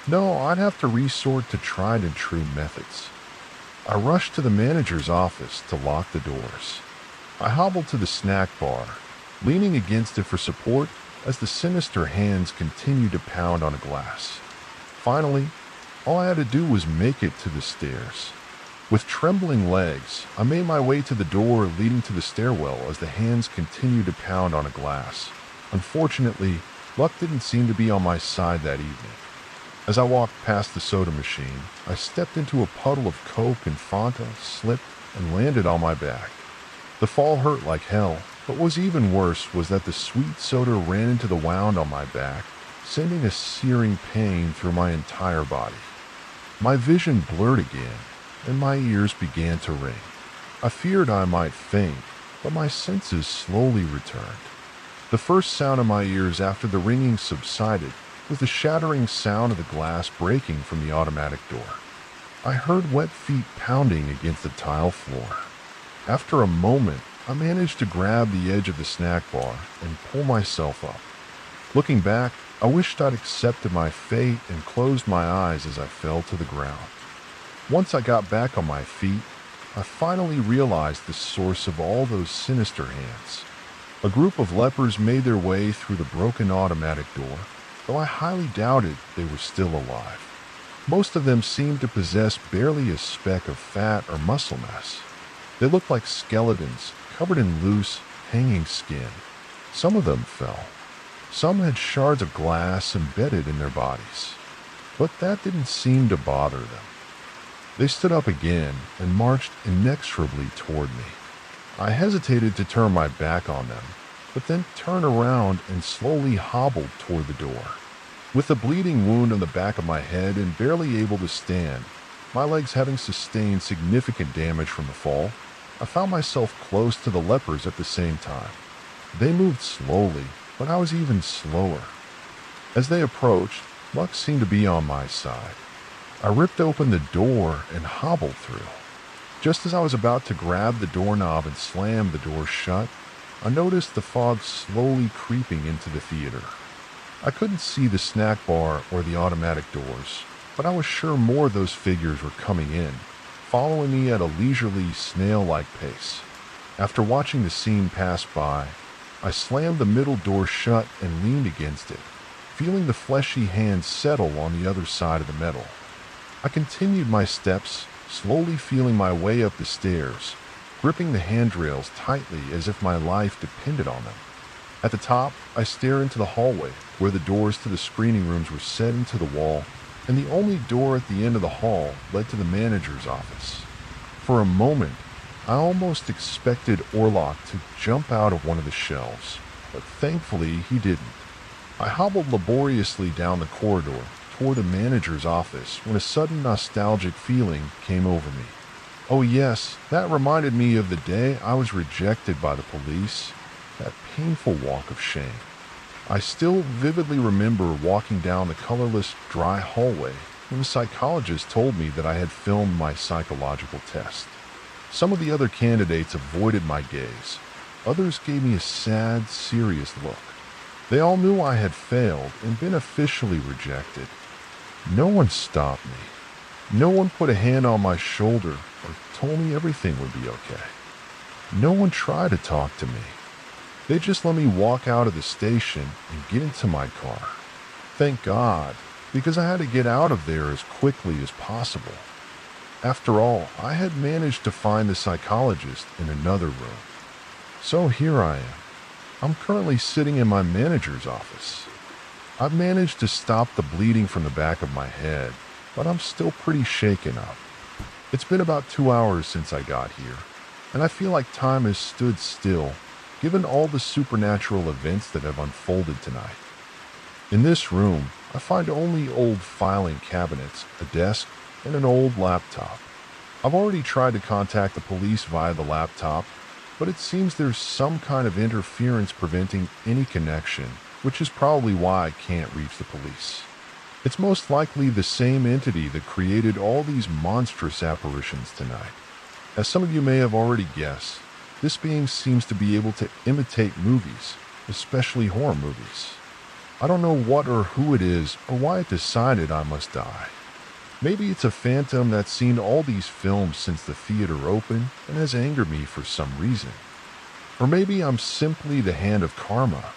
No, I'd have to resort to tried and true methods. I rushed to the manager's office to lock the doors. I hobbled to the snack bar, leaning against it for support as the sinister hands continued to pound on a glass. Finally, all I had to do was make it to the stairs. With trembling legs, I made my way to the door leading to the stairwell as the hands continued to pound on a glass. Unfortunately, luck didn't seem to be on my side that evening. As I walked past the soda machine, I stepped into a puddle of Coke and Fanta, slipped, and landed on my back. The fall hurt like hell, but what was even worse was that the sweet soda ran into the wound on my back, sending a searing pain through my entire body. My vision blurred again, and my ears began to ring. I feared I might faint, but my senses slowly returned. The first sound in my ears after the ringing subsided was the shattering sound of the glass breaking from the automatic door. I heard wet feet pounding against the tile floor. After a moment, I managed to grab the edge of the snack bar and pull myself up. Looking back, I wished I'd accepted my fate and closed my eyes as I fell to the ground. Once I got back on my feet, I finally realized the source of all those sinister hands. A group of lepers made their way through the broken automatic door, though I highly doubted they were still alive. Most of them seemed to possess barely a speck of fat or muscle mass. They looked like skeletons covered in loose, hanging skin. Some of them fell. Some had shards of glass embedded in their bodies. But that didn't seem to bother them. They stood up again and marched inexorably toward me. I hesitated to turn my back on them, but then turned around and slowly hobbled toward the door. With a bleeding wound on the back of my head and barely able to stand, my legs having sustained significant damage from the fall, I found myself close to the lepers at the same time. They moved slowly, but I was even slower. As they approached, luck seemed to be on my side. I ripped open the door and hobbled through. Just as I was about to grab the doorknob and slam the door shut, I noticed the fog slowly creeping into the theater. I couldn't see the snack bar or the automatic doors, but I was sure more of those figures were coming in, following me at a leisurely, snail-like pace. After watching the scene pass by, I slammed the middle door shut and leaned against it, feeling the fleshy hand settle on the other side of the metal. I continued my steps, slowly feeling my way up the stairs, gripping the handrails tightly as if my life depended on them. At the top, I stared into the hallway, where the doors to the screening rooms were set into the wall, and the only door at the end of the hall led to the manager's office. For a moment, I almost expected Orlok to jump out of one of the shelves, but thankfully he didn't. I hobbled laboriously down the corridor toward the manager's office when a sudden nostalgic feeling came over me. Oh yes, that reminded me of the day I was rejected by the police, that painful walk of shame. I still vividly remember walking down the colorless, dry hallway when the psychologist told me that I had filmed my psychological test. Some of the other candidates avoided my gaze. Others gave me a sad, serious look. They all knew I had failed and been officially rejected. No one stopped me. No one put a hand on my shoulder or told me everything would be okay. No one tried to talk to me. They just let me walk out of the station and get into my car. Thank God, because I had to get out of there as quickly as possible. After all, I had managed to find the psychologist in another room. So here I am. I'm currently sitting in my manager's office. I've managed to stop the bleeding from the back of my head, but I'm still pretty shaken up. It's been about 2 hours since I got here, and I feel like time has stood still, given all the supernatural events that have unfolded tonight. In this room, I find only old filing cabinets, a desk, and an old laptop. I've already tried to contact the police via the laptop, but it seems there's some kind of interference preventing any connection, which is probably why I can't reach the police. It's most likely the same entity that created all these monstrous apparitions tonight. As some of you may have already guessed, this being seems to be able to imitate movies, especially horror movies. I don't know what or who it is or why it decided I must die. Maybe it's a phantom that's seen all these films since the theater opened and has angered me for some reason. Or maybe I'm simply the hand of karma,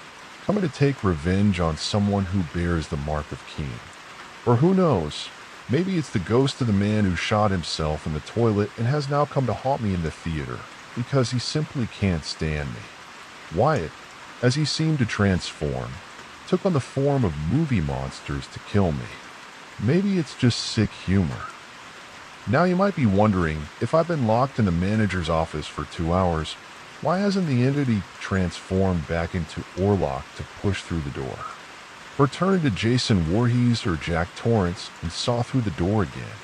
coming to take revenge on someone who bears the mark of Cain. Or who knows, maybe it's the ghost of the man who shot himself in the toilet and has now come to haunt me in the theater because he simply can't stand me. Wyatt, as he seemed to transform, took on the form of movie monsters to kill me. Maybe it's just sick humor. Now you might be wondering, if I've been locked in the manager's office for 2 hours, why hasn't the entity transformed back into Orlok to push through the door? Or turn into Jason Voorhees or Jack Torrance and saw through the door again?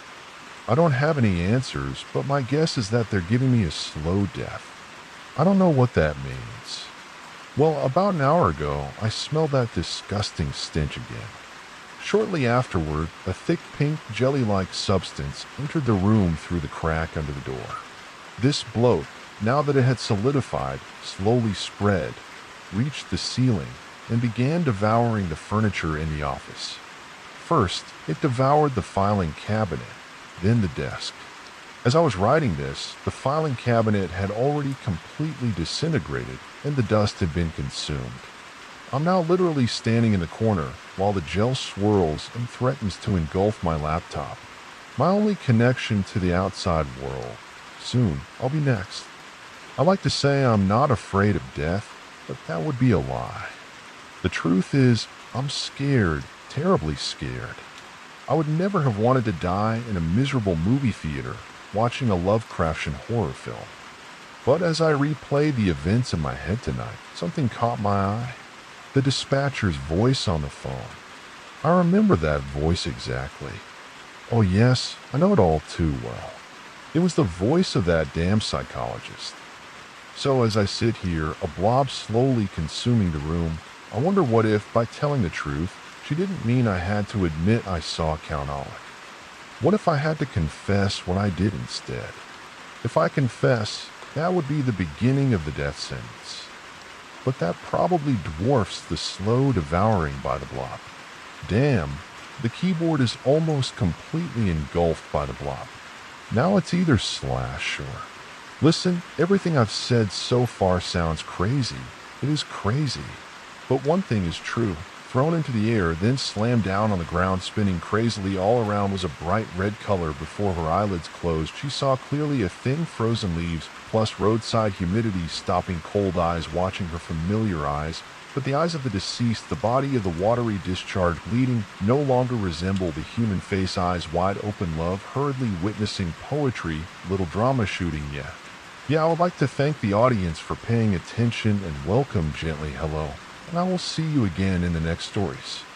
I don't have any answers, but my guess is that they're giving me a slow death. I don't know what that means. Well, about an hour ago, I smelled that disgusting stench again. Shortly afterward, a thick pink jelly-like substance entered the room through the crack under the door. This bloat, now that it had solidified, slowly spread, reached the ceiling, and began devouring the furniture in the office. First, it devoured the filing cabinet, then the desk. As I was writing this, the filing cabinet had already completely disintegrated and the dust had been consumed. I'm now literally standing in the corner while the gel swirls and threatens to engulf my laptop. My only connection to the outside world. Soon, I'll be next. I like to say I'm not afraid of death, but that would be a lie. The truth is, I'm scared, terribly scared. I would never have wanted to die in a miserable movie theater watching a Lovecraftian horror film. But as I replay the events in my head tonight, something caught my eye. The dispatcher's voice on the phone. I remember that voice exactly. Oh yes, I know it all too well. It was the voice of that damn psychologist. So as I sit here, a blob slowly consuming the room, I wonder what if, by telling the truth, she didn't mean I had to admit I saw Count Olek. What if I had to confess what I did instead? If I confess, that would be the beginning of the death sentence. But that probably dwarfs the slow devouring by the blob. Damn, the keyboard is almost completely engulfed by the blob. Now it's either slash or... Listen, everything I've said so far sounds crazy. It is crazy. But one thing is true. Thrown into the air, then slammed down on the ground, spinning crazily all around was a bright red color. Before her eyelids closed, she saw clearly a thin frozen leaves, plus roadside humidity stopping cold eyes watching her familiar eyes. But the eyes of the deceased, the body of the watery discharge bleeding, no longer resemble the human face eyes wide open love, hurriedly witnessing poetry, little drama shooting yet. Yeah, I would like to thank the audience for paying attention and welcome Gently Hello, and I will see you again in the next stories.